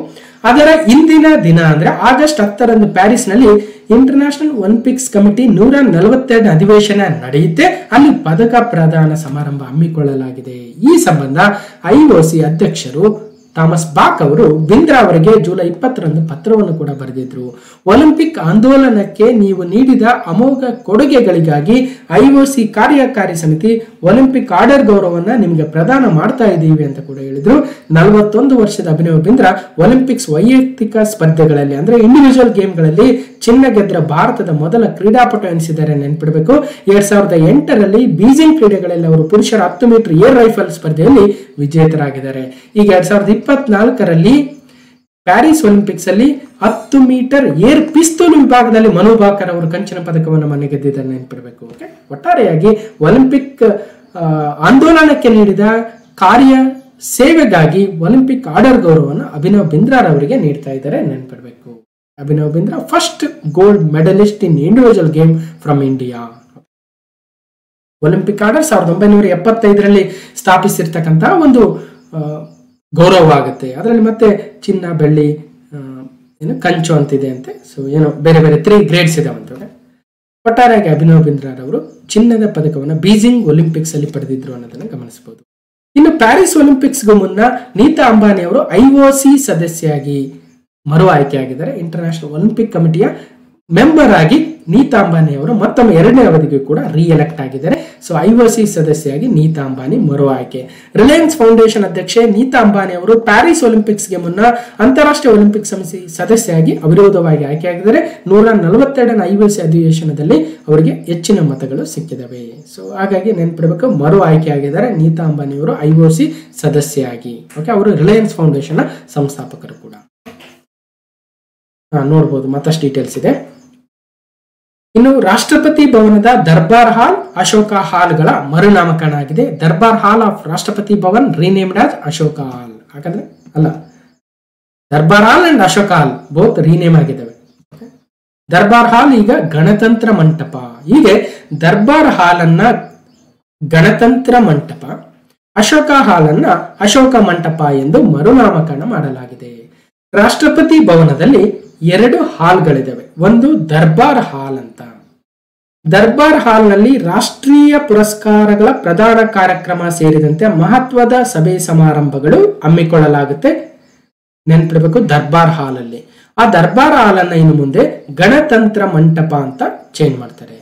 ಅದರ ಇಂದಿನ ದಿನ ಅಂದ್ರೆ ಆಗಸ್ಟ್ 10ರಂದು ಪ್ಯಾರಿಸ್ ನಲ್ಲಿ ಇಂಟರ್ನ್ಯಾಷನಲ್ ಒಲಿಂಪಿಕ್ಸ್ ಕಮಿಟಿ 142 ಅಧಿವೇಶನ ನಡೆಯುತ್ತೆ. ಅಲ್ಲಿ ಪದಕ ಪ್ರದಾನ ಸಮಾರಂಭ ಹಮ್ಮಿಕೊಳ್ಳಲಾಗಿದೆ. ಈ ಸಂಬಂಧ IOC ಅಧ್ಯಕ್ಷರು ಥಾಮಸ್ ಬಾಕ್ ಅವರು ಬಿಂದ್ರಾ ಅವರಿಗೆ ಜುಲೈ 20ರಂದು ಪತ್ರವನ್ನು ಕೂಡ ಬರೆದಿದ್ರು. ಒಲಿಂಪಿಕ್ ಆಂದೋಲನಕ್ಕೆ ನೀವು ನೀಡಿದ ಅಮೋಘ ಕೊಡುಗೆಗಳಿಗಾಗಿ IOC ಕಾರ್ಯಕಾರಿ ಸಮಿತಿ ಒಲಿಂಪಿಕ್ ಆರ್ಡರ್ ಗೌರವವನ್ನ ನಿಮಗೆ ಪ್ರದಾನ ಮಾಡ್ತಾ ಇದ್ದೀವಿ ಅಂತ ಕೂಡ ಹೇಳಿದ್ರು. 41 ವರ್ಷದ ಅಭಿನವ್ ಬಿಂದ್ರಾ ಒಲಿಂಪಿಕ್ಸ್ ವೈಯಕ್ತಿಕ ಸ್ಪರ್ಧೆಗಳಲ್ಲಿ ಅಂದ್ರೆ ಇಂಡಿವಿಜುವಲ್ ಗೇಮ್ಗಳಲ್ಲಿ ಚಿನ್ನ ಗೆದ್ರ ಭಾರತದ ಮೊದಲ ಕ್ರೀಡಾಪಟು ಎನಿಸಿದ್ದಾರೆ. ನೆನ್ಪಿಡಬೇಕು, 2008ರಲ್ಲಿ ಬೀಜಿಂಗ್ ಕ್ರೀಡೆಗಳಲ್ಲಿ ಅವರು ಪುರುಷರ 10 ಮೀಟರ್ ಏರ್ ರೈಫಲ್ ಸ್ಪರ್ಧೆಯಲ್ಲಿ ವಿಜೇತರಾಗಿದ್ದಾರೆ. ಈಗ 2024ರಲ್ಲಿ ಪ್ಯಾರಿಸ್ ಒಲಿಂಪಿಕ್ಸ್ ಅಲ್ಲಿ 10 ಮೀಟರ್ ಏರ್ ಪಿಸ್ತೂಲ್ ವಿಭಾಗದಲ್ಲಿ ಮನು ಭಾಕರ್ ಅವರು ಕಂಚಿನ ಪದಕವನ್ನು ಮನೆ ಗೆದ್ದಿದ್ದಾರೆ, ನೆನಪಿಡಬೇಕು. ಓಕೆ, ಒಟ್ಟಾರೆಯಾಗಿ ಒಲಿಂಪಿಕ್ ಆಂದೋಲನಕ್ಕೆ ನೀಡಿದ ಕಾರ್ಯ ಸೇವೆಗಾಗಿ ಒಲಿಂಪಿಕ್ ಆರ್ಡರ್ ಗೌರವವನ್ನು ಅಭಿನವ್ ಬಿಂದ್ರಾ ಅವರಿಗೆ ನೀಡ್ತಾ ಇದ್ದಾರೆ, ನೆನಪಿಡಬೇಕು. Abhinav Bindra first gold medalist in individual game from India. Olympic order 1975ರಲ್ಲಿ ಸ್ಥಾಪಿಸಿರ್ತಕ್ಕಂತಹ ಒಂದು ಗೌರವವಾಗುತ್ತೆ. ಅದರಲ್ಲಿ ಮತ್ತೆ ಚಿನ್ನ, ಬೆಳ್ಳಿ, ಏನು ಕಂಚು ಅಂತಿದೆ ಅಂತೆ. ಸೊ ಏನೋ ಬೇರೆ ಬೇರೆ 3 ಗ್ರೇಡ್ಸ್ ಇದಾವಂತೆ. ಒಟ್ಟಾರೆಯಾಗಿ ಅಭಿನವ್ ಬಿಂದ್ರಾ ಅವರು ಚಿನ್ನದ ಪದಕವನ್ನು ಬೀಜಿಂಗ್ ಒಲಿಂಪಿಕ್ಸ್ ಅಲ್ಲಿ ಪಡೆದಿದ್ರು ಅನ್ನೋದನ್ನು ಗಮನಿಸಬಹುದು. ಇನ್ನು ಪ್ಯಾರಿಸ್ ಒಲಿಂಪಿಕ್ಸ್ಗೂ ಮುನ್ನ ನೀತಾ ಅಂಬಾನಿ ಅವರು IOC ಸದಸ್ಯರಾಗಿ ಮರು ಆಯ್ಕೆಯಾಗಿದ್ದಾರೆ. ಇಂಟರ್ನ್ಯಾಷನಲ್ ಒಲಿಂಪಿಕ್ ಕಮಿಟಿಯ ಮೆಂಬರ್ ಆಗಿ ನೀತಾ ಅಂಬಾನಿ ಅವರು ಮತ್ತೊಮ್ಮೆ 2ನೇ ಅವಧಿಗೆ ಕೂಡ ರೀಎಲೆಕ್ಟ್ ಆಗಿದ್ದಾರೆ. ಸೊ IOC ಸದಸ್ಯರಾಗಿ ನೀತಾ ಅಂಬಾನಿ ಮರು ಆಯ್ಕೆ. ರಿಲಯನ್ಸ್ ಫೌಂಡೇಶನ್ ಅಧ್ಯಕ್ಷೆ ನೀತಾ ಅಂಬಾನಿ ಅವರು ಪ್ಯಾರಿಸ್ ಒಲಿಂಪಿಕ್ಸ್ಗೆ ಮುನ್ನ ಅಂತಾರಾಷ್ಟ್ರೀಯ ಒಲಿಂಪಿಕ್ ಸಮಿತಿ ಸದಸ್ಯರಾಗಿ ಅವಿರೋಧವಾಗಿ ಆಯ್ಕೆಯಾಗಿದ್ದಾರೆ. 142ನೇ IOC ಅಧಿವೇಶನದಲ್ಲಿ ಅವರಿಗೆ ಹೆಚ್ಚಿನ ಮತಗಳು ಸಿಕ್ಕಿದವೆ. ಸೊ ಹಾಗಾಗಿ ನೆನಪಿಡಬೇಕು, ಮರು ಆಯ್ಕೆ ಆಗಿದ್ದಾರೆ ನೀತಾ ಅಂಬಾನಿ ಅವರು IOC ಸದಸ್ಯರಾಗಿ. ಓಕೆ, ಅವರು ರಿಲಯನ್ಸ್ ಫೌಂಡೇಶನ್ ಸಂಸ್ಥಾಪಕರು ಕೂಡ. ನೋಡಬಹುದು, ಮತ್ತಷ್ಟು ಡೀಟೇಲ್ಸ್ ಇದೆ. ಇನ್ನು ರಾಷ್ಟ್ರಪತಿ ಭವನದ ದರ್ಬಾರ್ ಹಾಲ್, ಅಶೋಕ ಹಾಲ್ಗಳ ಮರುನಾಮಕರಣ ಆಗಿದೆ. ದರ್ಬಾರ್ Hall of Rashtrapati Bhavan renamed as Ashoka Hall. ಹಾಗಾದ್ರೆ ಅಲ್ಲ, Darbar Hall and Ashoka Hall both rename ಆಗಿದ್ದಾವೆ. ದರ್ಬಾರ್ ಹಾಲ್ ಈಗ ಗಣತಂತ್ರ ಮಂಟಪ. ಹೀಗೆ ದರ್ಬಾರ್ ಹಾಲ್ ಅನ್ನ ಗಣತಂತ್ರ ಮಂಟಪ, ಅಶೋಕ ಹಾಲ್ ಅನ್ನ ಅಶೋಕ ಮಂಟಪ ಎಂದು ಮರುನಾಮಕರಣ ಮಾಡಲಾಗಿದೆ. ರಾಷ್ಟ್ರಪತಿ ಭವನದಲ್ಲಿ 2 ಹಾಲ್ಗಳಿದ್ದಾವೆ. ಒಂದು ದರ್ಬಾರ್ ಹಾಲ್ ಅಂತ. ದರ್ಬಾರ್ ಹಾಲ್ ನಲ್ಲಿ ರಾಷ್ಟ್ರೀಯ ಪುರಸ್ಕಾರಗಳ ಪ್ರದಾನ ಕಾರ್ಯಕ್ರಮ ಸೇರಿದಂತೆ ಮಹತ್ವದ ಸಭೆ ಸಮಾರಂಭಗಳು ಹಮ್ಮಿಕೊಳ್ಳಲಾಗುತ್ತೆ, ನೆನಪಿಡಬೇಕು. ದರ್ಬಾರ್ ಹಾಲ್ ಅಲ್ಲಿ ಆ ದರ್ಬಾರ್ ಹಾಲ್ ಅನ್ನ ಇನ್ನು ಮುಂದೆ ಗಣತಂತ್ರ ಮಂಟಪ ಅಂತ ಚೇಂಜ್ ಮಾಡ್ತಾರೆ.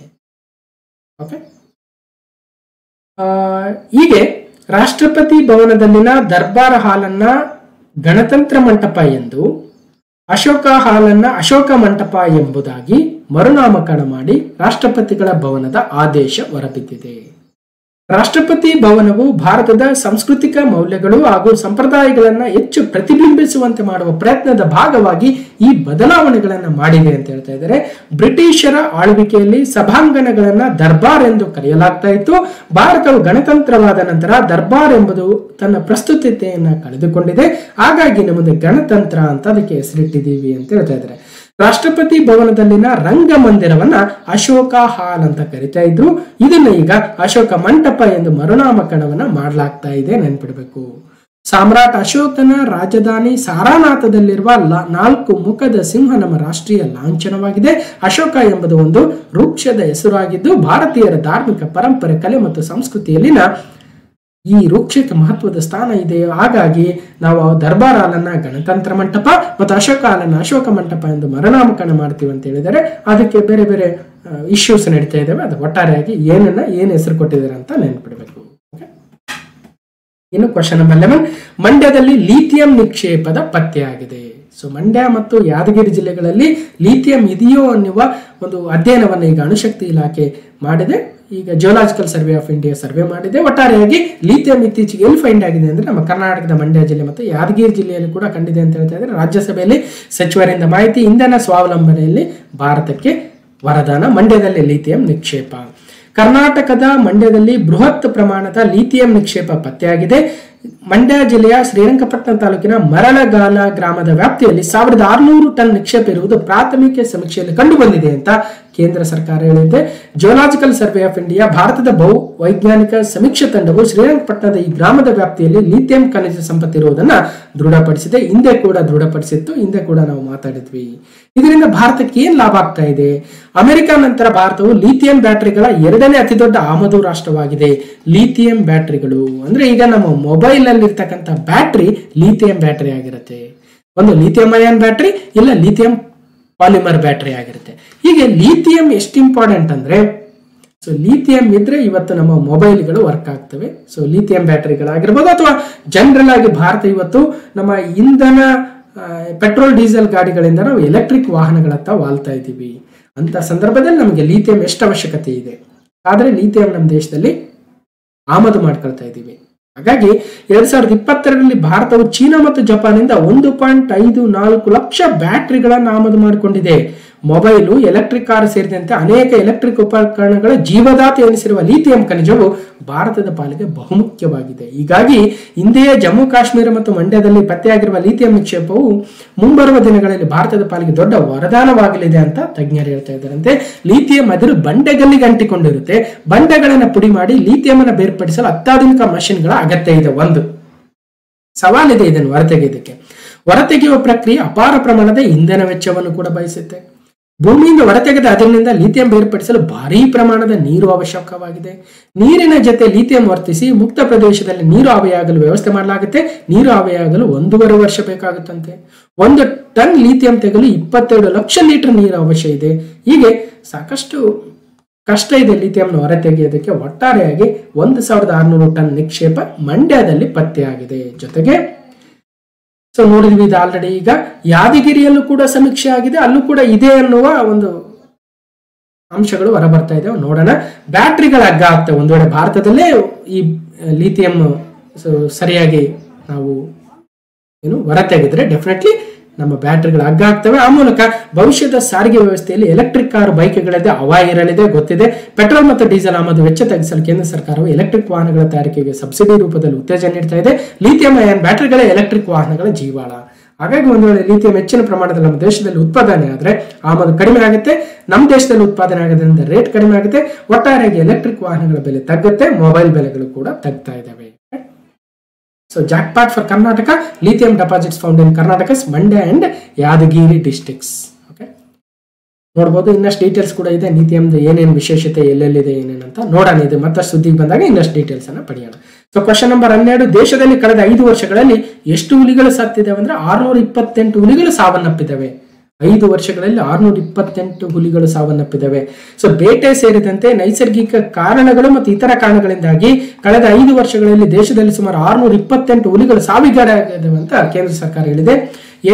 ಓಕೆ, ಹೀಗೆ ರಾಷ್ಟ್ರಪತಿ ಭವನದಲ್ಲಿನ ದರ್ಬಾರ್ ಹಾಲ್ ಅನ್ನ ಗಣತಂತ್ರ ಮಂಟಪ ಎಂದು, ಅಶೋಕ ಹಾಲ್ ಅನ್ನ ಅಶೋಕ ಮಂಟಪ ಎಂಬುದಾಗಿ ಮರುನಾಮಕರಣ ಮಾಡಿ ರಾಷ್ಟ್ರಪತಿಗಳ ಭವನದ ಆದೇಶ ಹೊರಬಿದ್ದಿದೆ. ರಾಷ್ಟ್ರಪತಿ ಭವನವು ಭಾರತದ ಸಾಂಸ್ಕೃತಿಕ ಮೌಲ್ಯಗಳು ಹಾಗೂ ಸಂಪ್ರದಾಯಗಳನ್ನ ಹೆಚ್ಚು ಪ್ರತಿಬಿಂಬಿಸುವಂತೆ ಮಾಡುವ ಪ್ರಯತ್ನದ ಭಾಗವಾಗಿ ಈ ಬದಲಾವಣೆಗಳನ್ನ ಮಾಡಿದೆ ಅಂತ ಹೇಳ್ತಾ ಇದ್ದಾರೆ. ಬ್ರಿಟಿಷರ ಆಳ್ವಿಕೆಯಲ್ಲಿ ಸಭಾಂಗಣಗಳನ್ನ ದರ್ಬಾರ್ ಎಂದು ಕರೆಯಲಾಗ್ತಾ ಇತ್ತು. ಭಾರತವು ಗಣತಂತ್ರವಾದ ನಂತರ ದರ್ಬಾರ್ ಎಂಬುದು ತನ್ನ ಪ್ರಸ್ತುತತೆಯನ್ನ ಕಳೆದುಕೊಂಡಿದೆ. ಹಾಗಾಗಿ ನಮಗೆ ಗಣತಂತ್ರ ಅಂತ ಅದಕ್ಕೆ ಹೆಸರಿಟ್ಟಿದ್ದೀವಿ ಅಂತ ಹೇಳ್ತಾ ಇದ್ದಾರೆ. ರಾಷ್ಟ್ರಪತಿ ಭವನದಲ್ಲಿನ ರಂಗಮಂದಿರವನ್ನ ಅಶೋಕ ಹಾಲ್ ಅಂತ ಕರಿತಾ ಇದ್ರು. ಇದನ್ನ ಈಗ ಅಶೋಕ ಮಂಟಪ ಎಂದು ಮರುನಾಮಕರಣವನ್ನ ಮಾಡಲಾಗ್ತಾ ಇದೆ, ನೆನ್ಪಿಡಬೇಕು. ಸಾಮ್ರಾಟ್ ಅಶೋಕನ ರಾಜಧಾನಿ ಸಾರಾನಾಥದಲ್ಲಿರುವ 4 ಮುಖದ ಸಿಂಹ ನಮ್ಮ ರಾಷ್ಟ್ರೀಯ ಲಾಂಛನವಾಗಿದೆ. ಅಶೋಕ ಎಂಬುದು ಒಂದು ವೃಕ್ಷದ ಹೆಸರಾಗಿದ್ದು ಭಾರತೀಯರ ಧಾರ್ಮಿಕ ಪರಂಪರೆ, ಕಲೆ ಮತ್ತು ಸಂಸ್ಕೃತಿಯಲ್ಲಿನ ಈ ವೃಕ್ಷಕ್ಕೆ ಮಹತ್ವದ ಸ್ಥಾನ ಇದೆ. ಹಾಗಾಗಿ ನಾವು ದರ್ಬಾರ್ ಹಾಲನ್ನ ಗಣತಂತ್ರ ಮಂಟಪ ಮತ್ತು ಅಶೋಕ ಹಾಲನ್ನ ಅಶೋಕ ಮಂಟಪ ಎಂದು ಮರುನಾಮಕರಣ ಮಾಡ್ತೀವಿ ಅಂತ ಹೇಳಿದರೆ ಅದಕ್ಕೆ ಬೇರೆ ಬೇರೆ ಇಶ್ಯೂಸ್ ನಡೀತಾ ಇದ್ದಾವೆ. ಅದು ಒಟ್ಟಾರೆಯಾಗಿ ಏನು ಹೆಸರು ಕೊಟ್ಟಿದ್ದಾರೆ ಅಂತ ನೆನಪಿಡಬೇಕು. ಇನ್ನು ಕ್ವಶನ್ ನಂಬರ್ 11, ಮಂಡ್ಯದಲ್ಲಿ ಲಿಥಿಯಂ ನಿಕ್ಷೇಪದ ಪತ್ತೆಯಾಗಿದೆ. ಸೊ ಮಂಡ್ಯ ಮತ್ತು ಯಾದಗಿರಿ ಜಿಲ್ಲೆಗಳಲ್ಲಿ ಲಿಥಿಯಂ ಇದೆಯೋ ಅನ್ನುವ ಒಂದು ಅಧ್ಯಯನವನ್ನು ಈಗ ಅಣುಶಕ್ತಿ ಇಲಾಖೆ ಮಾಡಿದೆ. ಈಗ geological survey of India survey ಮಾಡಿದೆ. ಒಟ್ಟಾರೆಯಾಗಿ ಲಿಥಿಯಂ ಇತ್ತೀಚೆಗೆ ಎಲ್ಲಿ ಫೈಂಡ್ ಆಗಿದೆ ಅಂದ್ರೆ ನಮ್ಮ ಕರ್ನಾಟಕದ ಮಂಡ್ಯ ಜಿಲ್ಲೆ ಮತ್ತು ಯಾದಗಿರಿ ಜಿಲ್ಲೆಯಲ್ಲಿ ಕೂಡ ಕಂಡಿದೆ ಅಂತ ಹೇಳ್ತಾ ಇದ್ದಾರೆ. ರಾಜ್ಯಸಭೆಯಲ್ಲಿ ಸಚಿವರಿಂದ ಮಾಹಿತಿ. ಇಂಧನ ಸ್ವಾವಲಂಬನೆಯಲ್ಲಿ ಭಾರತಕ್ಕೆ ವರದಾನ, ಮಂಡ್ಯದಲ್ಲಿ ಲಿಥಿಯಂ ನಿಕ್ಷೇಪ. ಕರ್ನಾಟಕದ ಮಂಡ್ಯದಲ್ಲಿ ಬೃಹತ್ ಪ್ರಮಾಣದ ಲಿಥಿಯಂ ನಿಕ್ಷೇಪ ಪತ್ತೆಯಾಗಿದೆ. ಮಂಡ್ಯ ಜಿಲ್ಲೆಯ ಶ್ರೀರಂಗಪಟ್ಟಣ ತಾಲೂಕಿನ ಮರಳಗಾಲ ಗ್ರಾಮದ ವ್ಯಾಪ್ತಿಯಲ್ಲಿ 1600 ಟನ್ ನಿಕ್ಷೇಪ ಇರುವುದು ಪ್ರಾಥಮಿಕ ಸಮೀಕ್ಷೆಯಲ್ಲಿ ಕಂಡು ಬಂದಿದೆ ಅಂತ ಕೇಂದ್ರ ಸರ್ಕಾರ ಹೇಳಿದೆ. ಜಿಯೋಲಾಜಿಕಲ್ ಸರ್ವೆ ಆಫ್ ಇಂಡಿಯಾ ಭಾರತದ ಭೂ ವೈಜ್ಞಾನಿಕ ಸಮೀಕ್ಷೆ ತಂಡವು ಶ್ರೀರಂಗಪಟ್ಟಣದ ಈ ಗ್ರಾಮದ ವ್ಯಾಪ್ತಿಯಲ್ಲಿ ಲಿಥಿಯಂ ಖನಿಜ ಸಂಪತ್ತಿರುವುದನ್ನ ದೃಢಪಡಿಸಿದೆ. ಹಿಂದೆ ಕೂಡ ದೃಢಪಡಿಸಿತ್ತು, ಹಿಂದೆ ಕೂಡ ನಾವು ಮಾತಾಡಿದ್ವಿ. ಇದರಿಂದ ಭಾರತಕ್ಕೆ ಏನ್ ಲಾಭ ಆಗ್ತಾ ಇದೆ? ಅಮೆರಿಕ ನಂತರ ಭಾರತವು ಲಿಥಿಯಂ ಬ್ಯಾಟರಿಗಳ 2ನೇ ಅತಿ ದೊಡ್ಡ ಆಮದು ರಾಷ್ಟ್ರವಾಗಿದೆ. ಲಿಥಿಯಂ ಬ್ಯಾಟರಿಗಳು ಅಂದ್ರೆ ಈಗ ನಮ್ಮ ಮೊಬೈಲ್ ಅಲ್ಲಿ ಇರ್ತಕ್ಕಂಥ ಬ್ಯಾಟರಿ ಲಿಥಿಯಂ ಬ್ಯಾಟರಿ ಆಗಿರುತ್ತೆ. ಒಂದು ಲಿಥಿಯಂ ಅಯಾನ್ ಬ್ಯಾಟರಿ ಇಲ್ಲ ಲಿಥಿಯಂ ಪಾಲಿಮರ್ ಬ್ಯಾಟರಿ ಆಗಿರುತ್ತೆ. ಹೀಗೆ ಲಿಥಿಯಂ ಎಷ್ಟು ಇಂಪಾರ್ಟೆಂಟ್ ಅಂದ್ರೆ, ಸೊ ಲಿಥಿಯಂ ಇದ್ರೆ ಇವತ್ತು ನಮ್ಮ ಮೊಬೈಲ್ಗಳು ವರ್ಕ್ ಆಗ್ತವೆ. ಸೊ ಲಿಥಿಯಂ ಬ್ಯಾಟರಿಗಳಾಗಿರ್ಬೋದು ಅಥವಾ ಜನರಲ್ ಆಗಿ ಭಾರತ ಇವತ್ತು ನಮ್ಮ ಇಂಧನ ಪೆಟ್ರೋಲ್ ಡೀಸೆಲ್ ಗಾಡಿಗಳಿಂದ ನಾವು ಎಲೆಕ್ಟ್ರಿಕ್ ವಾಹನಗಳತ್ತ ವಾಲ್ತಾ ಇದ್ದೀವಿ. ಅಂತ ಸಂದರ್ಭದಲ್ಲಿ ನಮಗೆ ಲಿಥಿಯಂ ಎಷ್ಟು ಅವಶ್ಯಕತೆ ಇದೆ. ಆದ್ರೆ ಲಿಥಿಯಂ ನಮ್ಮ ದೇಶದಲ್ಲಿ ಆಮದು ಮಾಡ್ಕೊಳ್ತಾ ಇದ್ದೀವಿ. ಹಾಗಾಗಿ 2022ರಲ್ಲಿ ಭಾರತವು ಚೀನಾ ಮತ್ತು ಜಪಾನಿಂದ 1.54 ಲಕ್ಷ ಬ್ಯಾಟರಿಗಳನ್ನು ಆಮದು ಮಾಡಿಕೊಂಡಿದೆ. ಮೊಬೈಲು, ಎಲೆಕ್ಟ್ರಿಕ್ ಕಾರ್ ಸೇರಿದಂತೆ ಅನೇಕ ಎಲೆಕ್ಟ್ರಿಕ್ ಉಪಕರಣಗಳ ಜೀವದಾತ ಎನಿಸಿರುವ ಲಿಥಿಯಂ ಖನಿಜವು ಭಾರತದ ಪಾಲಿಗೆ ಬಹುಮುಖ್ಯವಾಗಿದೆ. ಹೀಗಾಗಿ ಇಂದಿಯೇ ಜಮ್ಮು ಕಾಶ್ಮೀರ ಮತ್ತು ಮಂಡ್ಯದಲ್ಲಿ ಪತ್ತೆಯಾಗಿರುವ ಲಿಥಿಯಂ ನಿಕ್ಷೇಪವು ಮುಂಬರುವ ದಿನಗಳಲ್ಲಿ ಭಾರತದ ಪಾಲಿಗೆ ದೊಡ್ಡ ವರದಾನವಾಗಲಿದೆ ಅಂತ ತಜ್ಞರು ಹೇಳ್ತಾ ಇದ್ದಾರಂತೆ. ಲಿಥಿಯಂ ಅದಿರು ಬಂಡೆಗಲ್ಲಿಗೆ ಅಂಟಿಕೊಂಡಿರುತ್ತೆ. ಬಂಡೆಗಳನ್ನು ಪುಡಿ ಮಾಡಿ ಲಿಥಿಯಂ ಅನ್ನು ಬೇರ್ಪಡಿಸಲು ಅತ್ಯಾಧುನಿಕ ಮಷಿನ್ಗಳ ಅಗತ್ಯ ಇದೆ. ಒಂದು ಸವಾಲಿದೆ ಇದನ್ನು ಹೊರತೆಗೆಯುವ ಪ್ರಕ್ರಿಯೆ ಅಪಾರ ಪ್ರಮಾಣದ ಇಂಧನ ವೆಚ್ಚವನ್ನು ಕೂಡ ಬಯಸುತ್ತೆ. ಭೂಮಿಯಿಂದ ಹೊರತೆಗೆದ ಅದರಿಂದ ಲಿಥಿಯಂ ಬೇರ್ಪಡಿಸಲು ಭಾರೀ ಪ್ರಮಾಣದ ನೀರು ಅವಶ್ಯಕವಾಗಿದೆ. ನೀರಿನ ಜೊತೆ ಲಿಥಿಯಂ ವರ್ತಿಸಿ ಮುಕ್ತ ಪ್ರದೇಶದಲ್ಲಿ ನೀರು ಆವಿಯಾಗಲು ವ್ಯವಸ್ಥೆ ಮಾಡಲಾಗುತ್ತೆ. ನೀರು ಆವಿಯಾಗಲು 1.5 ವರ್ಷ ಬೇಕಾಗುತ್ತಂತೆ. 1 ಟನ್ ಲಿಥಿಯಂ ತೆಗೆಯಲು 22 ಲಕ್ಷ ಲೀಟರ್ ನೀರು ಅವಶ್ಯ ಇದೆ. ಹೀಗೆ ಸಾಕಷ್ಟು ಕಷ್ಟ ಇದೆ ಲಿಥಿಯಂನ ಹೊರತೆಗೆಯೋದಕ್ಕೆ. ಒಟ್ಟಾರೆಯಾಗಿ 1600 ಟನ್ ನಿಕ್ಷೇಪ ಮಂಡ್ಯದಲ್ಲಿ ಪತ್ತೆಯಾಗಿದೆ. ಜೊತೆಗೆ ನೋಡಿದ್ವಿ ಇದು ಆಲ್ರೆಡಿ. ಈಗ ಯಾದಗಿರಿಯಲ್ಲೂ ಕೂಡ ಸಮೀಕ್ಷೆ ಆಗಿದೆ, ಅಲ್ಲೂ ಕೂಡ ಇದೆ ಅನ್ನುವ ಒಂದು ಅಂಶಗಳು ಹೊರಬರ್ತಾ ಇದೆ. ನೋಡೋಣ. ಬ್ಯಾಟ್ರಿಗಳ ಅಗ್ಗ ಆಗ್ತವೆ ಒಂದು ವೇಳೆ ಭಾರತದಲ್ಲೇ ಈ ಲಿಥಿಯಂ ಸರಿಯಾಗಿ ನಾವು ಹೊರತೆಗೆದ್ರೆ ಡೆಫಿನೆಟ್ಲಿ ನಮ್ಮ ಬ್ಯಾಟ್ರಿಗಳು ಅಗ್ಗ ಆಗ್ತವೆ. ಆ ಮೂಲಕ ಭವಿಷ್ಯದ ಸಾರಿಗೆ ವ್ಯವಸ್ಥೆಯಲ್ಲಿ ಎಲೆಕ್ಟ್ರಿಕ್ ಕಾರ್ ಬೈಕ್ಗಳದೇ ಹವಾ ಇರಲಿದೆ. ಗೊತ್ತಿದೆ. ಪೆಟ್ರೋಲ್ ಮತ್ತು ಡೀಸೆಲ್ ಆಮದು ವೆಚ್ಚ ತಗ್ಗಿಸಲು ಕೇಂದ್ರ ಸರ್ಕಾರವು ಎಲೆಕ್ಟ್ರಿಕ್ ವಾಹನಗಳ ತಯಾರಿಕೆಗೆ ಸಬ್ಸಿಡಿ ರೂಪದಲ್ಲಿ ಉತ್ತೇಜನ ನೀಡ್ತಾ ಇದೆ. ಲಿಥಿಯಂ ಅಯಾನ್ ಬ್ಯಾಟರಿಗಳೇ ಎಲೆಕ್ಟ್ರಿಕ್ ವಾಹನಗಳ ಜೀವಾಳ. ಹಾಗಾಗಿ ಒಂದು ವೇಳೆ ಲಿಥಿಯಂ ಹೆಚ್ಚಿನ ಪ್ರಮಾಣದಲ್ಲಿ ನಮ್ಮ ದೇಶದಲ್ಲಿ ಉತ್ಪಾದನೆ ಆದರೆ ಆಮದು ಕಡಿಮೆ ಆಗುತ್ತೆ. ನಮ್ಮ ದೇಶದಲ್ಲಿ ಉತ್ಪಾದನೆ ಆಗೋದ್ರಿಂದ ರೇಟ್ ಕಡಿಮೆ ಆಗುತ್ತೆ. ಒಟ್ಟಾರೆಯಾಗಿ ಎಲೆಕ್ಟ್ರಿಕ್ ವಾಹನಗಳ ಬೆಲೆ ತಗ್ಗುತ್ತೆ. ಮೊಬೈಲ್ ಬೆಲೆಗಳು ಕೂಡ ತಗ್ತಾ ಇದ್ದಾವೆ. So jackpot for Karnataka, lithium deposits found in Karnataka's Mandya and Yadagiri districts. Okay. ನೋಡಬಹುದು. ಇನ್ನಷ್ಟು ಡೀಟೇಲ್ಸ್ ಕೂಡ ಇದೆ. ಲಿಥಿಯಂದು ಏನೇನು ವಿಶೇಷತೆ, ಎಲ್ಲೆಲ್ಲಿದೆ, ಏನೇನಂತ ನೋಡೋಣ. ಇದು ಮತ್ತಷ್ಟು ಸುದ್ದಿಗೆ ಬಂದಾಗ ಇನ್ನಷ್ಟು ಡೀಟೇಲ್ಸ್ ಅನ್ನ ಪಡೆಯೋಣ. ಸೊ ಕ್ವಶನ್ ನಂಬರ್ 12, ದೇಶದಲ್ಲಿ ಕಳೆದ 5 ವರ್ಷಗಳಲ್ಲಿ ಎಷ್ಟು ಹುಲಿಗಳು ಸತ್ತಿದ್ದಾವೆ ಅಂದ್ರೆ 628 ಹುಲಿಗಳು ಸಾವನ್ನಪ್ಪಿದ್ದಾವೆ. 5 ವರ್ಷಗಳಲ್ಲಿ 628 ಹುಲಿಗಳು ಸಾವನ್ನಪ್ಪಿದ್ದಾವೆ. ಸೊ ಬೇಟೆ ಸೇರಿದಂತೆ ನೈಸರ್ಗಿಕ ಕಾರಣಗಳು ಮತ್ತು ಇತರ ಕಾರಣಗಳಿಂದಾಗಿ ಕಳೆದ 5 ವರ್ಷಗಳಲ್ಲಿ ದೇಶದಲ್ಲಿ ಸುಮಾರು 628 ಹುಲಿಗಳು ಸಾವಿಗೀಡಾಗಿವೆ ಅಂತ ಕೇಂದ್ರ ಸರ್ಕಾರ ಹೇಳಿದೆ.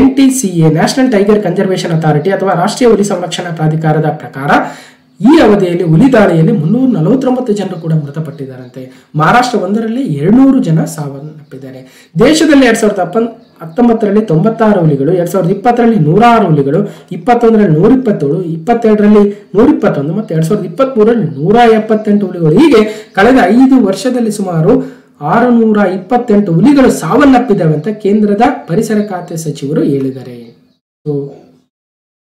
NTCA national tiger conservation authority ಅಥವಾ ರಾಷ್ಟ್ರೀಯ ಹುಲಿ ಸಂರಕ್ಷಣಾ ಪ್ರಾಧಿಕಾರದ ಪ್ರಕಾರ ಈ ಅವಧಿಯಲ್ಲಿ ಹುಲಿ ದಾಳಿಯಲ್ಲಿ 349 ಜನರು ಕೂಡ ಮೃತಪಟ್ಟಿದ್ದಾರಂತೆ. ಮಹಾರಾಷ್ಟ್ರ ಒಂದರಲ್ಲಿ 200 ಜನ ಸಾವನ್ನಪ್ಪಿದ್ದಾರೆ. ದೇಶದಲ್ಲಿ 2019ರಲ್ಲಿ 96 ಹುಲಿಗಳು, 2020ರಲ್ಲಿ 106 ಹುಲಿಗಳು, 21ರಲ್ಲಿ 127, 22ರಲ್ಲಿ 121 ಮತ್ತು 2023ರಲ್ಲಿ 178 ಹುಲಿಗಳು. ಹೀಗೆ ಕಳೆದ 5 ವರ್ಷದಲ್ಲಿ ಸುಮಾರು 628 ಹುಲಿಗಳು ಸಾವನ್ನಪ್ಪಿದ್ದಾವೆ ಅಂತ ಕೇಂದ್ರದ ಪರಿಸರ ಖಾತೆ ಸಚಿವರು ಹೇಳಿದ್ದಾರೆ.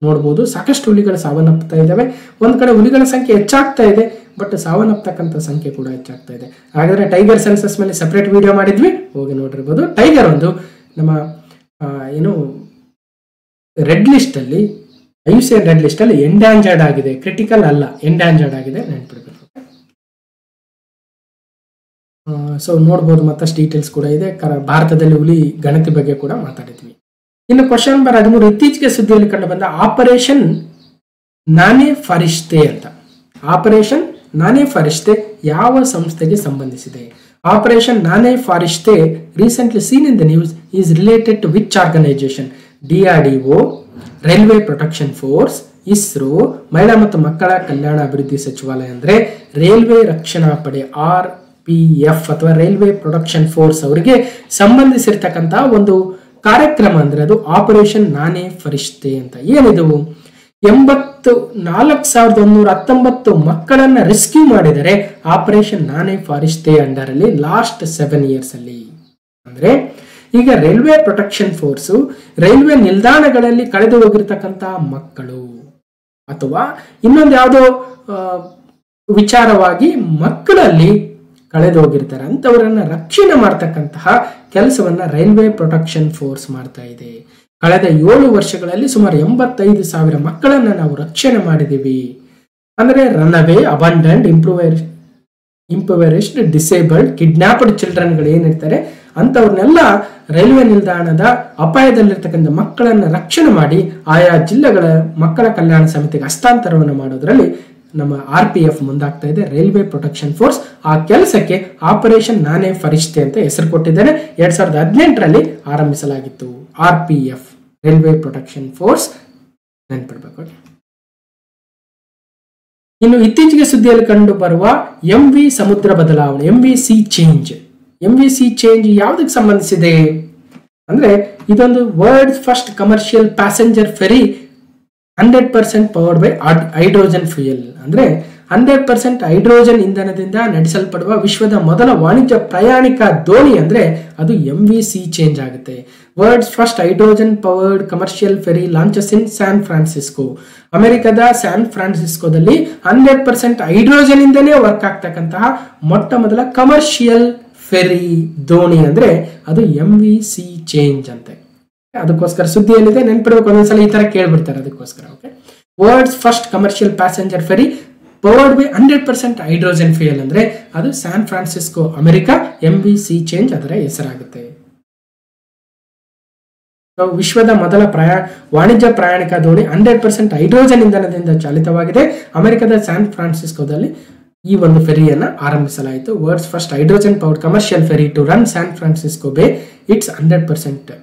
ನೋಡಬಹುದು, ಸಾಕಷ್ಟು ಹುಲಿಗಳು ಸಾವನ್ನಪ್ತಾ ಇದ್ದಾವೆ. ಒಂದ್ ಕಡೆ ಹುಲಿಗಳ ಸಂಖ್ಯೆ ಹೆಚ್ಚಾಗ್ತಾ ಇದೆ, ಬಟ್ ಸಾವನ್ನಪ್ತಕ್ಕಂಥ ಸಂಖ್ಯೆ ಕೂಡ ಹೆಚ್ಚಾಗ್ತಾ ಇದೆ. ಹಾಗಾದ್ರೆ ಟೈಗರ್ ಸೆನ್ಸಸ್ ಮೇಲೆ ಸಪರೇಟ್ ವಿಡಿಯೋ ಮಾಡಿದ್ವಿ, ಹೋಗಿ ನೋಡಿರ್ಬೋದು. ಟೈಗರ್ ಒಂದು ನಮ್ಮ ರೆಡ್ ಲಿಸ್ಟ್ ಅಲ್ಲಿ, IUCN ರೆಡ್ ಲಿಸ್ಟ್ ಅಲ್ಲಿ ಎಂಡ್ಯಾಂಜರ್ಡ್ ಆಗಿದೆ, ಕ್ರಿಟಿಕಲ್ ಅಲ್ಲ, ಎಂಡ್ಯಾಂಜರ್ಡ್ ಆಗಿದೆ, ನೆನ್ಪಿಡ್ಬೇಕು. ಸೊ ನೋಡ್ಬೋದು, ಮತ್ತಷ್ಟು ಡೀಟೇಲ್ಸ್ ಕೂಡ ಇದೆ. ಭಾರತದಲ್ಲಿ ಹುಲಿ ಗಣತಿ ಬಗ್ಗೆ ಕೂಡ ಮಾತಾಡಿದ್ವಿ. ಇನ್ನು ಕ್ವಶನ್ ನಂಬರ್ 13, ಇತ್ತೀಚೆಗೆ ಸುದ್ದಿಯಲ್ಲಿ ಕಂಡು ಬಂದ ಆಪರೇಷನ್ ನಾನೇ ಫರಿಷ್ತೆ ಅಂತ. ಆಪರೇಷನ್ ನಾನೇ ಫರಿಷ್ತೆ ಯಾವ ಸಂಸ್ಥೆಗೆ ಸಂಬಂಧಿಸಿದೆ? Operation Nanhe Farishte recently seen in the news is related to which organisation? DRDO, railway protection force, ISRO, ಮಹಿಳಾ ಮತ್ತು ಮಕ್ಕಳ ಕಲ್ಯಾಣ ಅಭಿವೃದ್ಧಿ ಸಚಿವಾಲಯ ಅಂದ್ರೆ ರೈಲ್ವೆ ರಕ್ಷಣಾ ಪಡೆ RPF ಅಥವಾ ರೈಲ್ವೆ ಪ್ರೊಟೆಕ್ಷನ್ ಫೋರ್ಸ್ ಅವರಿಗೆ ಸಂಬಂಧಿಸಿರ್ತಕ್ಕಂಥ ಒಂದು ಕಾರ್ಯಕ್ರಮ ಅಂದ್ರೆ ಅದು ಆಪರೇಷನ್ ನಾನೇ ಫರಿಷ್ತೆ ಅಂತ. ಏನಿದು? 84,119 ಮಕ್ಕಳನ್ನ ರೆಸ್ಕ್ಯೂ ಮಾಡಿದರೆ ಆಪರೇಷನ್ ನಾನೇ ಫರಿಷ್ತೆ ಅಂಡರ್ ಅಲ್ಲಿ ಲಾಸ್ಟ್ 7 years ಅಲ್ಲಿ. ಅಂದ್ರೆ ಈಗ ರೈಲ್ವೆ ಪ್ರೊಟೆಕ್ಷನ್ ಫೋರ್ಸ್ ರೈಲ್ವೆ ನಿಲ್ದಾಣಗಳಲ್ಲಿ ಕಳೆದು ಹೋಗಿರ್ತಕ್ಕಂಥ ಮಕ್ಕಳು ಅಥವಾ ಇನ್ನೊಂದು ಯಾವುದೋ ವಿಚಾರವಾಗಿ ಮಕ್ಕಳಲ್ಲಿ ಕಳೆದು ಹೋಗಿರ್ತಾರೆ ಅಂತವರನ್ನ ರಕ್ಷಣೆ ಮಾಡ್ತಕ್ಕಂತಹ ಕೆಲಸವನ್ನ ರೈಲ್ವೆ ಪ್ರೊಟೆಕ್ಷನ್ ಫೋರ್ಸ್ ಮಾಡ್ತಾ ಇದೆ. ಕಳೆದ 7 ವರ್ಷಗಳಲ್ಲಿ ಸುಮಾರು 85,000 ಮಕ್ಕಳನ್ನ ನಾವು ರಕ್ಷಣೆ ಮಾಡಿದೀವಿ. ಅಂದ್ರೆ ರನ್ಅವೇ, ಅಬಂಡನ್ಡ್, ಇಂಪವರಿಶ್ಡ್, ಡಿಸೇಬಲ್ಡ್, ಕಿಡ್ನಾಪ್ಡ್ ಚಿಲ್ಡ್ರನ್ಗಳು ಏನಿರ್ತಾರೆ ಅಂತವ್ರನ್ನೆಲ್ಲ ರೈಲ್ವೆ ನಿಲ್ದಾಣದ ಅಪಾಯದಲ್ಲಿರ್ತಕ್ಕಂಥ ಮಕ್ಕಳನ್ನ ರಕ್ಷಣೆ ಮಾಡಿ ಆಯಾ ಜಿಲ್ಲೆಗಳ ಮಕ್ಕಳ ಕಲ್ಯಾಣ ಸಮಿತಿಗೆ ಹಸ್ತಾಂತರವನ್ನು ಮಾಡೋದ್ರಲ್ಲಿ ನಮ್ಮ RPF ಮುಂದಾಗ್ತಾ ಇದೆ, ರೈಲ್ವೆ ಪ್ರೊಟೆಕ್ಷನ್ ಫೋರ್ಸ್. ಆ ಕೆಲಸಕ್ಕೆ ಆಪರೇಷನ್ ನಾನೇ ಫರಿಷ್ತೆ ಅಂತ ಹೆಸರು ಕೊಟ್ಟಿದ್ದಾರೆ. 2018ರಲ್ಲಿ ಆರಂಭಿಸಲಾಗಿತ್ತು RPF, ರೈಲ್ವೆ ಪ್ರೊಟೆಕ್ಷನ್ ಫೋರ್ಸ್, ನೆನ್ಪಿಡ್ಬೇಕು. ಇನ್ನು ಇತ್ತೀಚೆಗೆ ಸುದ್ದಿಯಲ್ಲಿ ಕಂಡು ಬರುವ MV ಸಮುದ್ರ ಬದಲಾವಣೆ, MV C change MVC change ಯಾವುದಕ್ಕೆ ಸಂಬಂಧಿಸಿದೆ ಅಂದ್ರೆ ಇದೊಂದು world first commercial passenger ferry 100% powered by hydrogen fuel ಅಂದ್ರೆ 100% ಹೈಡ್ರೋಜನ್ ಇಂಧನದಿಂದ ನಡೆಸಲ್ಪಡುವ ವಿಶ್ವದ ಮೊದಲ ವಾಣಿಜ್ಯ ಪ್ರಯಾಣಿಕ ದೋಣಿ ಅಂದ್ರೆ ಅದು MVC ಚೇಂಜ್ ಆಗುತ್ತೆ. World's first hydrogen powered commercial ferry launches in San Francisco. ಅಮೆರಿಕದ ಸ್ಯಾನ್ ಫ್ರಾನ್ಸಿಸ್ಕೋದಲ್ಲಿ 100% ಹೈಡ್ರೋಜನ್ ಇಂದನೇ ವರ್ಕ್ ಆಗ್ತಕ್ಕಂತಹ ಮೊಟ್ಟ ಮೊದಲ ಕಮರ್ಷಿಯಲ್ ಫೆರಿ ದೋಣಿ ಅಂದ್ರೆ ಅದು MVC ಚೇಂಜ್ ಅಂತೆ. ಅದಕ್ಕೋಸ್ಕರ ಸುದ್ದಿಯಲ್ಲಿದೆ, ನೆನ್ಪಿಡ್ಬೇಕು, ಒಂದೊಂದ್ಸಲ ಈ ತರ ಕೇಳ್ಬಿಡ್ತಾರೆ, ಅದಕ್ಕೋಸ್ಕರ. Okay, world's first commercial passenger ferry powered by 100% hydrogen fuel ಅಂದ್ರೆ ಅದು San Francisco America. MVC change ಅದರ ಹೆಸರಾಗುತ್ತೆ. ವಿಶ್ವದ ಮೊದಲ ವಾಣಿಜ್ಯ ಪ್ರಯಾಣಿಕ ದೋಣಿ 100% ಹೈಡ್ರೋಜನ್ ಇಂಧನದಿಂದ ಚಾಲಿತವಾಗಿದೆ. ಅಮೆರಿಕದ ಸ್ಯಾನ್ ಫ್ರಾನ್ಸಿಸ್ಕೋದಲ್ಲಿ ಈ ಒಂದು ಫೆರಿಯನ್ನ ಆರಂಭಿಸಲಾಯಿತು. World's first hydrogen powered commercial ferry to run San Francisco Bay. It's 100%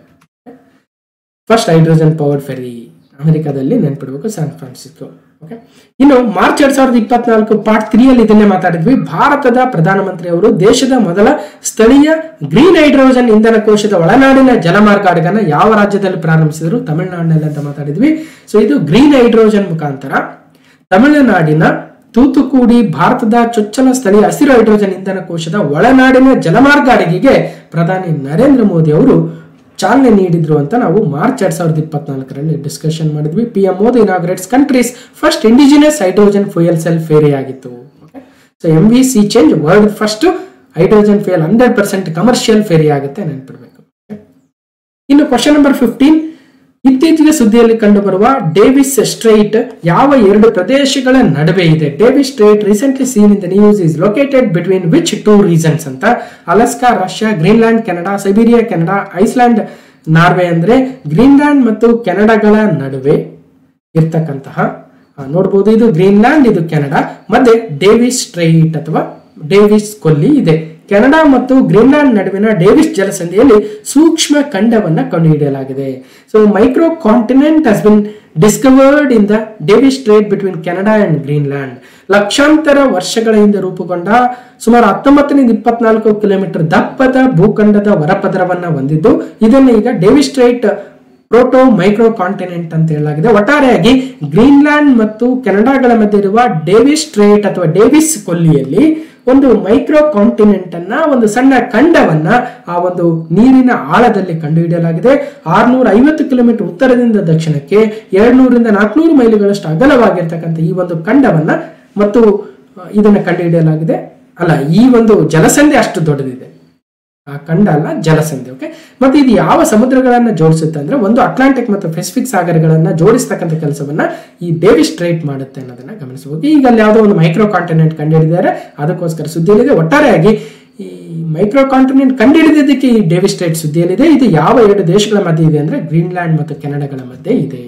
first hydrogen powered ferry. ಅಮೆರಿಕದಲ್ಲಿ ನೆನ್ಪಿಡಬೇಕು, ಸ್ಯಾನ್ ಫ್ರಾನ್ಸಿಸ್ಕೋ. ಓಕೆ, ಇನ್ನು ಮಾರ್ಚ್ 2024 ಪಾರ್ಟ್ 3 ಅಲ್ಲಿ ಇದನ್ನೇ ಮಾತಾಡಿದ್ವಿ. ಭಾರತದ ಪ್ರಧಾನಮಂತ್ರಿ ಅವರು ದೇಶದ ಮೊದಲ ಸ್ಥಳೀಯ ಗ್ರೀನ್ ಹೈಡ್ರೋಜನ್ ಇಂಧನ ಕೋಶದ ಒಳನಾಡಿನ ಜಲಮಾರ್ಗ ಹಡಗನ್ನ ಯಾವ ರಾಜ್ಯದಲ್ಲಿ ಪ್ರಾರಂಭಿಸಿದ್ರು? ತಮಿಳುನಾಡಿನಲ್ಲಿ ಅಂತ ಮಾತಾಡಿದ್ವಿ. ಸೊ ಇದು ಗ್ರೀನ್ ಹೈಡ್ರೋಜನ್ ಮುಖಾಂತರ ತಮಿಳುನಾಡಿನ ತೂತುಕೂಡಿ ಭಾರತದ ಚೊಚ್ಚಲ ಸ್ಥಳೀಯ ಹಸಿರು ಹೈಡ್ರೋಜನ್ ಇಂಧನ ಕೋಶದ ಒಳನಾಡಿನ ಜಲಮಾರ್ಗ ಹಡಗಿಗೆ ಪ್ರಧಾನಿ ನರೇಂದ್ರ ಮೋದಿ ಅವರು ಚಾಲನೆ ನೀಡಿದ್ರು ಅಂತ ನಾವು ಮಾರ್ಚ್ 2024ರಲ್ಲಿ ಡಿಸ್ಕಷನ್ ಮಾಡಿದ್ವಿ. PM Modi inaugurates country's first indigenous hydrogen fuel cell ferry ಆಗಿತ್ತು. So MVC change world first hydrogen fuel 100% commercial ferry ಆಗುತ್ತೆ, ನೆನ್ಪಿಡ್ಬೇಕು. ಇನ್ನು ಕ್ವಶನ್ ನಂಬರ್ 15, ಇತ್ತೀಚೆಗೆ ಸುದ್ದಿಯಲ್ಲಿ ಕಂಡುಬರುವ ಡೇವಿಸ್ ಸ್ಟ್ರೈಟ್ ಯಾವ ಎರಡು ಪ್ರದೇಶಗಳ ನಡುವೆ ಇದೆ? Davis Strait recently seen in the news is located between which 2 regions ಅಂತ? Alaska Russia, Greenland Canada, Siberia Canada, Iceland Norway. ಅಂದ್ರೆ ಗ್ರೀನ್ಲ್ಯಾಂಡ್ ಮತ್ತು ಕೆನಡಾಗಳ ನಡುವೆ ಇರ್ತಕ್ಕಂತಹ ನೋಡಬಹುದು, ಇದು ಗ್ರೀನ್ಲ್ಯಾಂಡ್, ಇದು ಕೆನಡಾ, ಮತ್ತೆ ಡೇವಿಸ್ ಸ್ಟ್ರೈಟ್ ಅಥವಾ ಡೇವಿಸ್ ಕೊಲ್ಲಿ ಇದೆ. ಕೆನಡಾ ಮತ್ತು ಗ್ರೀನ್ಲ್ಯಾಂಡ್ ನಡುವಿನ ಡೇವಿಸ್ ಜಲಸಂಧಿಯಲ್ಲಿ ಸೂಕ್ಷ್ಮ ಖಂಡವನ್ನ ಕಂಡುಹಿಡಿಯಲಾಗಿದೆ. So micro continent has been discovered in the Davis Strait between Canada and Greenland. ಲಕ್ಷಾಂತರ ವರ್ಷಗಳ ಹಿಂದೆ ರೂಪುಗೊಂಡ ಸುಮಾರು 19ರಿಂದ 24 ಕಿಲೋಮೀಟರ್ ದಪ್ಪದ ಭೂಖಂಡದ ಹೊರಪದರವನ್ನ ಹೊಂದಿದ್ದು ಇದನ್ನು ಈಗ Davis Strait proto micro continent ಅಂತ ಹೇಳಲಾಗಿದೆ. ಒಟ್ಟಾರೆಯಾಗಿ ಗ್ರೀನ್ಲ್ಯಾಂಡ್ ಮತ್ತು ಕೆನಡಾಗಳ ಮಧ್ಯೆ ಇರುವ ಡೇವಿಸ್ ಸ್ಟ್ರೈಟ್ ಅಥವಾ ಡೇವಿಸ್ ಕೊಲ್ಲಿಯಲ್ಲಿ ಒಂದು ಮೈಕ್ರೋ ಕಾಂಟಿನೆಂಟ್ ಅನ್ನ, ಒಂದು ಸಣ್ಣ ಖಂಡವನ್ನ ಆ ಒಂದು ನೀರಿನ ಆಳದಲ್ಲಿ ಕಂಡುಹಿಡಿಯಲಾಗಿದೆ. 650 ಕಿಲೋಮೀಟರ್ ಉತ್ತರದಿಂದ ದಕ್ಷಿಣಕ್ಕೆ 200ರಿಂದ 400 ಮೈಲುಗಳಷ್ಟು ಅಗಲವಾಗಿರ್ತಕ್ಕಂಥ ಈ ಒಂದು ಖಂಡವನ್ನ ಮತ್ತು ಇದನ್ನ ಕಂಡುಹಿಡಿಯಲಾಗಿದೆ. ಅಲ್ಲ, ಈ ಒಂದು ಜಲಸಂಧಿ ಅಷ್ಟು ದೊಡ್ಡದಿದೆ, ಆ ಖಂಡ ಅಲ್ಲ, ಜಲಸಂಧಿ. ಓಕೆ, ಮತ್ತೆ ಇದು ಯಾವ ಸಮುದ್ರಗಳನ್ನ ಜೋಡಿಸುತ್ತೆ ಅಂದ್ರೆ ಒಂದು ಅಟ್ಲಾಂಟಿಕ್ ಮತ್ತು ಪೆಸಿಫಿಕ್ ಸಾಗರಗಳನ್ನ ಜೋಡಿಸ್ತಕ್ಕಂಥ ಕೆಲಸವನ್ನ ಈ ಡೇವಿಸ್ ಸ್ಟ್ರೈಟ್ ಮಾಡುತ್ತೆ ಅನ್ನೋದನ್ನ ಗಮನಿಸಬಹುದು. ಈಗ ಅಲ್ಲಿ ಯಾವುದೋ ಒಂದು ಮೈಕ್ರೋ ಕಾಂಟಿನೆಂಟ್ ಕಂಡುಹಿಡಿದಿದ್ದಾರೆ, ಅದಕ್ಕೋಸ್ಕರ ಸುದ್ದಿಯಲ್ಲಿದೆ. ಒಟ್ಟಾರೆಯಾಗಿ ಈ ಮೈಕ್ರೋ ಕಾಂಟಿನೆಂಟ್ ಕಂಡುಹಿಡಿದಿದ್ದಕ್ಕೆ ಈ ಡೇವಿಸ್ ಸ್ಟ್ರೈಟ್ ಸುದ್ದಿಯಲ್ಲಿದೆ. ಇದು ಯಾವ ಎರಡು ದೇಶಗಳ ಮಧ್ಯೆ ಇದೆ ಅಂದ್ರೆ ಗ್ರೀನ್ಲ್ಯಾಂಡ್ ಮತ್ತು ಕೆನಡಾಗಳ ಮಧ್ಯೆ ಇದೆ.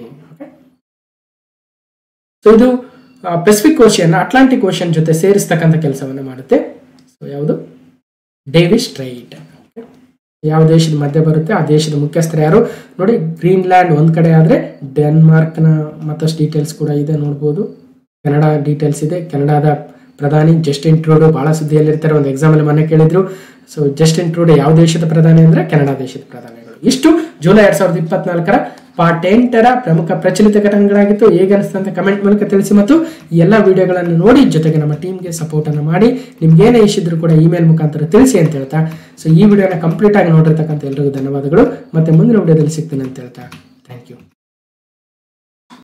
ಸೊ ಇದು ಪೆಸಿಫಿಕ್ ಓಷಿಯನ್ ಅಟ್ಲಾಂಟಿಕ್ ಓಷಿಯನ್ ಜೊತೆ ಸೇರಿಸ್ತಕ್ಕಂಥ ಕೆಲಸವನ್ನ ಮಾಡುತ್ತೆ. ಸೊ ಯಾವುದು? Davis Strait. ಯಾವ ದೇಶದ ಮಧ್ಯೆ ಬರುತ್ತೆ ಆ ದೇಶದ ಮುಖ್ಯಸ್ಥರು ಯಾರು ನೋಡಿ. ಗ್ರೀನ್ಲ್ಯಾಂಡ್ ಒಂದ್ ಕಡೆ ಆದ್ರೆ ಡೆನ್ಮಾರ್ಕ್ನ ಮತ್ತಷ್ಟು ಡೀಟೇಲ್ಸ್ ಕೂಡ ಇದೆ, ನೋಡ್ಬೋದು. ಕೆನಡಾ ಡೀಟೇಲ್ಸ್ ಇದೆ. ಕೆನಡಾದ ಪ್ರಧಾನಿ ಜಸ್ಟಿನ್ ಟ್ರೂಡೋ, ಬಹಳ ಸುದ್ದಿಯಲ್ಲಿರ್ತಾರೆ, ಒಂದು ಎಕ್ಸಾಮ್ ಅಲ್ಲಿ ಮೊನ್ನೆ ಕೇಳಿದ್ರು. ಸೊ ಜಸ್ಟಿನ್ ಟ್ರೂಡೋ ಯಾವ ದೇಶದ ಪ್ರಧಾನಿ ಅಂದ್ರೆ ಕೆನಡಾ ದೇಶದ ಪ್ರಧಾನಿಗಳು. ಇಷ್ಟು ಜುಲೈ 2024ರ ಪಾರ್ಟ್ 8ರ ಪ್ರಮುಖ ಪ್ರಚಲಿತ ಘಟನೆಗಳಾಗಿತ್ತು. ಹೇಗೆ ಅನಿಸ್ತು ಅಂತ ಕಮೆಂಟ್ ಮೂಲಕ ತಿಳಿಸಿ, ಮತ್ತು ಈ ಎಲ್ಲ ವಿಡಿಯೋಗಳನ್ನು ನೋಡಿ ಜೊತೆಗೆ ನಮ್ಮ ಟೀಮ್ಗೆ ಸಪೋರ್ಟ್ ಅನ್ನು ಮಾಡಿ, ನಿಮ್ಗೆ ಏನೇ ಇಶ್ಯೂ ಇದ್ರೂ ಕೂಡ ಇಮೇಲ್ ಮುಖಾಂತರ ತಿಳಿಸಿ ಅಂತ ಹೇಳ್ತಾ, ಸೊ ಈ ವಿಡಿಯೋನ ಕಂಪ್ಲೀಟ್ ಆಗಿ ನೋಡಿರ್ತಕ್ಕಂಥ ಎಲ್ಲರಿಗೂ ಧನ್ಯವಾದಗಳು. ಮತ್ತೆ ಮುಂದಿನ ವಿಡಿಯೋದಲ್ಲಿ ಸಿಗ್ತೀನಿ ಅಂತ ಹೇಳ್ತಾ, ಥ್ಯಾಂಕ್ ಯು.